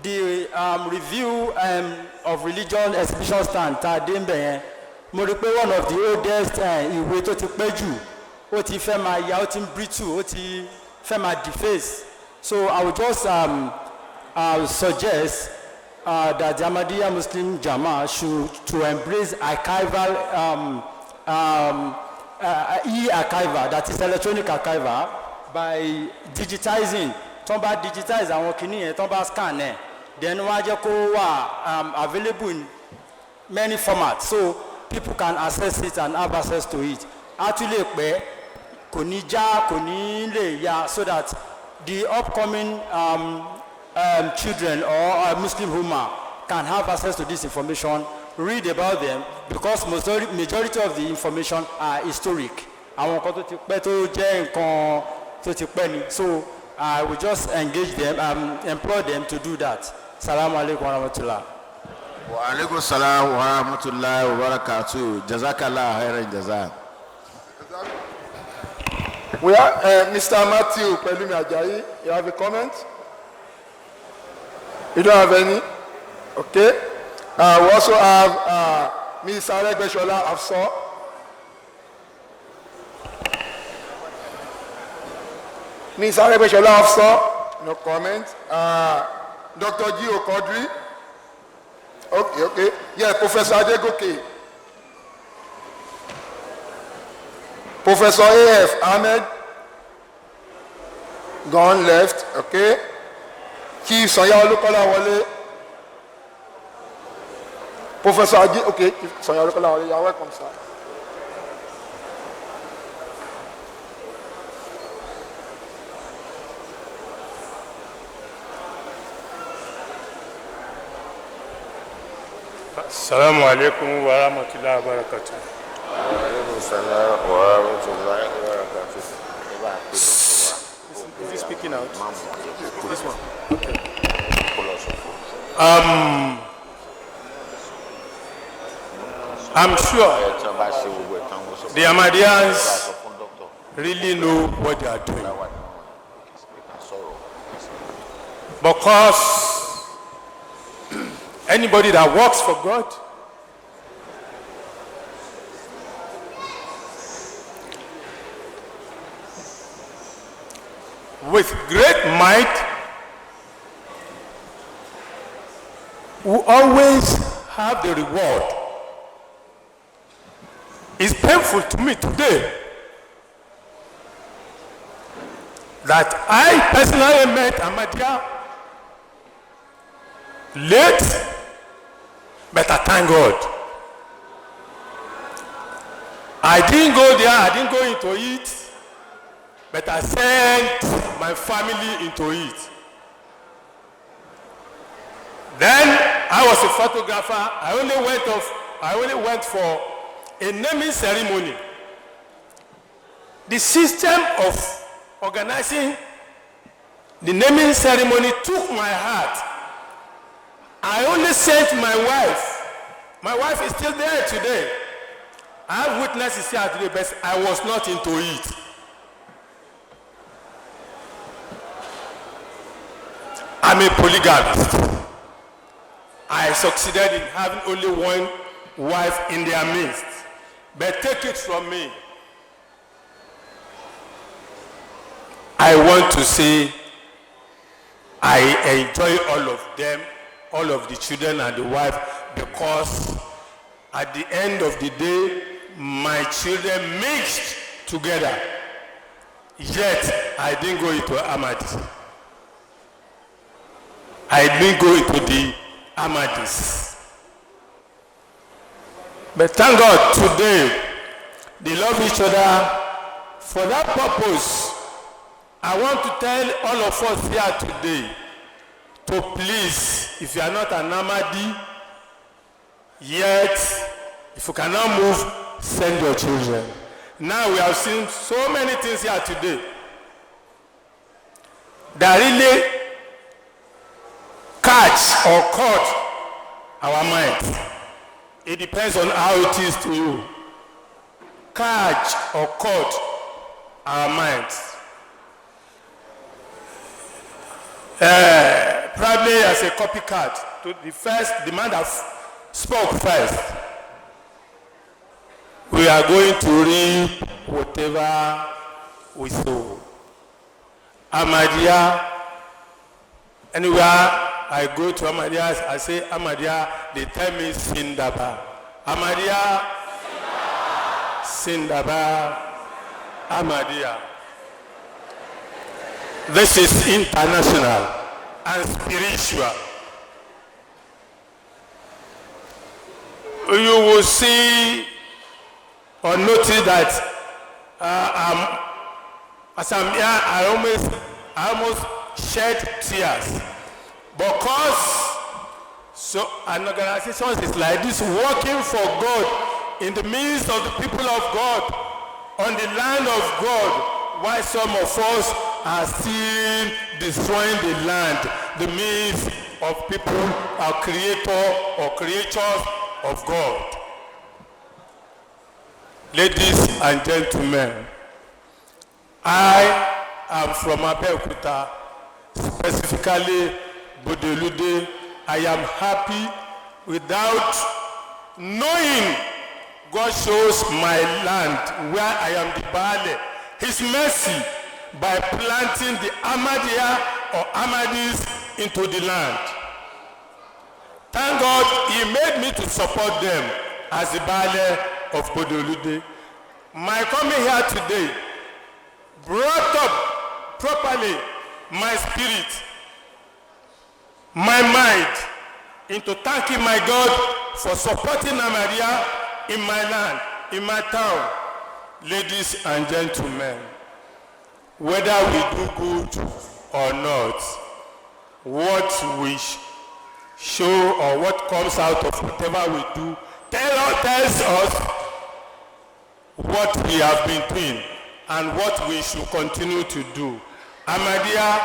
F: the review of religion exhibition stand tá a dé ń bẹ̀ yẹn mo rí pé one of the oldest ìwé tó ti pẹ́ jù ó ti fẹ́ máa ya ó ti ń brittle ó ti fẹ́ máa deface. So I would just suggest that the Ahmadiyya Muslim Jama should to embrace archival e-archival, that is electronic archival, by digitizing. Tó bá digitize àwọn kìíní yẹn tó bá scan ẹ̀ then wọ́n á jẹ́ kó wà available in many formats so people can access it and have access to it. Á tún lè pẹ́ kò ní já kò ní lè ya so that the upcoming children or Muslim Ummah can have access to this information, read about them, because majority of the information are historic. Àwọn nǹkan tó ti pẹ́ tó jẹ́ nǹkan tó ti pẹ́ ni. So I will just engage them, employ them to do that. Salaam alaikum wa rahmatullah.
B: Wa alaikum salam wa rahmatullahi wa barakatuh. Jazakallah khairan jazak.
E: We have Mr. Matthew Pelumi Ajayi. You have a comment? You don't have any? Okay. We also have Ms. Aregbeshola Afso. Ms. Aregbeshola Afso, no comment. Dr. G. Okodri. Okay. Yeah, Professor Adegoke. Professor A.F. Ahmed. Gone left. Okay. Chief Sanya Olukola Wale. Professor Aji. Okay. Chief Sanya Olukola Wale. You're welcome, sir.
H: Assalamu alaikum wa rahmatullahi wa barakatuh.
B: Wa alaikum salam wa rahmatullahi wa barakatuh.
H: Is he speaking out? This one. Okay. I'm sure the Ahmadiyans really know what they are doing. Because anybody that works for God with great might will always have the reward. It's painful to me today that I personally met Ahmadiyya late, but I thank God. I didn't go there, I didn't go into it, but I sent my family into it. Then I was a photographer. I only went for a naming ceremony. The system of organizing the naming ceremony took my heart. I only sent my wife. My wife is still there today. I have witnesses here today, but I was not into it. I'm a polygamist. I succeeded in having only one wife in their midst. But take it from me, I want to say I enjoy all of them, all of the children and the wife, because at the end of the day, my children mixed together. Yet, I didn't go into Ahmadi. I didn't go into the Ahmadis. But thank God today, they love each other. For that purpose, I want to tell all of us here today to please, if you are not an Ahmadi, yet, if you cannot move, send your children. Now we have seen so many things here today that really catch or cut our minds. It depends on how it is to you. Catch or cut our minds. Probably as a copycat to the man that spoke first. We are going to reap whatever we sow. Ahmadiyya, anywhere I go to Ahmadiyya, I say Ahmadiyya, they tell me Sindaba. Ahmadiyya, Sindaba, Ahmadiyya. This is international and spiritual. You will see or notice that as I'm here, I almost shed tears because an organization is like this, working for God in the midst of the people of God, on the land of God, while some of us are still destroying the land, the midst of people, our creator or creatures of God. Ladies and gentlemen, I am from Abeokuta, specifically Bodelude. I am happy without knowing God shows my land where I am the Baale, His mercy by planting the Ahmadiyya or Ahmadis into the land. Thank God He made me to support them as the Baale of Bodelude. My coming here today brought up properly my spirit, my mind, into thanking my God for supporting Ahmadiyya in my land, in my town. Ladies and gentlemen, whether we do good or not, what we show or what comes out of whatever we do tells us what we have been doing and what we should continue to do. Ahmadiyya,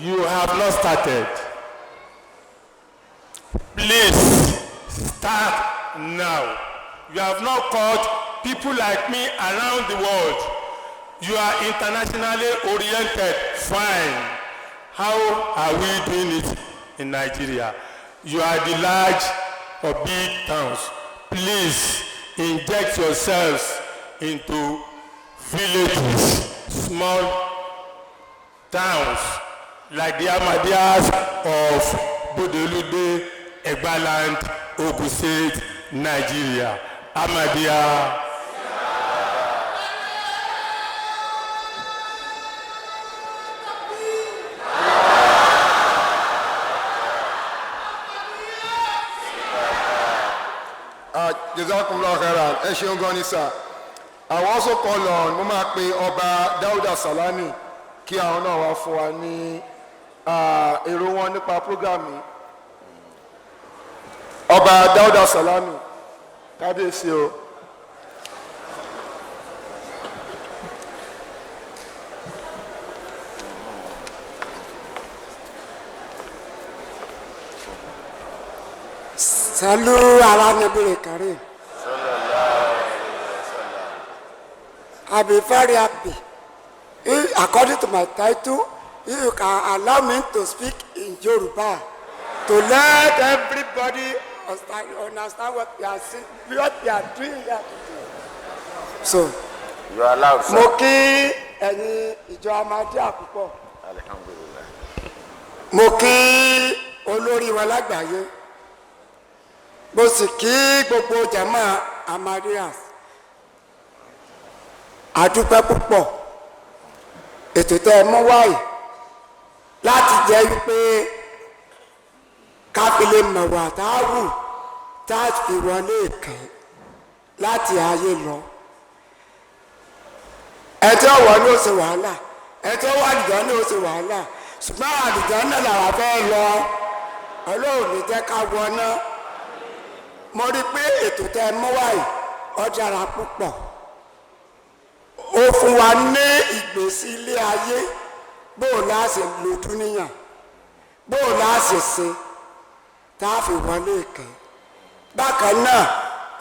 H: you have not started. Please start now. You have not caught people like me around the world. You are internationally oriented. Fine. How are we doing it in Nigeria? You are the large or big towns. Please inject yourselves into villages, small towns, like the Ahmadiyyas of Bodelude, Egbaland, Ogun State, Nigeria. Ahmadiyya.
E: Jazakumullah khairan. Ẹ ṣeun gan ni sir. I will also call on mo máa pe ọba Dauda Salami kí àwọn náà wá fún wa ní èrò wọn nípa program yìí. Ọba Dauda Salami, kábíyèsí o.
I: Salut ala Nabi Karim. I'll be very happy. According to my title, if you can allow me to speak in Yoruba, to let everybody understand what we are saying, what we are doing here today. So,
B: you are allowed, sir.
I: Mo kí ẹ̀yin ìjọ Ahmadiyya púpọ̀.
B: Alhamdulillah.
I: Mo kí olórí wa lágbàáyé. Mo sì kí gbogbo jàmá Ahmadiyya. A dúpẹ́ púpọ̀ ètò tẹ́ ẹ mú wáyé láti jẹ́ wípé ká fi lè mọ̀ wà tá a wù tá a fi wọlé kàn láti ayé lọ. Ẹjọ́ wọ̀ ní ó ṣe wàhálà, ẹjọ́ wà àlùjọ́ ní ó ṣe wàhálà, ṣùgbọ́n àlùjọ́ náà làwọn fẹ́ lọ. Ọlọ́run ní jẹ́ ká wọná. Mo rí pé ètò tẹ́ ẹ mú wáyé ó dára púpọ̀. Ó fún wa ní ìgbésí ilé ayé bó láṣẹ lò dúníyàn bóò láṣẹṣe tá a fi wọlé ìkẹ́ bákan náà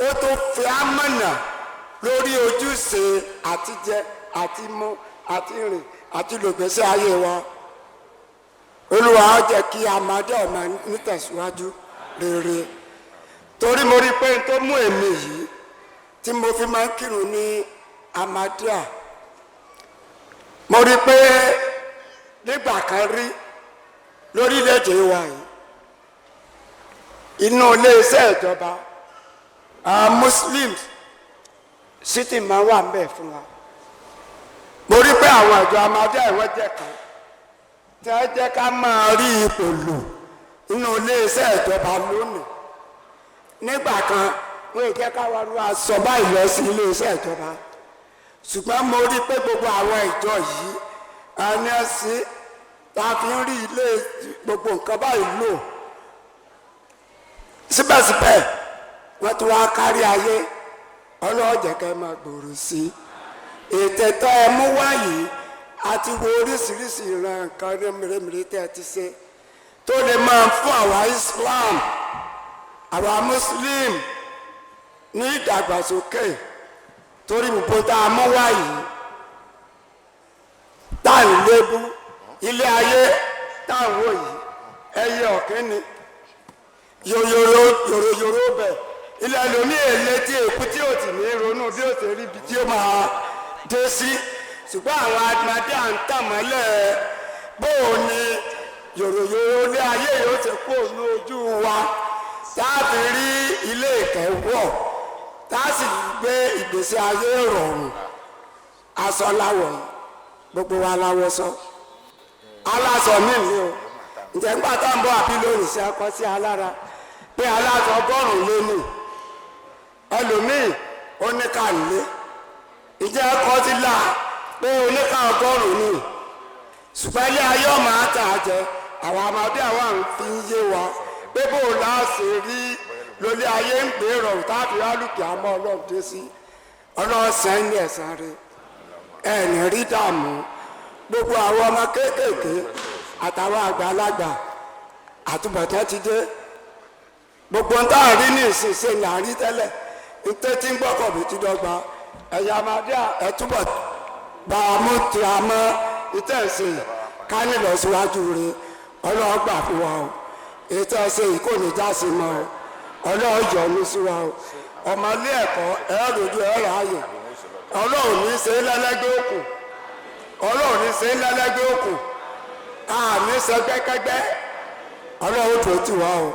I: ó tó fi ámọ̀nà lórí ojúṣe àti jẹ àti mu àti rìn àti lògbèsè ayé wa olúwa á jẹ́ kí amadé ọmọ nítẹ̀síwájú rere torí mo rí pé n tó mú èmi yìí tí mo fi máa ń kírun ní amadéà mo rí pé nígbà kan rí lórílẹ̀‐èdè wa yìí inú iléeṣẹ́ ìjọba àwọn muslims sì ti máa wà ń bẹ̀ fún wa mo rí pé àwọn ìjọ amadé ìwọ́n jẹ́ kan tí wọ́n jẹ́ ká máa rí ipò lò nínú iléeṣẹ́ ìjọba lónìí nígbà kan wọ́n ì jẹ́ ká wá lu aṣọ báyìí lọ sí iléeṣẹ́ ìjọba ṣùgbọ́n mo rí pé gbogbo àwọn ìjọ yìí àní ẹ̀sìn tá a fi ń rí ilé gbogbo nǹkan báyìí lò síbẹ̀síbẹ̀ wọ́n tún wá kárí ayé ọlọ́ọ̀jẹ̀ kẹ́ máa gbòòrò sí ètò ẹ̀tọ́ ẹ mú wáyé àti wo oríṣiríṣi ìran nǹkan mèremère tẹ́ ẹ ti ṣe tó lè máa fún àwa Islam àwa Muslim ní ìdàgbàsókè torí gbogbo tá a mú wáyé tá à ń lébú ilé ayé tá à ń wò yìí ẹyẹ ọ̀kẹ́ni yòròyòrò bẹ̀ ilẹ̀ lomi èlé tí èkú tí ò tì ní ronú bí ó ti rí ibi tí ó máa dé sí ṣùgbọ́n àwọn adìmọ̀dé à ń tàn mọ́lẹ̀ bóò ni yòròyòrò ilé ayé yóò ti kó ní ojú wa tá a fi rí ilé ìkẹ́wọ̀ tá a sì gbé ìgbésí ayé rọrùn aṣọ láwọ̀ gbogbo wa láwọ̀ sọ aláṣọ mi ni o ǹjẹ́ nígbà tá à ń bọ̀ àbí lónìí sí akọ sí alára pé aláṣọ 100 lé ní ẹlòmíì oníkàlẹ́ ìjẹ́ ẹ̀kọ́ ti là pé oníkà 100 ní ṣùgbọ́n ilé ayé ọmọ àtàjẹ àwọn ọmọdé àwọn àrùn fi ń yé wa pé bó o láṣẹ rí lórí ayé ń gbé rọrùn táàbí alùpùpù àmọ́ ọlọ́run dé sí ọlọ́sàn ní ẹ̀sán rẹ ẹ̀ẹ́nì rí dààmú gbogbo àwọn ọmọ kéékèèké àtàwọn àgbàlagbà àtúbọ̀tán ti dé gbogbo ń tá à rí ní ìsinsìnyí là ń rí tẹ́lẹ̀ ń tẹ́tí ń gbọ́kọ̀ bí ti dọ́gba ẹ̀yà amadé ẹ̀túbọ̀ bá a mú ti a mọ́ ìtẹ̀sìn ká nílọ síwájú rẹ ọlọ́ọ̀gbà fún wa o ìtẹ̀sìn yìí kò ní jásí mọ́ o ọlọ́ọ̀yọ̀ ní sí wa o ọmọ ilé ẹ̀kọ́ ẹ̀rọ̀dù ẹ̀rọ ayò ọlọ́ọ̀ ní ṣe lẹ́lẹ́gbẹ́ òkun ọlọ́ọ̀ ní ṣe lẹ́lẹ́gbẹ́ òkun àmì sẹgbẹ́kẹ́gbẹ́ ọlọ́ọ̀ tó ti wá o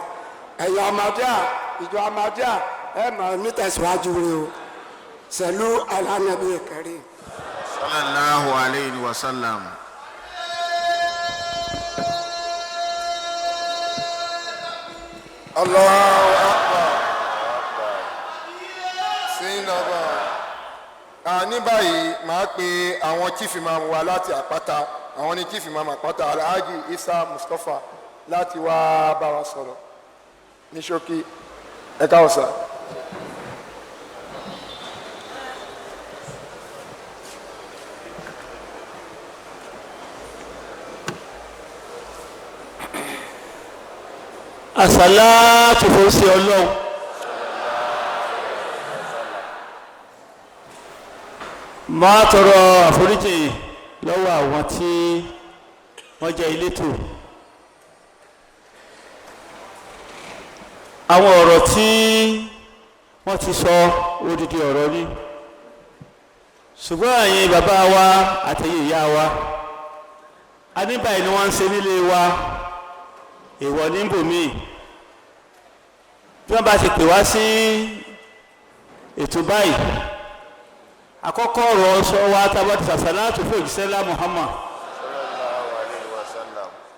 I: ẹ̀yà amadíà ìjọ amadíà ẹ̀ máa ní tẹ̀síwájú rẹ o sẹ̀lú alánàbí kẹrin.
B: sallallahu alayhi wa sallam.
E: Allahu Akbar. Sínàbà. Ní báyìí màá pe àwọn chief imam wa láti àpáta àwọn ní chief imam àpáta Alhaji Isa Mustapha láti wá bá wa sọ̀rọ̀ ní ṣókí ẹ̀ka ọ̀sà.
L: Àsàlátù fún sí Ọlọ́run. Máa tọrọ àforíjì lọ́wọ́ àwọn tí wọ́n jẹ́ elétò. Àwọn ọ̀rọ̀ tí wọ́n ti sọ odidi ọ̀rọ̀ ní. Ṣùgbọ́n ẹ̀yin bàbá wa àtẹ̀yin ìyá wa, a ní báyìí ni wọ́n ń ṣe nílé wa. Èèwọ̀ ní bòmí bí wọ́n bá ti pè wá sí ètò báyìí àkọ́kọ́ ọ̀rọ̀ sọ wá tábà ti sàṣàlátù fún òjíṣẹ́ ńlá Muhammad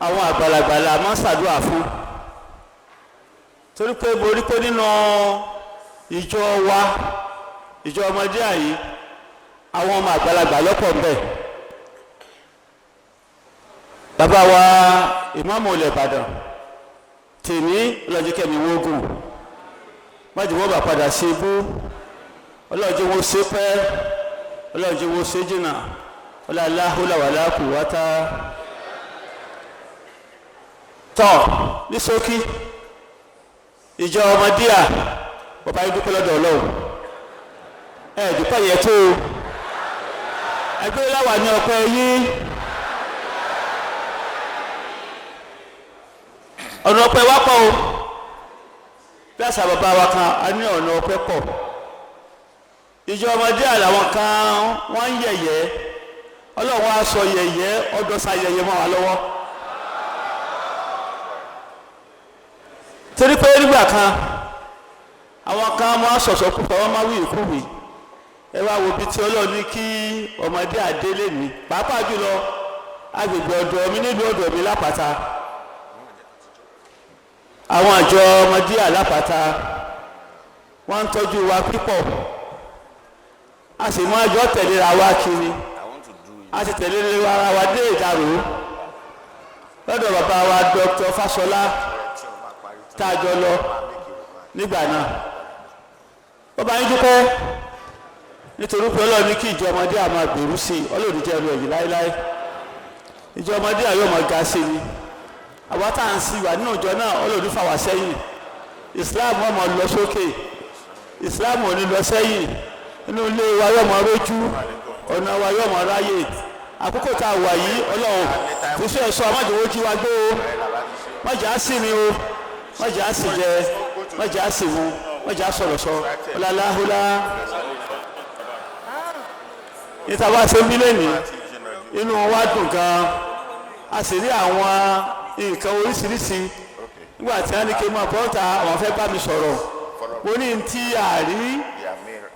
L: àwọn àgbàlagbà la máa ń ṣàdúrà fún torí pé mo rí pé nínú ìjọ wa ìjọ ọmọdé àyè àwọn ọmọ àgbàlagbà lọ́pọ̀ ń bẹ bàbá wa ìmáàmù ilẹ̀ Ìbàdàn tèmi ọlọ́jẹ́kẹ́mi wógùn májèmọ́ bà padà sí ibú ọlọ́jẹ́ wo ṣe pẹ́ ọlọ́jẹ́ wo ṣe jìnnà ọlọ́láhùlàwàlá kù wátá tọ́ ní ṣókí ìjọ ọmọdéà bàbá yìí dúpẹ́ lọ́dọ̀ ọlọ́run dúpẹ́ yẹn tó ẹgbẹ́ láwà ní ọpẹ́ yín ọ̀nà ọpẹ́ wá pọ̀ o bí àṣà bàbá wa kan a ní ọ̀nà ọpẹ́ pọ̀ ìjọ ọmọdéà làwọn kan wọ́n ń yẹ̀yẹ́ ọlọ́run á sọ yẹ̀yẹ́ ọdọ́sá yẹ̀yẹ́ mọ́ wa lọ́wọ́ torí pé nígbà kan àwọn kan máa sọ̀sọ̀ púpọ̀ wọ́n máa wí ìkúwì ẹ wá wo bí tí ọlọ́run ní kí ọmọdé àdélé mi pàápàá jùlọ agbègbè ọ̀dọ̀ mi nílùú ọ̀dọ̀ mi lápáta àwọn àjọ ọmọdé àlápáta wọ́n ń tọ́jú wa pípọ̀ a sì mú àjọ tẹ̀léra wa kiri a sì tẹ̀léra ara wa dé ìdárò lọ́dọ̀ bàbá wa Dr. Fáṣọlá tá a jọ lọ nígbà náà bàbá yín dúpẹ́ nítorí pé ọlọ́run ní kí ìjọ ọmọdé àmọ́ gbèrú sí i ọlọ́run jẹ́ ẹrù ẹ̀yìn láéláé ìjọ ọmọdé àyọ̀ mọ̀ ga sí ni àwa tá à ń sí wà nínú ìjọ náà ọlọ́run fà wá sẹ́yìn Islam ọmọ lọ sókè Islam ò ní lọ sẹ́yìn inú ilé wa yọ̀ mọ̀ rójú ọ̀nà wa yọ̀ mọ̀ ráyè àkókò tá a wà yìí ọlọ́run fi sí ẹ̀ṣọ́ ọmọdéwó jí wa gbé o mọ̀jà á sì ni o mọ̀jà á sì jẹ mọ̀jà á sì mu mọ̀jà á sọ̀rọ̀ sọ ọ̀làláhùlá níta bá ṣe ń bí lẹ́nìí inú wa dùn gan a sì rí àwọn nǹkan oríṣiríṣi nígbà tí wọ́n ní kí n máa bọ́ta àwọn fẹ́ bá mi sọ̀rọ̀ mo ní n tí àárí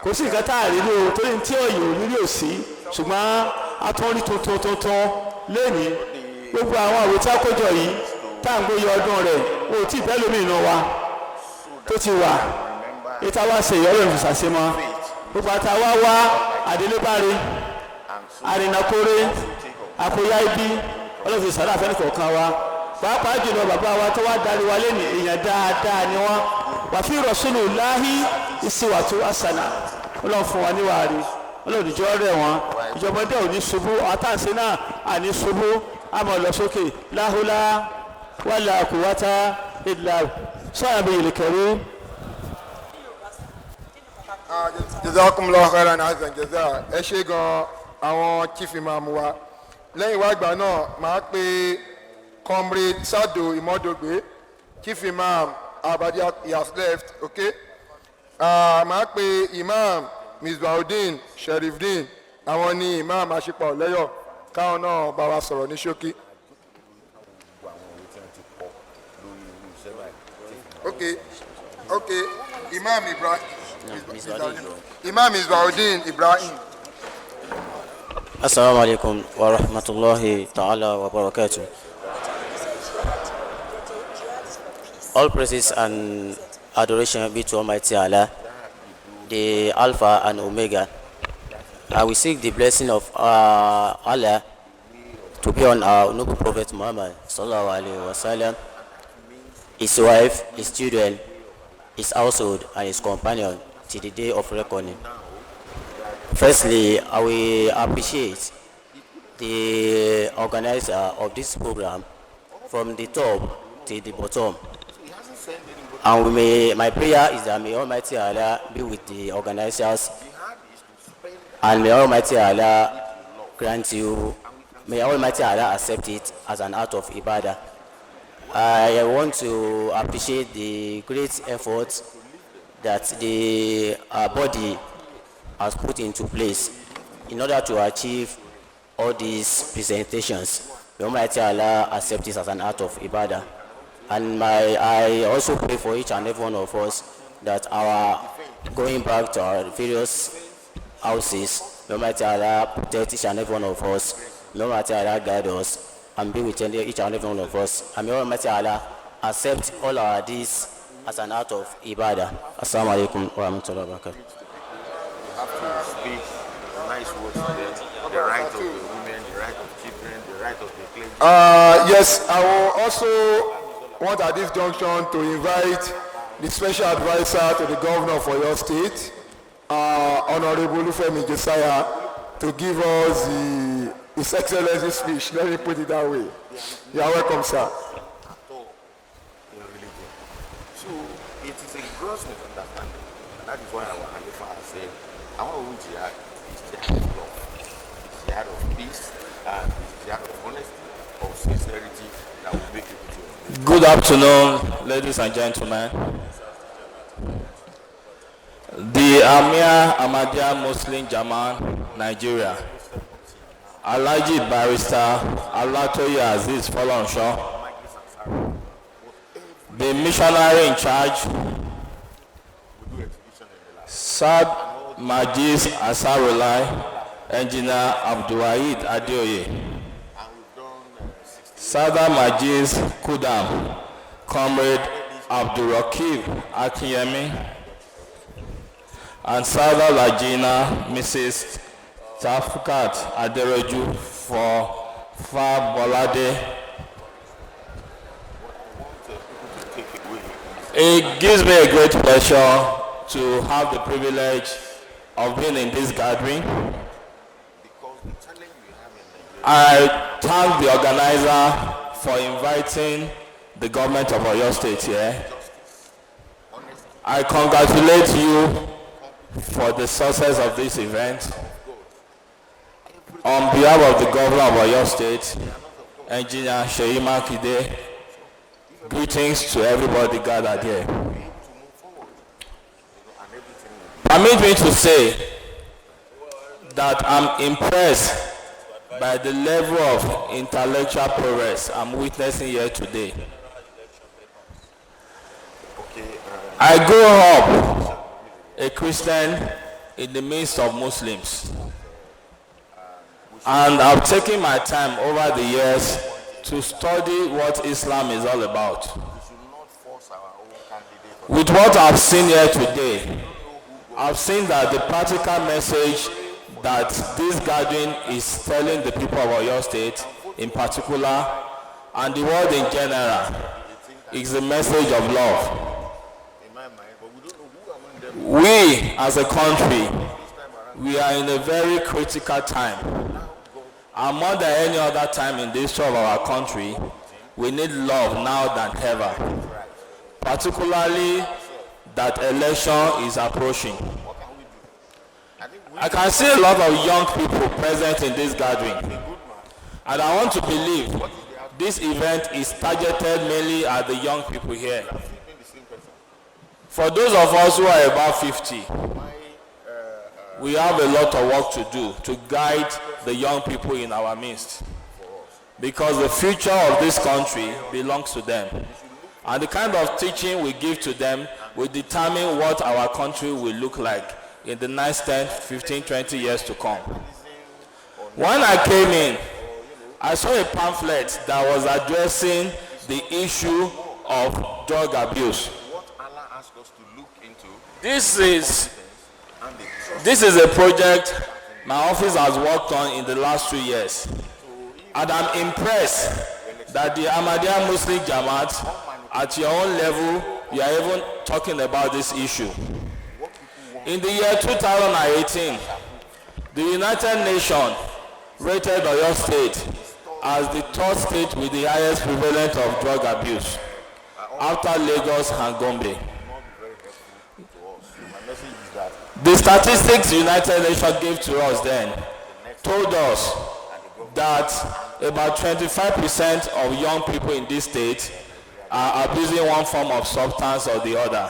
L: kò sí nǹkan tá a rí ní o torí n tí òye ò rírí ò sí ṣùgbọ́n a tún rí tuntun lẹ́nìí gbogbo àwọn àwòtí àkójọ yìí tá à ń gbóyè ọdún rẹ̀ o tí ì bẹ́ẹ̀ lómi ìná wa tó ti wà ìta wá ṣe ìyọ́rọ̀ ìfìsàṣe mọ́ gbogbo àtàwá wá àdélébáre àrìnàkórè àkóyá ibi ọlọ́fin sàrà àfẹ́ni kọ̀ọ̀kan wa pàápàá jùlọ bàbá wa tó wá darí wa lẹ́nu èèyàn dáadáa ni wọ́n wà fi Rasulullahi ìsìwàtú àsànà ọlọ́run fún wa níwàárí ọlọ́run ìjọ rẹ̀ wọ́n ìjọmọdé ò ní ṣubú àtàǹsí náà àní ṣubú àmọ́ lọ sókè láhùlá wàlà quwwata illa sọ́yàbí kẹrí.
E: Jazakumullahu khairan azan jaza ẹ ṣé gan àwọn chief imam wa lẹ́yìn wá ìgbà náà máa pe comrade Sado Imodogbe chief imam Abadi he has left okay máa pe imam Misbahudeen Sherifdeen àwọn ni imam aṣípa ọ̀lẹ́yọ̀ káwọn náà bá wa sọ̀rọ̀ ní ṣókí. okay imam Ibrahim. Imam Misbahudeen Ibrahim.
M: Assalamu alaikum wa rahmatullahi ta'ala wa barakatuh. All praises and adoration be to Almighty Allah, the Alpha and Omega. I will seek the blessing of Allah to be on our noble Prophet Muhammad sallallahu alaihi wasallam, his wife, his children, his household, and his companion till the day of reckoning. Firstly, I will appreciate the organizer of this program from the top to the bottom. And my prayer is that may Almighty Allah be with the organizers, and may Almighty Allah grant you, may Almighty Allah accept it as an act of ibadah. I want to appreciate the great effort that the body has put into place in order to achieve all these presentations. May Almighty Allah accept this as an act of ibadah. And I also pray for each and every one of us that our going back to our various houses, may Almighty Allah protect each and every one of us. May Almighty Allah guide us and be with each and every one of us. And may Almighty Allah accept all our deeds as an act of ibadah. Assalamu alaikum wa rahmatullahi wa barakatuh.
B: You have to speak nice words to them. The right of the women, the right of children, the right of the clergy.
E: Yes, I will also want at this junction to invite the special advisor to the governor for your state, Honorable Olufemi Josiah, to give us His Excellency speech. Let me put it that way. You are welcome, sir.
B: gross misunderstanding. And that is why our Halifa has said, our own jihad is jihad of love, it's jihad of peace, and it's jihad of honesty, of sincerity that will make people to.
N: Good afternoon, ladies and gentlemen. The Amir Ahmadiyya Muslim Jaman, Nigeria. Alhaji Barrister Alatoye Aziz Folonsho, the missionary in charge, Sad Majiz Asarulai, Engineer Abdulwahid Adeoye, Sada Majiz Kudam, Comrade Abdulrakib Akinyemi, and Sada Lajina Mrs. Tafukat Aderoju for Fabolade. It gives me a great pleasure to have the privilege of being in this gathering. I thank the organizer for inviting the government of Oyo State here. I congratulate you for the success of this event. On behalf of the governor of Oyo State, Engineer Seyi Makinde, greetings to everybody gathered here. Permit me to say that I'm impressed by the level of intellectual progress I'm witnessing here today. I grew up a Christian in the midst of Muslims, and I've taken my time over the years to study what Islam is all about. With what I've seen here today, I've seen that the practical message that this gathering is telling the people of Oyo State in particular, and the world in general, is the message of love. We, as a country, we are in a very critical time. And more than any other time in the history of our country, we need love now than ever. Particularly that election is approaching. I can see a lot of young people present in this gathering. And I want to believe this event is targeted mainly at the young people here. For those of us who are above 50, we have a lot of work to do to guide the young people in our midst. Because the future of this country belongs to them. And the kind of teaching we give to them will determine what our country will look like in the next 10, 15, 20 years to come. When I came in, I saw a pamphlet that was addressing the issue of drug abuse. This is a project my office has worked on in the last 2 years. And I'm impressed that the Ahmadiyya Muslim Jamaat, at your own level, you are even talking about this issue. In the year 2018, the United Nations rated Oyo State as the third state with the highest prevalence of drug abuse, after Lagos and Gombe. The statistics the United Nations gave to us then told us that about 25% of young people in this state are abusing one form of substance or the other.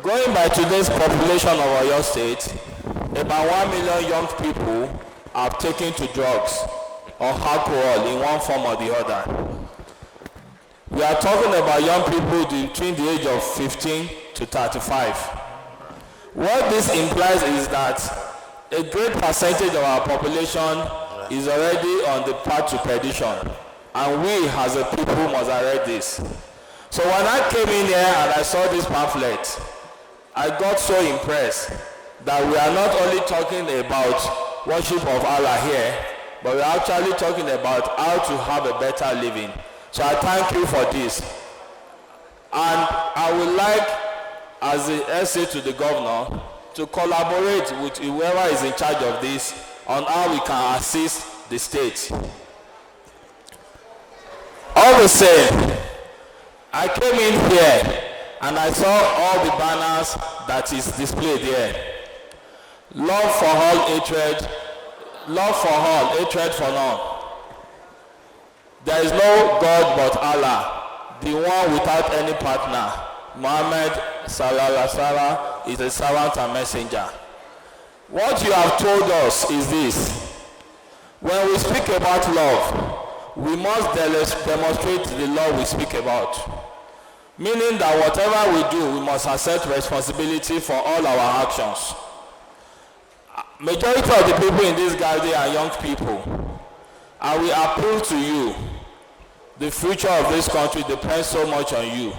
N: Going by today's population of Oyo State, about 1 million young people are taken to drugs or alcohol in one form or the other. We are talking about young people between the age of 15 to 35. What this implies is that a great percentage of our population is already on the path to perdition, and we as a people must arrest this. So when I came in here and I saw this pamphlet, I got so impressed that we are not only talking about worship of Allah here, but we are actually talking about how to have a better living. So I thank you for this. And I would like, as the essay to the governor, to collaborate with whoever is in charge of this on how we can assist the state. All the same, I came in here and I saw all the banners that is displayed here. Love for all, hatred for none. There is no God but Allah, the one without any partner. Muhammad Sallallahu Alaihi Wasallam is a servant and messenger. What you have told us is this: when we speak about love, we must demonstrate the love we speak about. Meaning that whatever we do, we must accept responsibility for all our actions. Majority of the people in this gathering are young people, and we appeal to you. The future of this country depends so much on you.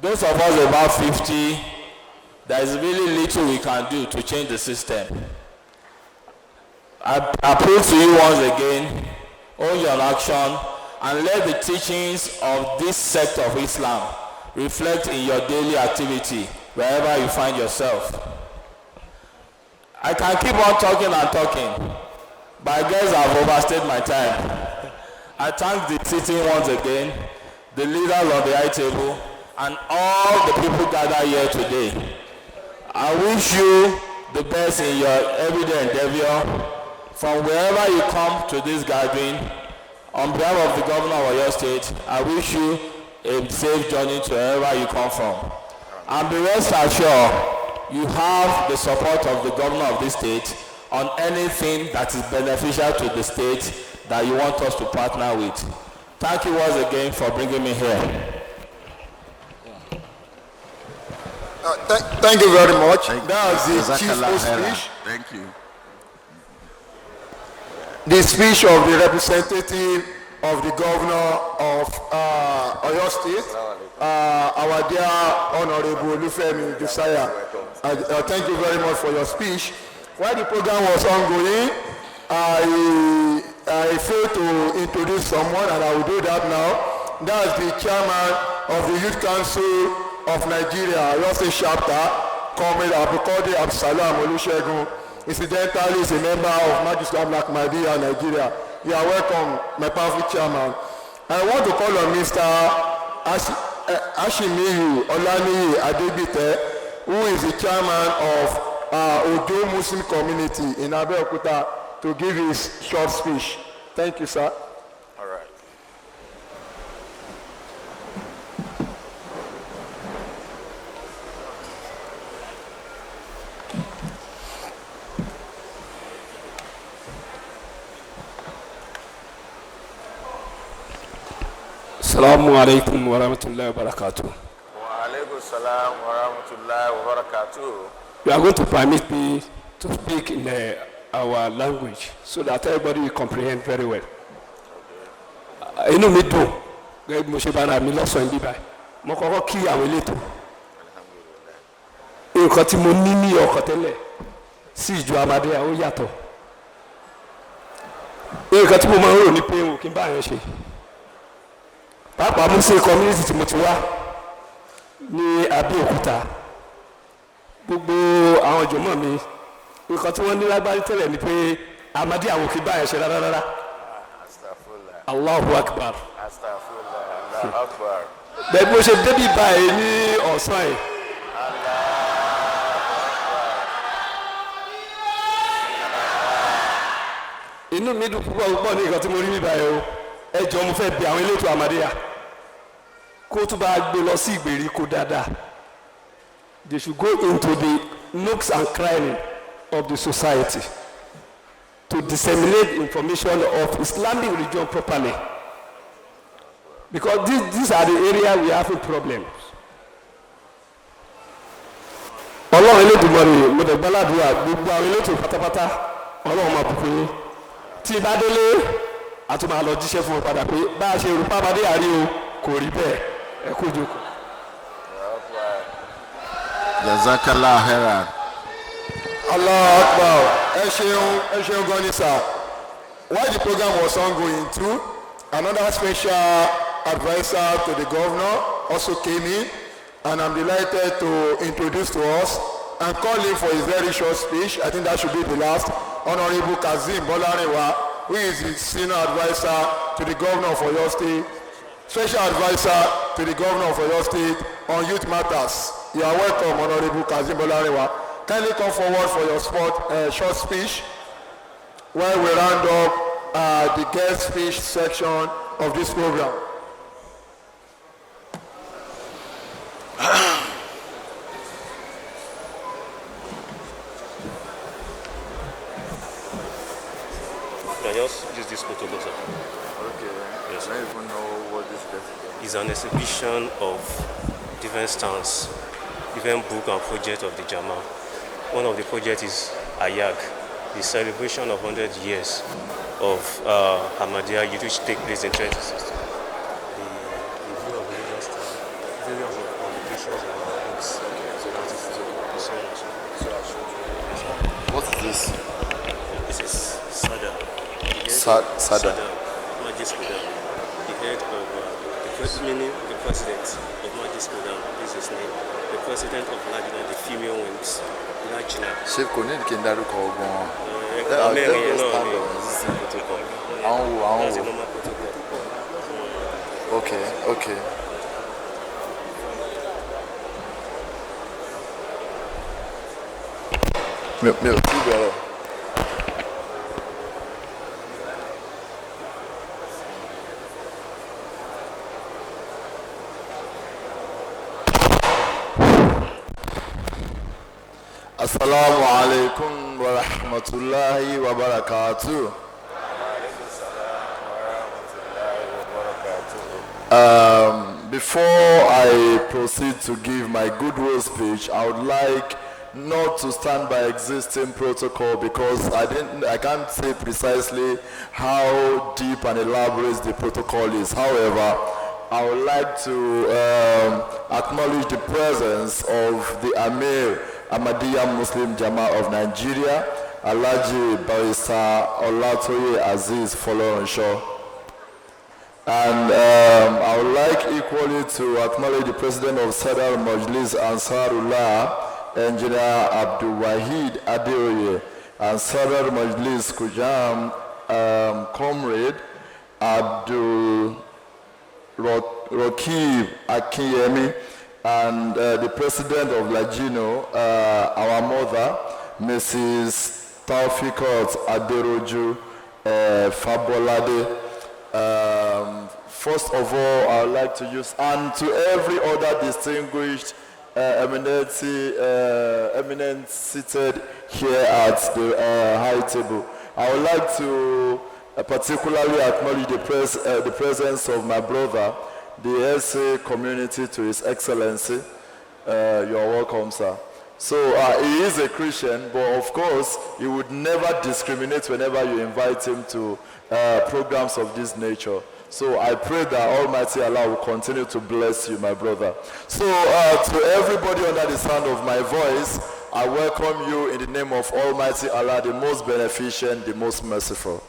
N: Those of us about 50, there is really little we can do to change the system. I appeal to you once again, own your action, and let the teachings of this sect of Islam reflect in your daily activity, wherever you find yourself. I can keep on talking and talking, but I guess I've overstayed my time. I thank the sitting once again, the leaders on the high table, and all the people gathered here today. I wish you the best in your everyday endeavor. From wherever you come to this gathering, on behalf of the governor of your state, I wish you a safe journey to wherever you come from. And be rest assured, you have the support of the governor of this state on anything that is beneficial to the state that you want us to partner with. Thank you once again for bringing me here.
E: Thank you very much. That was the chief speech.
B: Thank you.
E: The speech of the representative of the governor of Oyo State, our dear Honorable Olufemi Josiah. Thank you very much for your speech. While the program was ongoing, I failed to introduce someone, and I will do that now. That's the chairman of the Youth Council of Nigeria, Oyo State chapter, Comrade Abukode Absalam Olusegun. Incidentally, is a member of Magistrate Black Mahdiya, Nigeria. You are welcome, my powerful chairman. I want to call on Mr. Ashimiyu Olaniyi Adegbite, who is the chairman of Odo Muslim community in Abeokuta, to give his short speech. Thank you, sir.
B: All right.
P: Assalamu alaikum wa rahmatullahi wa barakatuh.
B: Wa alaikum salam wa rahmatullahi wa barakatuh.
P: You are going to permit me to speak in our language so that everybody will comprehend very well. Inú mi dùn gẹ́gẹ́ bí mo ṣe bára mi lọ́sàn-án níbí báyìí. Mo kọ́kọ́ kí àwọn elétò. Nǹkan tí mo ní ní ọkàn tẹ́lẹ̀ sí ìjọ Ahmadiyya ó yàtọ̀. Nǹkan tí mo máa ń rò ní pé o kí n bá yẹn ṣe. Pàápàá mo ṣe community tí mo ti wá ní Abẹ́òkúta. Gbogbo àwọn ìjọmọ̀ mi nǹkan tí wọ́n ní lágbárí tẹ́lẹ̀ ni pé Ahmadiyya àwọn kì í bá yẹn ṣe rárá. Allahu Akbar.
B: Allahu Akbar.
P: Bẹ́ẹ̀ bí mo ṣe débí báyìí ní ọ̀sán yìí. Inú mi dùn púpọ̀ ní nǹkan tí mo rí ní báyìí o. Ẹ jọ̀ọ́ mo fẹ́ bi àwọn elétò Ahmadiyya kó tún bá gbé lọ sí ìgbèríko dáadáa. They should go into the nooks and crannies of the society to disseminate information of Islamic religion properly, because these are the areas we are having problems. Ọlọ́run Elédùmarè mo dẹ̀ gbàládùá gbogbo àwọn elétò pátápátá Ọlọ́run máa bùkún yín. Tí bá délé àtúmọ̀ àlọ́ jíṣẹ́ fún ọ padà pé bá a ṣe rò pápádé àrí o kò rí bẹ́ẹ̀ ẹ kó jókòó.
B: Jazakallah khairan.
E: Allah Akbar. Ẹ ṣeun gan ni sir. While the program was ongoing too, another special advisor to the governor also came in, and I'm delighted to introduce to us and call him for his very short speech. I think that should be the last. Honorable Kazim Bolarewa, who is the senior advisor to the governor of Oyo State. Special Advisor to the Governor of Oyo State on Youth Matters. You are welcome, Honorable Kazim Bolarewa. Kindly come forward for your short speech while we round up the guest speech section of this program.
O: I just use this protocol, sir.
Q: Okay.
O: Yes,
Q: I don't even know what this is.
O: It's an exhibition of different stands, different book and project of the Jama. One of the projects is Ayag, the celebration of 100 years of Ahmadiyya Youth, which take place in 2016. The review of religious stuff, various of publications and books. So that is
Q: What is this?
O: This is Sada.
Q: Sada.
O: Majis Kodam, the head of the president of Majis Kodam, this is his name. The president of Lajina, the female wings, Lajina.
Q: Ṣé kò ní kí n dárúkọ ọgbọ́n wọn?
O: Mẹ́rin yẹn náà ni
Q: àwọn
O: that's a
Q: wo?
O: normal protocol.
Q: Okay, okay. Mi ò tí bẹ̀rẹ̀. Assalamu alaikum wa rahmatullahi wa barakatuh. Before I proceed to give my goodwill speech, I would like not to stand by existing protocol because I can't say precisely how deep and elaborate the protocol is. However, I would like to acknowledge the presence of the Amir Ahmadiyya Muslim Jama of Nigeria, Alhaji Barrister Olatoye Aziz Folorunso. And I would like equally to acknowledge the President of Sadar Majlis Ansarullah, Engineer Abdul Wahid Adeoye, and Sadar Majlis Kujam Comrade Abdul Rakib Akinyemi, and the President of Lajino, our mother, Mrs. Taufiqat Aderoju Fabolade. First of all, I would like to use, and to every other distinguished eminent seated here at the high table. I would like to particularly acknowledge the presence of my brother, the SA community, to His Excellency. You are welcome, sir. So he is a Christian, but of course, he would never discriminate whenever you invite him to programs of this nature. So I pray that Almighty Allah will continue to bless you, my brother. So to everybody under the sound of my voice, I welcome you in the name of Almighty Allah, the most beneficent, the most merciful.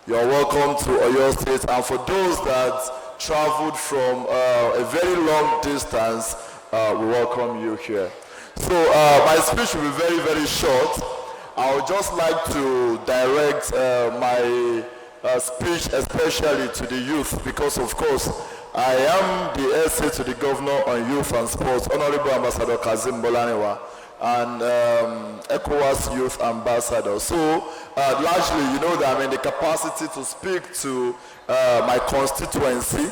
Q: You are welcome to Oyo State, and for those that traveled from a very long distance, we welcome you here. So my speech will be very, very short. I would just like to direct my speech especially to the youth, because of course I am the SA to the Governor on Youth and Sports, Honorable Ambassador Kazim Bolarewa, and ECOWAS Youth Ambassador. So largely, you know that I'm in the capacity to speak to my constituency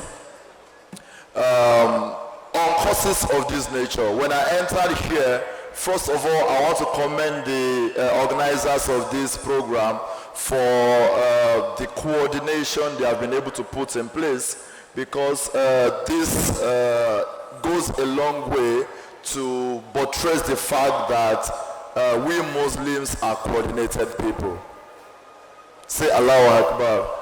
Q: on causes of this nature. When I entered here, first of all, I want to commend the organizers of this program for the coordination they have been able to put in place, because this goes a long way to buttress the fact that we Muslims are coordinated people. Say Allahu Akbar.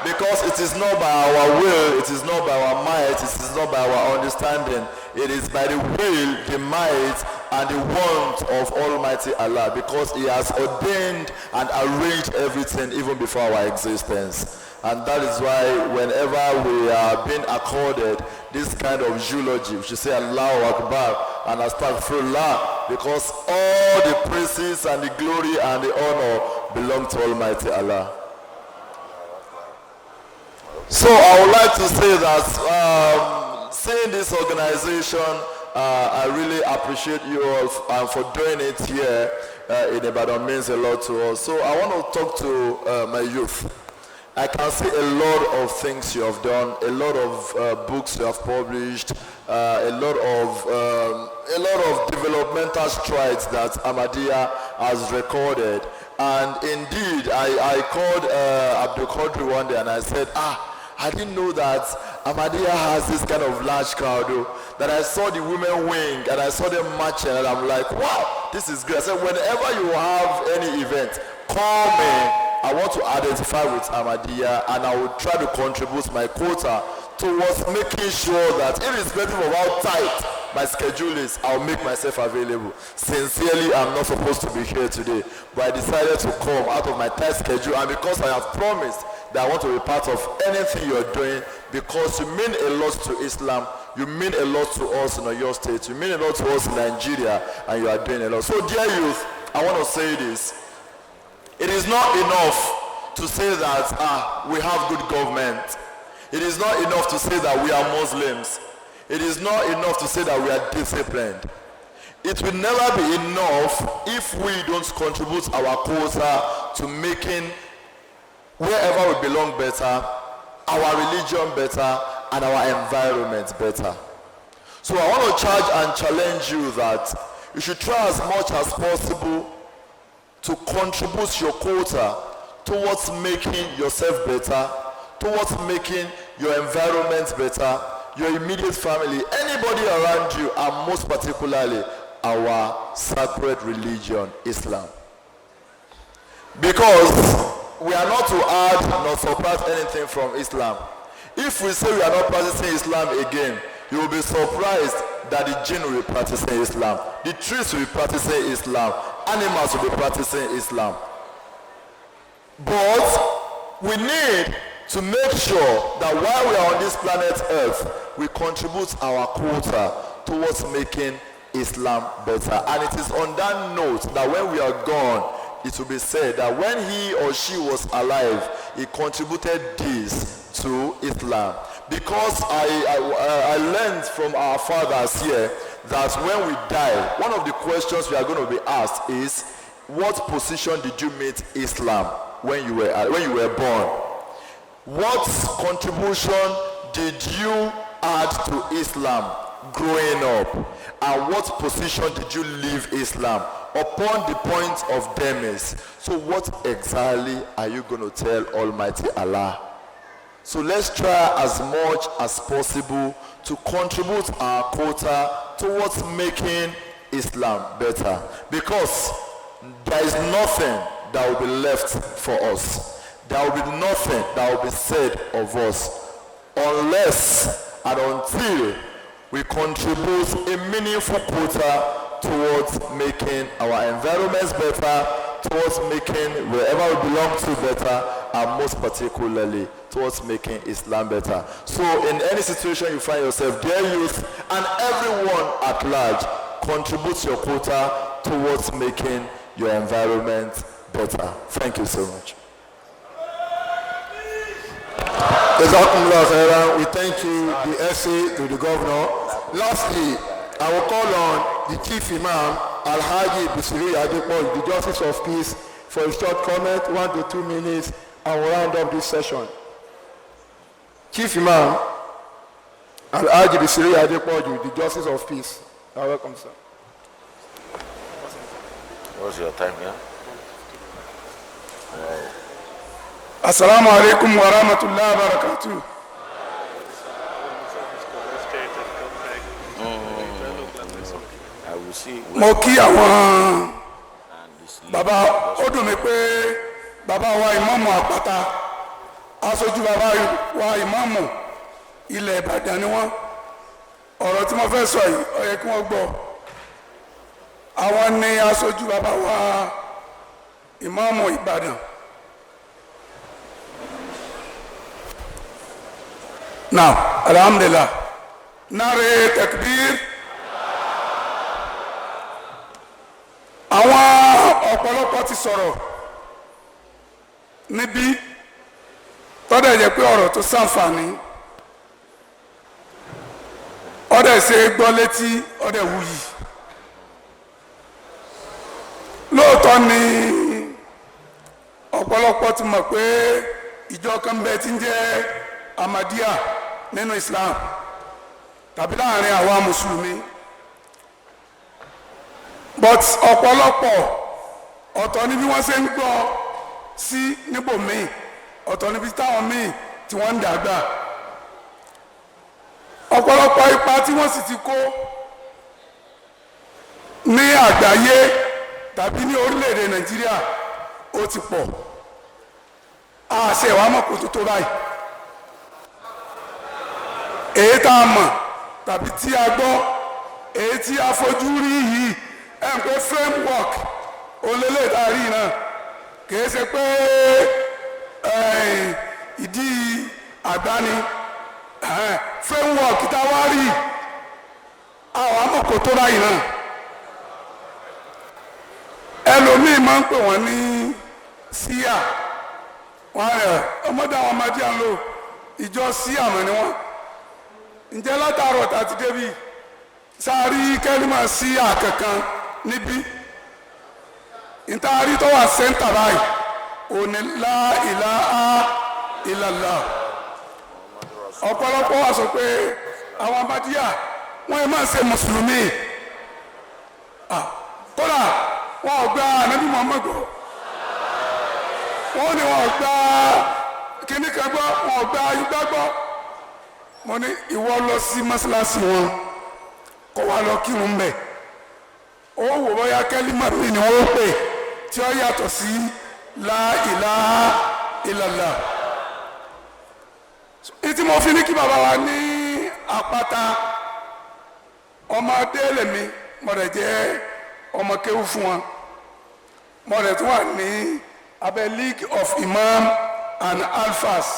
Q: Because it is not by our will, it is not by our might, it is not by our understanding. It is by the will, the might, and the want of Almighty Allah, because He has ordained and arranged everything even before our existence. And that is why whenever we are being accorded this kind of eulogy, we should say Allahu Akbar and Astaghfirullah, because all the praises and the glory and the honor belong to Almighty Allah. So I would like to say that seeing this organization, I really appreciate you all for doing it here in Ibadan means a lot to us. So I want to talk to my youth. I can see a lot of things you have done, a lot of books you have published, a lot of developmental strides that Ahmadiyya has recorded. And indeed, I called Abdul Qadri one day and I said, I didn't know that Ahmadiyya has this kind of large crowd. That I saw the women wing and I saw them marching and I'm like, wow, this is great. I said, whenever you have any event, call me. I want to identify with Ahmadiyya and I will try to contribute my quota towards making sure that irrespective of how tight my schedule is, I'll make myself available. Sincerely, I'm not supposed to be here today, but I decided to come out of my tight schedule, and because I have promised that I want to be part of anything you're doing, because you mean a lot to Islam, you mean a lot to us in your state, you mean a lot to us in Nigeria, and you are doing a lot. So dear youth, I want to say this. It is not enough to say that we have good government. It is not enough to say that we are Muslims. It is not enough to say that we are disciplined. It will never be enough if we don't contribute our quota to making wherever we belong better, our religion better, and our environment better. So I want to charge and challenge you that you should try as much as possible to contribute your quota towards making yourself better, towards making your environment better, your immediate family, anybody around you, and most particularly our sacred religion, Islam. Because we are not to add nor subtract anything from Islam. If we say we are not practicing Islam again, you will be surprised that the jinn will be practicing Islam, the trees will be practicing Islam, animals will be practicing Islam. But we need to make sure that while we are on this planet Earth, we contribute our quota towards making Islam better. And it is on that note that when we are gone, it will be said that when he or she was alive, he contributed this to Islam. Because I learned from our fathers here that when we die, one of the questions we are going to be asked is, what position did you meet Islam when you were born? What contribution did you add to Islam growing up? And what position did you leave Islam upon the point of demise? So what exactly are you going to tell Almighty Allah? So let's try as much as possible to contribute our quota towards making Islam better. Because there is nothing that will be left for us. There will be nothing that will be said of us unless and until we contribute a meaningful quota towards making our environments better, towards making wherever we belong to better, and most particularly towards making Islam better. So in any situation you find yourself, dear youth and everyone at large, contribute your quota towards making your environment better. Thank you so much.
E: We thank you, the essay to the governor. Lastly, I will call on the Chief Imam, Alhaji Bisiri Adepo, the Justice of Peace, for a short comment, 1 to 2 minutes, and we'll round up this session. Chief Imam, Alhaji Bisiri Adepo, the Justice of Peace. You're welcome, sir.
B: What's your time, yeah?
R: Assalamu alaikum wa rahmatullahi wa barakatuh. Mo kí àwọn bàbá, ó dùn mí pé bàbá wa ìmáàmù àpáta, aṣojú bàbá wa ìmáàmù ilẹ̀ Ìbàdàn ni wọ́n. Ọ̀rọ̀ tí mo fẹ́ sọ yìí, ó yẹ kí wọ́n gbọ́. Àwọn ni aṣojú bàbá wa ìmáàmù Ìbàdàn. Now, alhamdulillah. Nare takbir. Àwọn ọ̀pọ̀lọpọ̀ ti sọ̀rọ̀ níbí tọ́dẹ̀ jẹ́ pé ọ̀rọ̀ tó ṣàǹfààní ọ̀dẹ̀ ṣe gbọ́ létí ọ̀dẹ̀ wuyì lóòótọ́ ni ọ̀pọ̀lọpọ̀ ti mọ̀ pé ìjọ kan bẹ tí ń jẹ́ Ahmadiyya nínú Islam tàbí láàrin àwa mùsùlùmí but ọ̀pọ̀lọpọ̀ ọ̀tọ̀ ni bí wọ́n ṣe ń gbọ́ sí níbòmíì ọ̀tọ̀ níbi táwọn míì tí wọ́n ń dàgbà ọ̀pọ̀lọpọ̀ ipa tí wọ́n sì ti kó ní àgbáyé tàbí ní orílẹ̀-èdè Nàìjíríà ó ti pọ̀ àṣẹ ìwà mọ̀ kó tó tó báyìí èyí tá a mọ̀ tàbí tí a gbọ́ èyí tí a fojú rí yìí ẹ̀ ń pé framework olélè ìdarí náà kìí ṣe pé ìdí àgbáni framework tá a wá rí àwọn amọ̀kò tó báyìí náà ẹlòmíì máa ń pè wọ́n ní síyà wọ́n rẹ̀ ọmọdé àwọn ọmọdé à ń lò ìjọ síyà mọ̀ ni wọ́n ǹjẹ́ látàárọ̀ tá a ti débi sáárí kẹ́límà síyà kankan níbí ntaari tó wà sẹ́ńtà báyìí òní la ilaha illallah ọ̀pọ̀lọpọ̀ wà sọ pé àwọn Ahmadiyya wọ́n yẹ máa ṣe mùsùlùmí kódà wọn ò gba anabi Muhammad gbọ́ wọn ni wọn ò gba kíní kan gbọ́ wọn ò gba ayúgbá gbọ́ mo ní ìwọ lọ sí mọ́ṣáláṣí wọn kó wá lọ kírun bẹ̀ ó wò bóyá kẹ́límà mi ni wọ́n pè tí ó yàtọ̀ sí la ilaha illallah ìtí mo fi ní kí bàbá wa ní àpáta ọmọdé lèmi mo rẹ̀ jẹ́ ọmọ kéwú fún wọn mo rẹ̀ tún wà ní abẹ́ League of Imam and Alfas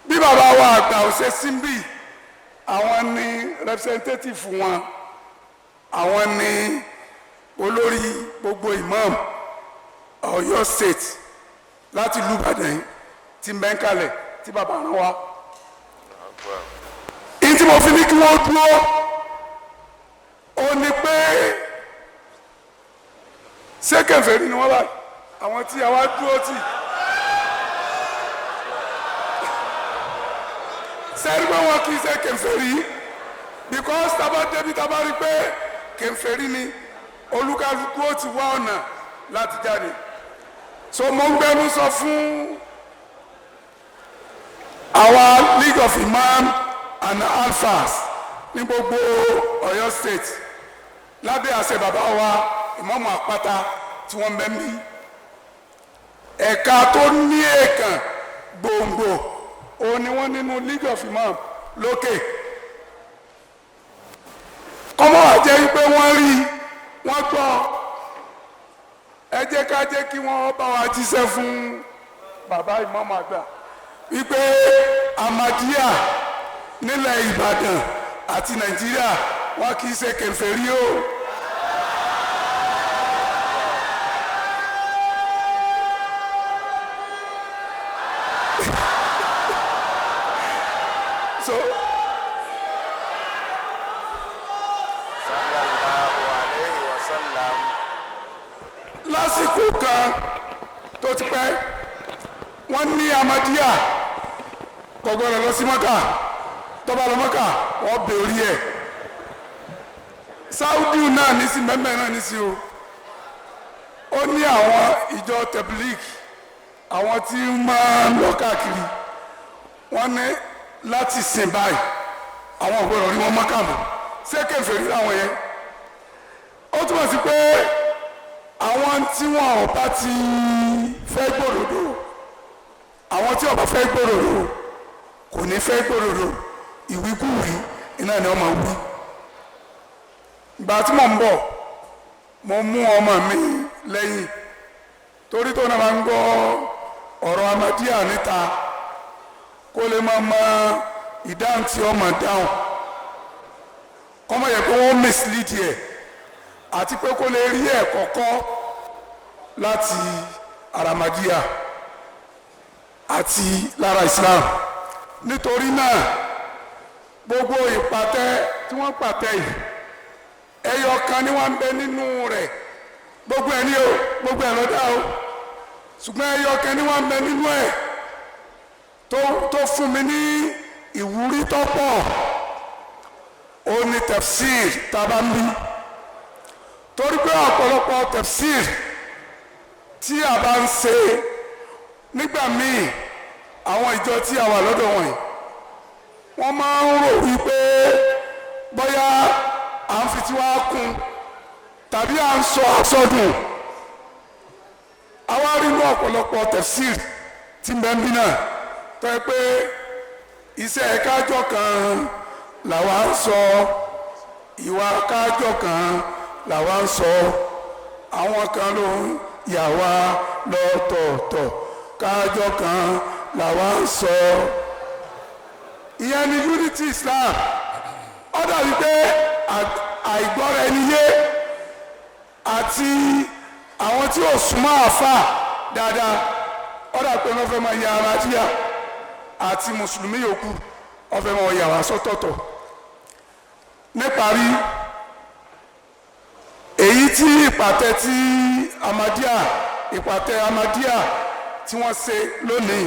R: bí bàbá wa àgbà ọ̀sẹ̀ síbí àwọn ní representative wọn àwọn ní olórí gbogbo imam Ọ̀yọ́ state láti ìlú Ìbàdàn tí ń bẹ ń kalẹ̀ tí bàbá rán wa èyí tí mo fi ní kí wọ́n dúró ó ní pé ṣé kèfèrí ni wọ́n bá àwọn tí a wá dúró tì sẹ́rí pé wọ́n kì í ṣe kèfèrí because tábà débi tábà rí pé kèfèrí ni olúkálukú ó ti wá ọ̀nà láti jáde so mo ń gbẹnu sọ fún our League of Imam and Alfas ní gbogbo Ọ̀yọ́ state lábẹ́ àṣẹ bàbá wa ìmáàmù àpáta tí wọ́n bẹ mí ẹ̀ka tó ní èèkàn gbòǹgbò òun ni wọ́n nínú League of Imam lókè kọ́mọ́ wà jẹ́ wípé wọ́n rí wọ́n gbọ́ ẹ jẹ́ ká jẹ́ kí wọ́n bá wa jíṣẹ́ fún bàbá ìmáàmù àgbà wípé Ahmadiyya nílẹ̀ Ìbàdàn àti Nàìjíríà wọn kì í ṣe kèfèrí o. So lásìkò kan tó ti pẹ́ wọ́n ní Ahmadiyya kò gbọ́dọ̀ lọ sí Mọ́kà tó bá lọ Mọ́kà wọ́n bẹ̀ orí ẹ̀ Saudi náà ní sí mẹ́mẹ́ náà ní sí o ó ní àwọn ìjọ Tabligh àwọn tí máa ń lọ káàkiri wọ́n ní láti sìn báyìí àwọn ò gbọ́dọ̀ rí wọn Mọ́kà mọ́ ṣé kèfèrí láwọn yẹn ó túmọ̀ sí pé àwọn tí wọn ò bá ti fẹ́ gbòdòdó àwọn tí ò bá fẹ́ gbòdòdó kò ní fẹ́ gbòdòdó ìwíkúwìí iná ni wọ́n máa wí. ìgbà tí mò ń bọ̀ mo mú ọmọ mi lẹ́yìn torí tó náà máa ń gbọ́ ọ̀rọ̀ Ahmadiyya níta kó lè máa mọ ìdáhùn tí ọmọ dáhùn kọ́mọ yẹ kó wọ́n mislead yẹ àti pé kó lè rí ẹ̀kọ́ kọ́ láti Ahmadiyya àti lára Islam. Nítorí náà gbogbo ìpàtẹ tí wọ́n pàtẹ yìí ẹyọ kan ni wọ́n ń bẹ nínú rẹ̀ gbogbo ẹ̀ ní o gbogbo ẹ̀ lọ́dà o ṣùgbọ́n ẹyọ kan ni wọ́n ń bẹ nínú ẹ̀ tó fún mi ní ìwúrí tó pọ̀ ó ní tafsir tàbá ń bí torí pé ọ̀pọ̀lọpọ̀ tafsir tí a bá ń ṣe nígbà míì àwọn ìjọ tí a wà lọ́dọ̀ wọ̀nyí wọ́n máa ń rò wípé bóyá à ń fi tiwa kún tàbí à ń sọ àsọdùn àwa rí inú ọ̀pọ̀lọpọ̀ tafsir tí ń bẹ ń bí náà tó yẹ pé iṣẹ́ kájọ kan làwa ń sọ ìwà kájọ kan làwa ń sọ àwọn kan ló ń yà wá lọ́tọ̀ọ̀tọ̀ kájọ kan làwa ń sọ ìyẹn ni unity Islam ó dàbí pé àìgbọ́ra ẹni yé àti àwọn tí ò súnmọ́ àfà dáadáa ó dàbí pé wọ́n fẹ́ máa ya ara díà àti mùsùlùmí yòókù wọ́n fẹ́ máa yà wá sọ́tọ̀ọ̀tọ̀ níparí èyí tí ìpàtẹ tí ìpàtẹ Ahmadiyya tí wọ́n ṣe lónìí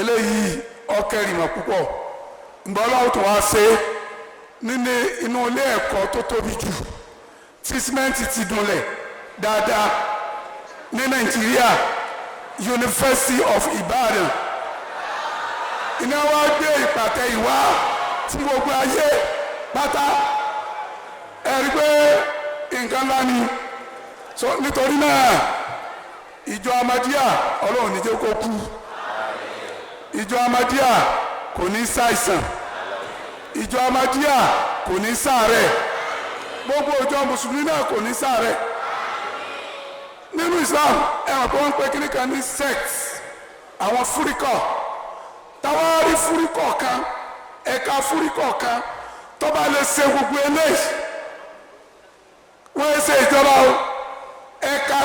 R: eléyìí ọkẹrìmọ̀ púpọ̀ ìgbà ọlọ́run tó wá ṣe nínú inú ilé ẹ̀kọ́ tó tóbi jù tí símẹ́ǹtì ti dunlẹ̀ dáadáa ní Nàìjíríà University of Ibadan iná wá gbé ìpàtẹ ìwá fún gbogbo ayé pátá ẹ̀rí pé nǹkan ńlá ni nítorí náà ìjọ Ahmadiyya ọlọ́run ní jẹ́ kó kú ìjọ Ahmadiyya kò ní ṣàìsàn ìjọ Ahmadiyya kò ní ṣàárẹ̀ gbogbo ìjọ mùsùlùmí náà kò ní ṣàárẹ̀ nínú Islam ẹ̀wọ̀n pé wọ́n ń pè kíní kan ní sect àwọn fúríkọ̀ táwọn rí fúríkọ̀ kan ẹ̀ka fúríkọ̀ kan tó bá lè ṣe gbogbo eléyìí wọ́n ṣe ìjọba o ẹ̀ka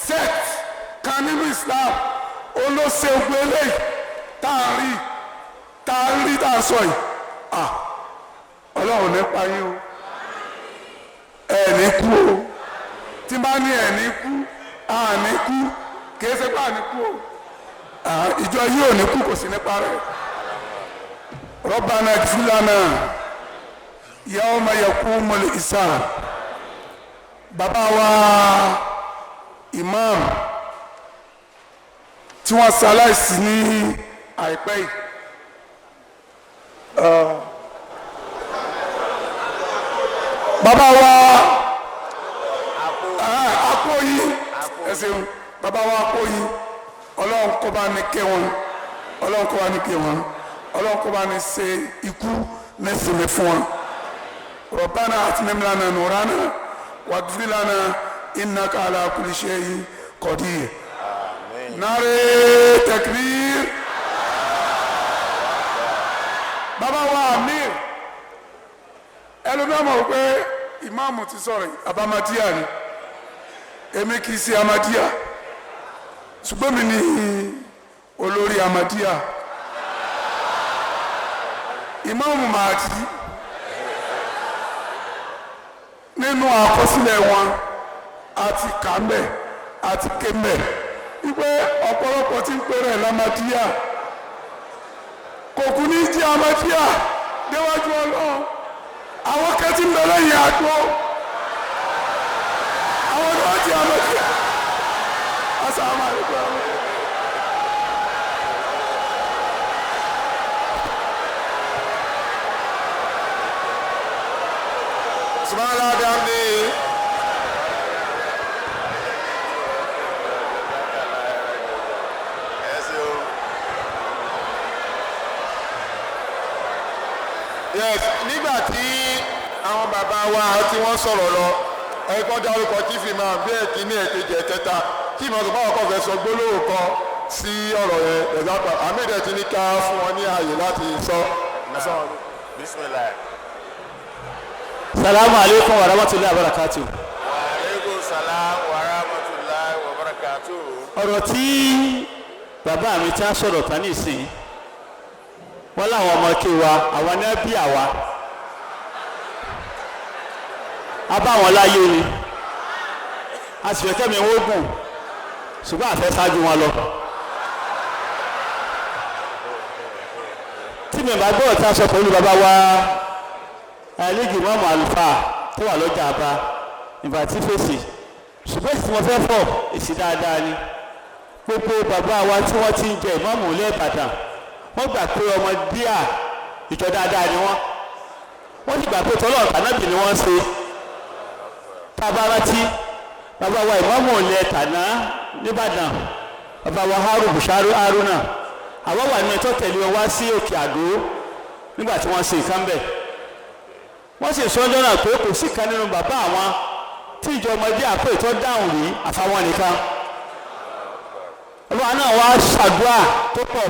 R: sect kan nínú Islam olóṣè gbogbo eléyìí tá a rí tá a sọ yìí ọlọ́run nípa yín o ẹ̀ẹ́nì kú o tí bá ní ẹ̀ẹ́nì kú àní kú kìí ṣe pé àní kú o ìjọ yìí ò ní kú kò sí nípa rẹ̀ Rabbana ighfir lana yawma yaqumul hisab bàbá wa imam tí wọ́n ṣaláìsí ní àìpẹ́ yìí bàbá wa Akóyí ẹsẹ̀ bàbá wa Akóyí ọlọ́run kó bá ní kẹ́ wọn ọlọ́run kó bá ní kẹ́ wọn ọlọ́run kó bá ní ṣe ikú nẹ́sìnmi fún wọn Rabbana atmim lana nurana waghfir lana innaka ala kulli shay'in qadir nare takbir bàbá wa Amir ẹlòmíràn mọ̀ pé ìmáàmù ti sọ̀rọ̀ Ahmadiyya ni èmi kì í ṣe Ahmadiyya ṣùgbọ́n mi ní olórí Ahmadiyya ìmáàmù Mahdi nínú àkọsílẹ̀ wọn àti kàmbẹ̀ àti kémbẹ̀ wípé ọ̀pọ̀lọpọ̀ tí ń pèrè l'Ahmadiyya kò kú ní jẹ́ Ahmadiyya déwájú Ọlọ́run àwọn kẹtí ń bẹ lẹ́yìn àgbo àwọn ni wọ́n jẹ́ Ahmadiyya assalamu alaikum.
E: Subhanallah bihamdi. Yes, nígbà tí àwọn bàbá wa tí wọ́n sọ̀rọ̀ lọ ẹ̀kọ́ dárúkọ chief imam bí ẹ̀kíní ẹ̀kejì ẹ̀kẹta kí ìmọ̀ tó bá ọkọ̀ fẹ́ sọ gbólóhùn kan sí ọ̀rọ̀ yẹn ẹ̀dápa ahmed ti ní ká fún wọn ní ààyè láti sọ.
B: Bismillah.
L: Salamu alaikum wa rahmatullahi wa barakatuh.
B: Wa alaikum salam wa rahmatullahi wa barakatuh.
L: Ọ̀rọ̀ tí bàbá mi tí wọ́n sọ̀rọ̀ tán nísìnyí wọ́n láwọn ọmọ kí wa àwọn ní bí àwa a bá wọn láyé ni a sì fẹ́ kẹ́mi wọ́n gùn ṣùgbọ́n àfẹ́ ṣáájú wọn lọ. tí mi bá gbọ́dọ̀ tá a sọ pẹ̀lú bàbá wa ẹ̀ẹ́dẹ́gì mọ́mọ́ àlùfáà tó wà lọ́jà àbá ìgbà tí fèsì ṣùgbọ́n èsì tí wọ́n fẹ́ fọ̀ èsì dáadáa ni gbogbo bàbá wa tí wọ́n ti ń jẹ ìmọ̀ọ́mù ilé Ìbàdàn wọ́n gbà pé ọmọ díà ìjọ dáadáa ni wọ́n sì gbà pé tọ́lọ̀ tànábì ni wọ́n ṣe tábàrátì bàbá wa ìmọ̀ọ́mù ilé tàná nìbàdàn bàbá wa Haruna àwọn wà ní ẹ̀tọ́ tẹ̀lé wọn wá sí Òkè Àdó nígbà tí wọ́n ṣe nǹkan bẹ̀ wọ́n sì sọ ọjọ́ náà pé kò sí kan nínú bàbá àwọn tí ìjọ ọmọdé àpò ìtọ́ dáhùn rí àfàwọn nìkan bàbá náà wá ṣàdúrà tó pọ̀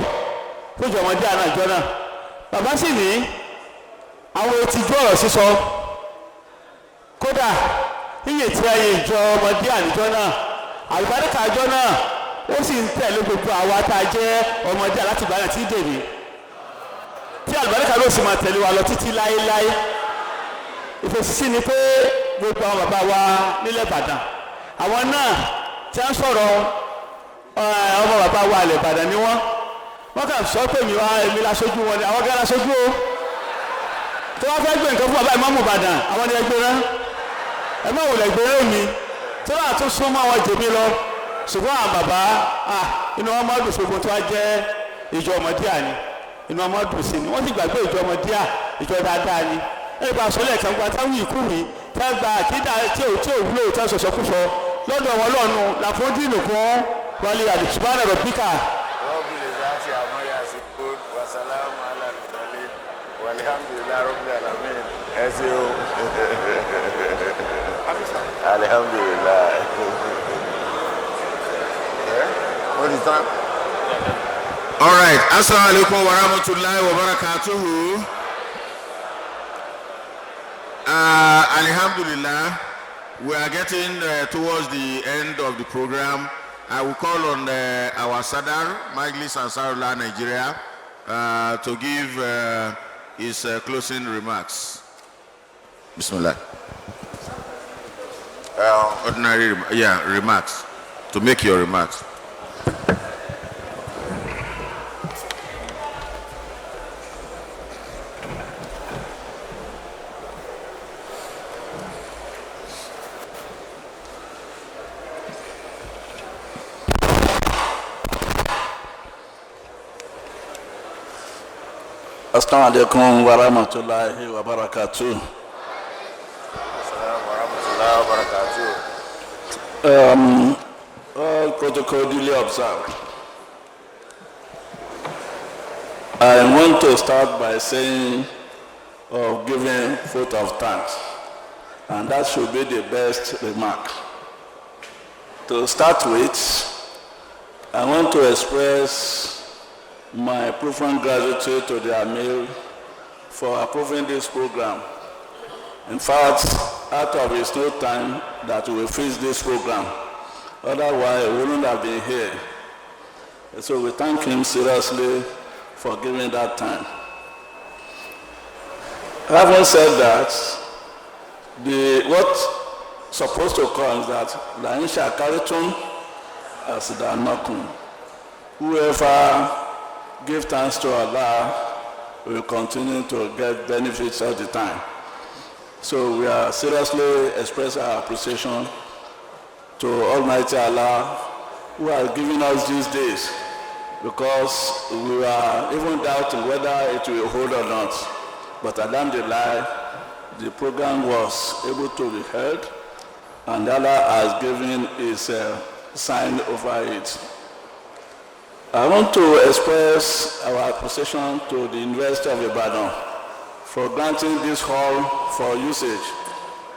L: fún ìjọ ọmọdé àná ìjọ náà bàbá sì ní àwọn etí ju ọ̀rọ̀ sísọ kódà iye tí ayé ìjọ ọmọdé àníjọ náà àlùbáríkà àjọ náà ó sì ń tẹ̀lé gbogbo àwa tá a jẹ́ ọmọdé alátìgbà náà tí dèrè tí àlùbáríkà ló sì máa tẹ̀lé wa lọ títí láéláé ìfèsìsì ni pé gbogbo àwọn bàbá wa nílẹ̀ Ìbàdàn àwọn náà tí a ń sọ̀rọ̀ ọmọ bàbá wa ilẹ̀ Ìbàdàn ni wọ́n kà sọ pé èmi láṣojú wọn ni àwọn gẹ́gẹ́ láṣojú o tó wá fẹ́ gbé nǹkan fún bàbá ìmáàmù Ìbàdàn àwọn ni ẹgbẹ́ rán ẹ má wùlẹ̀ gbé rẹ́ mi tó wà tó súnmọ́ àwọn jèmi lọ ṣùgbọ́n àwọn bàbá inú wọn máa dùn sí gbogbo tó wá jẹ́ ìjọ ọmọdé àní inú wọn máa dùn sí ni wọ́n sì gbàgbé ìjọ ọmọdé ìjọ dáadáa ni ẹni bá aṣọ lẹ́ẹ̀kan gba táwọn ìkú mi tá a gba àkídà tí ò wúlò tí a sọ̀sọ̀kúsọ lọ́dọ̀ wọn lọ́nu làfọ́jú ìnùkún wálé àdìsúbánà rọ̀ píkà.
B: Rabbil izzati amma yasifun wa salamun ala al-mursalin walhamdulillahi rabbil alamin. Ẹ ṣé o. Alhamdulillah. What is that? All right. Assalamu alaikum wa rahmatullahi wa barakatuhu. Alhamdulillah, we are getting towards the end of the program. I will call on our Sadar, Majlis Ansarullah Nigeria, to give his closing remarks. Bismillah. Ordinary, remarks. To make your remarks.
D: Assalamu alaikum wa rahmatullahi wa barakatuh.
B: Assalamu wa barakatuh.
D: All protocol duly observed. I want to start by saying giving vote of thanks, and that should be the best remark. To start with, I want to express my profound gratitude to the Amir for approving this program. In fact, out of his no time that we will finish this program. Otherwise, we wouldn't have been here. So we thank him seriously for giving that time. Having said that, what's supposed to come is that La Insha Karitum as Danakum. Whoever give thanks to Allah will continue to get benefits all the time. So we are seriously expressing our appreciation to Almighty Allah who has given us these days, because we are even doubting whether it will hold or not. But alhamdulillah, the program was able to be held, and Allah has given his sign over it. I want to express our appreciation to the University of Ibadan for granting this hall for usage.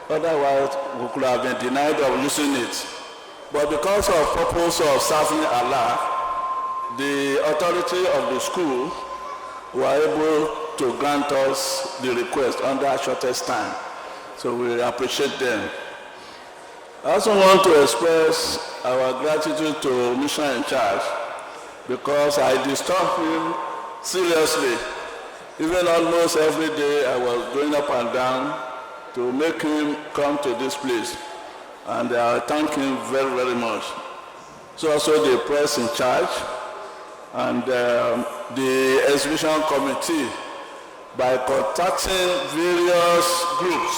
D: Otherwise, we could have been denied of using it. But because of purpose of serving Allah, the authority of the school were able to grant us the request under shortest time. So we appreciate them. I also want to express our gratitude to Mission in Charge because I disturbed him seriously. Even almost every day I was going up and down to make him come to this place. And I thank him very, very much. So also the press in charge and the exhibition committee, by contacting various groups,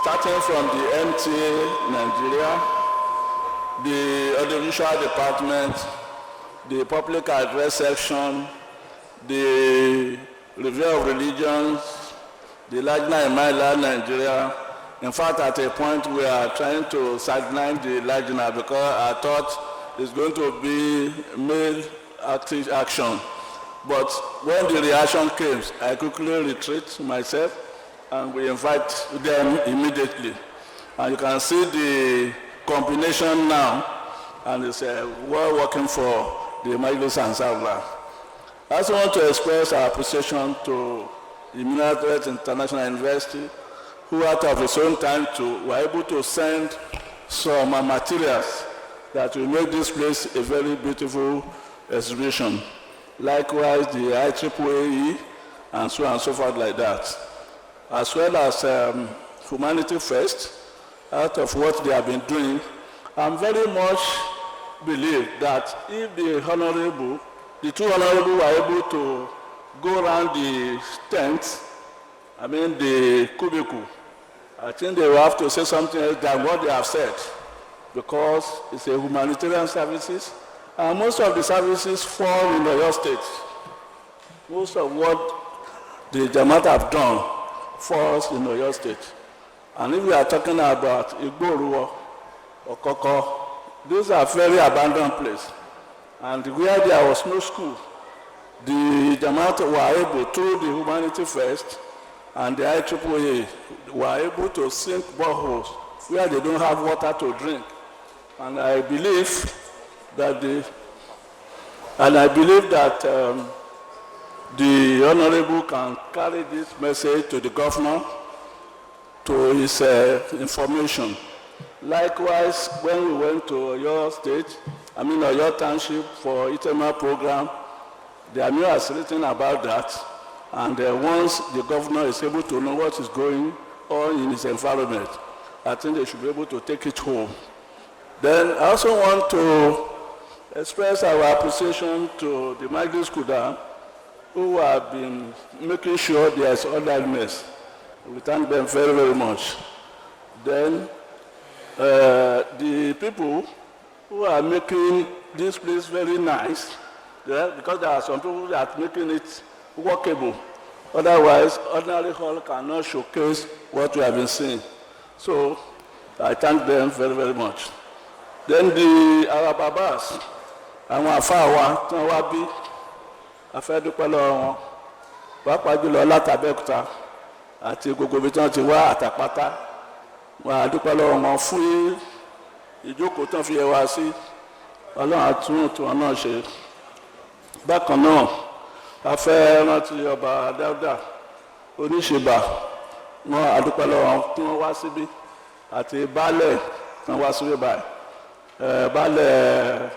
D: starting from the MTA Nigeria, the audiovisual department, the public address section, the review of religions, the Lajna Imaila Nigeria. In fact, at a point we are trying to sideline the Lajna because I thought it's going to be male active action. But when the reaction came, I quickly retreat myself and we invite them immediately. And you can see the combination now, and it's well working for the Majlis Ansarullah. I also want to express our appreciation to the Minaret International University, who out of its own time were able to send some materials that will make this place a very beautiful exhibition. Likewise, the IEEE and so on and so forth like that. As well as Humanity First, out of what they have been doing, I'm very much believe that if the two honorable were able to go around the tent, the cubicle, I think they will have to say something else than what they have said, because it's a humanitarian services, and most of the services fall in Oyo State. Most of what the Jamaat have done falls in Oyo State. And if we are talking about Igboruwo or Koko, these are very abandoned places. And where there was no school, the Jamaat were able, through the Humanity First and the IEEE, were able to sink boreholes where they don't have water to drink. And I believe that the Honorable can carry this message to the governor, to his information. Likewise, when we went to Oyo State, Oyo Township for ITEMA program, the Amir has written about that. And once the governor is able to know what is going on in his environment, I think they should be able to take it home. Then I also want to express our appreciation to the Majlis Kuda, who have been making sure there is orderliness. We thank them very, very much. Then the people who are making this place very nice, because there are some people that are making it workable. Otherwise, ordinary hall cannot showcase what we have been seeing. So I thank them very, very much. Then our Babas, àwọn àfáà wa tí wọ́n wá bí, a fẹ́ dúpẹ́ lọ́wọ́ wọn, pàápàá jùlọ látàbẹ́òkúta àti gbogbo ibi tí wọ́n ti wá àtàpátá, wọ́n á dúpẹ́ lọ́wọ́ wọn fún ìjókòó tán fi yẹ wá sí, Ọlọ́run àtúntò tí wọ́n náà ṣe. Bákan náà, a fẹ́ rántí ọba Dáúdà Oníṣèbà, wọ́n á dúpẹ́ lọ́wọ́ wọn tí wọ́n wá síbí, àti baálẹ̀ tí wọ́n wá síbí báyìí. Baálẹ̀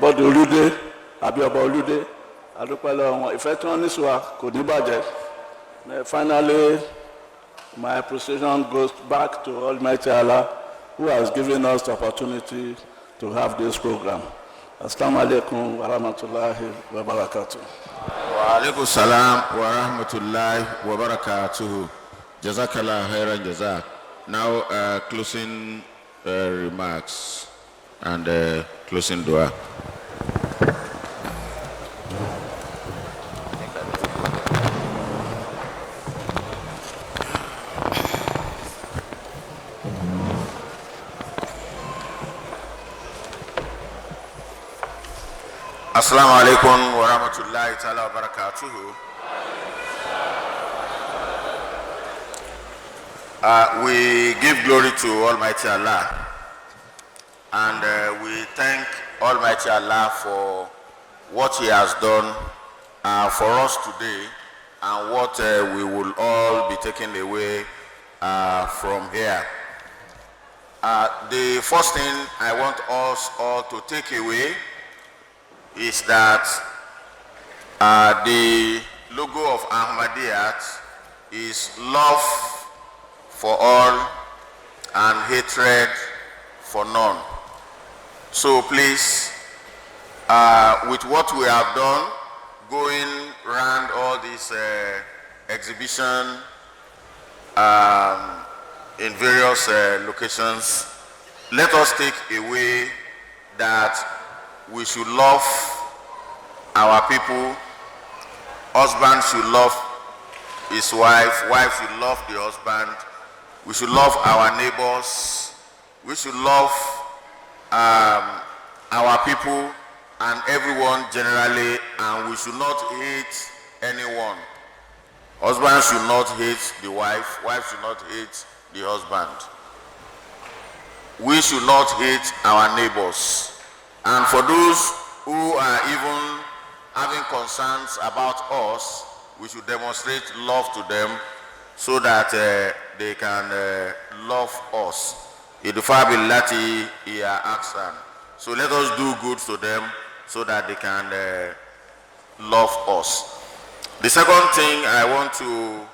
D: bọ́dọ̀ olúdé àbí ọba olúdé, adúpẹ́ lọ́wọ́ wọn, ìfẹ́ tí wọ́n ní sí wa kò ní bàjẹ́. Finally, my appreciation goes back to Almighty Allah, who has given us the opportunity to have this program. Assalamu alaikum wa rahmatullahi wa barakatuh.
B: Wa alaikum salam wa rahmatullahi wa barakatuh. Jazakallah khairan jazak. Now, closing remarks and closing dua. Assalamu alaikum wa rahmatullahi ta'ala wa barakatuhu. We give glory to Almighty Allah, and we thank Almighty Allah for what He has done for us today, and what we will all be taking away from here. The first thing I want us all to take away is that the logo of Ahmadiyya is love for all and hatred for none. So please, with what we have done, going around all these exhibition in various locations, let us take away that we should love our people. Husband should love his wife, wife should love the husband. We should love our neighbors. We should love our people and everyone generally, and we should not hate anyone. Husband should not hate the wife, wife should not hate the husband. We should not hate our neighbors. And for those who are even having concerns about us, we should demonstrate love to them so that they can love us. Idufabillati iya aksan. So let us do good to them so that they can love us. The second thing I want to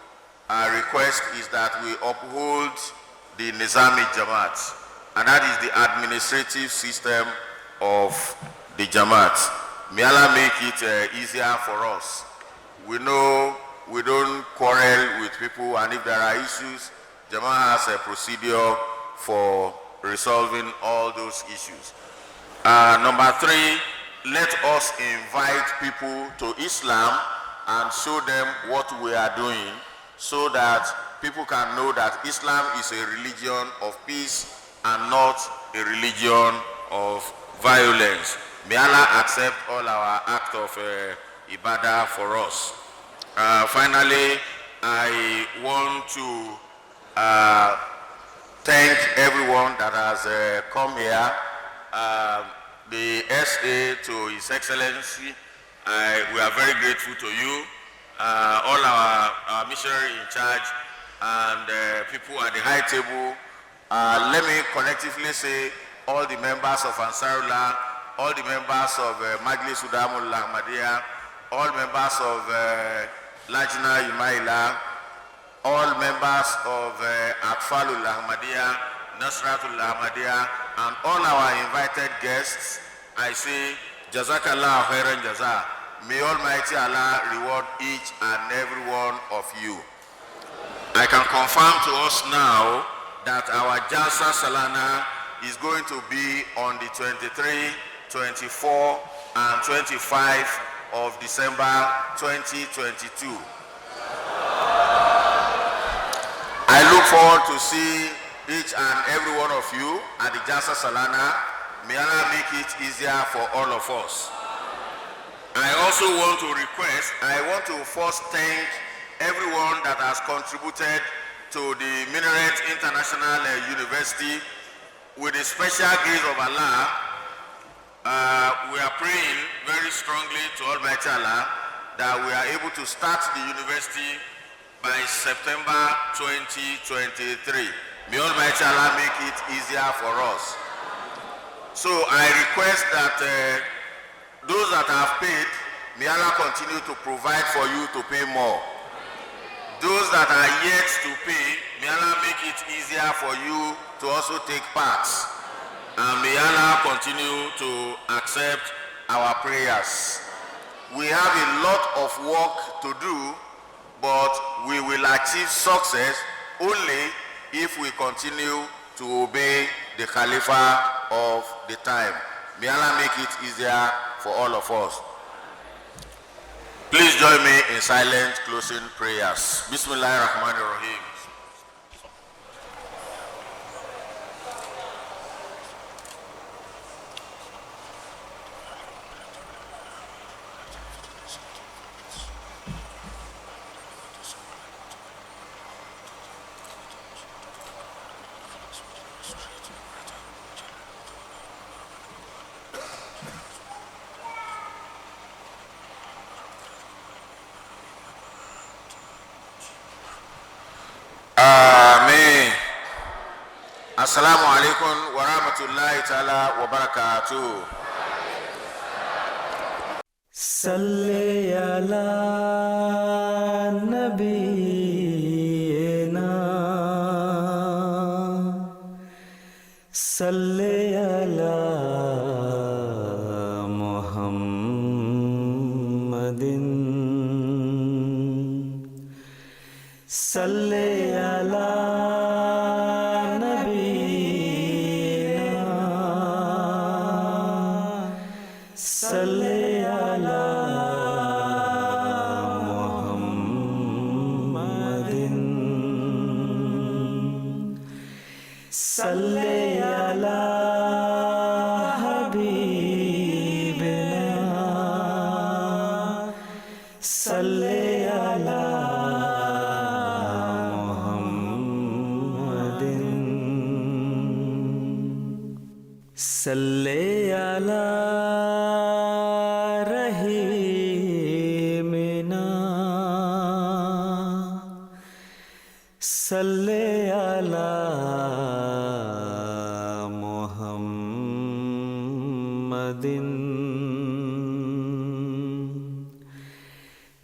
B: request is that we uphold the Nizami Jamaat, and that is the administrative system of the Jamaat. May Allah make it easier for us. We know we don't quarrel with people, and if there are issues, Jamaat has a procedure for resolving all those issues. Number three, let us invite people to Islam and show them what we are doing so that people can know that Islam is a religion of peace and not a religion of violence. May Allah accept all our acts of ibadah for us. Finally, I want to thank everyone that has come here. The SA to His Excellency, we are very grateful to you. All our missionary in charge and people at the high table. Let me collectively say all the members of Ansarullah, all the members of Majlis Udamul Ahmadiyya, all members of Lajna Imaila, all members of Atfalul Ahmadiyya, Nasratul Ahmadiyya, and all our invited guests. I say, Jazakallah khairan jaza. May Almighty Allah reward each and every one of you. I can confirm to us now that our Jalsa Salana is going to be on the 23, 24, and 25 of December 2022. I look forward to see each and every one of you at the Jalsa Salana. May Allah make it easier for all of us. I also want to request, I want to first thank everyone that has contributed to the Minaret International University. With the special grace of Allah, we are praying very strongly to Almighty Allah that we are able to start the university by September 2023. May Almighty Allah make it easier for us. So I request that those that have paid, may Allah continue to provide for you to pay more. Those that are yet to pay, may Allah make it easier for you to also take part. And may Allah continue to accept our prayers. We have a lot of work to do, but we will achieve success only if we continue to obey the Khalifa of the time. May Allah make it easier for all of us. Please join me in silent closing prayers. Bismillahirrahmanirrahim. Assalamu alaikum wa rahmatullahi ta'ala wa barakatuh.
J: Salli ala nabiyyina, salli ala Muhammadin, salli ala Salli ala Muhammadin, salli ala habibina, salli ala Muhammadin, salli ala Salli ala Muhammadin,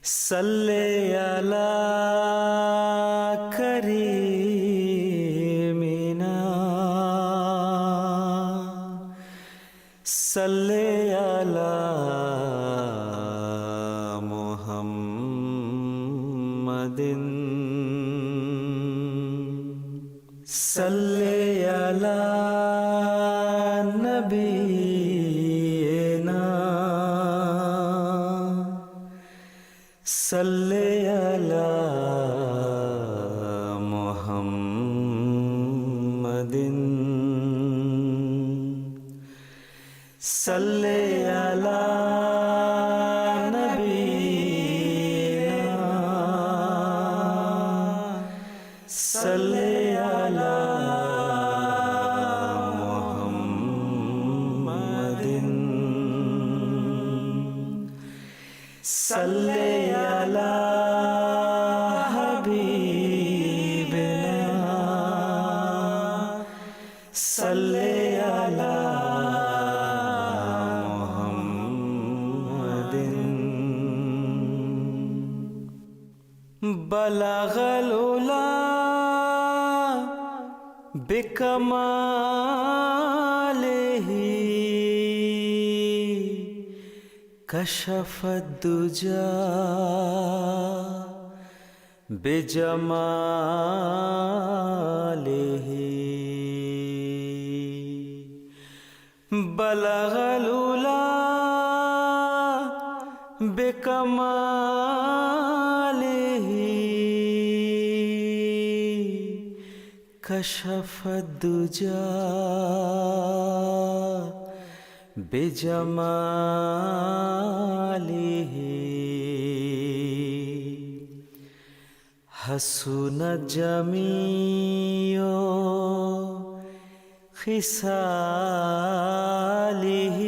J: salli ala karimina, salli ala Muhammadin, salli ala nabiyyina, salli ala Muhammadin, salli ala nabiyyina, salli ala Salli ala habibina, salli ala Muhammadin. Balaghal ula bikamalihi, كشف الدجى بجماله بلغ العلا بكماله كشف الدجى بجماله حسن جميع خصاله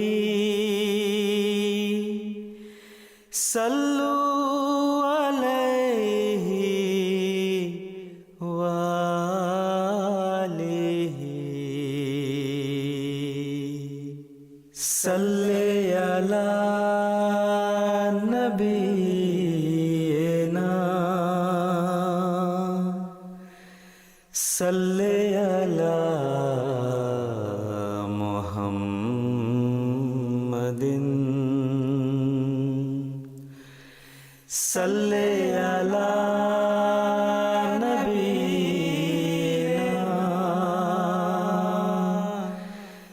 J: صلوا عليه وآله salli ala nabiyyina, salli ala Muhammadin, salli ala nabiyyina,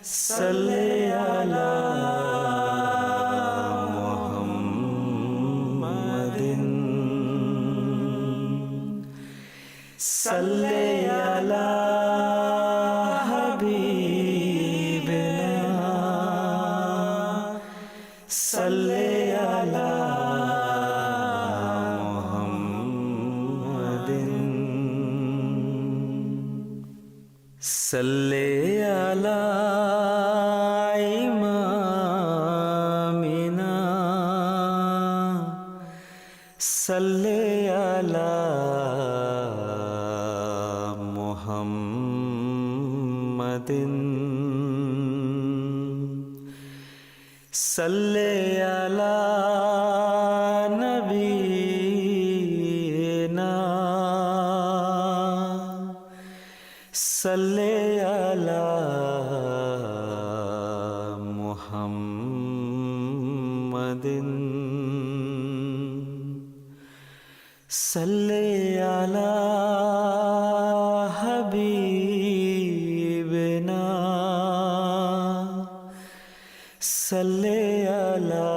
J: salli ala Muhammadin, salli ala habibina, salli ala Muhammadin, salli ala salli ala Muhammad मुहम्मदिन सल्ले अला नबीना सल्ले अला मुहम्मदिन सल्ले अला हबीबना सल्ले अला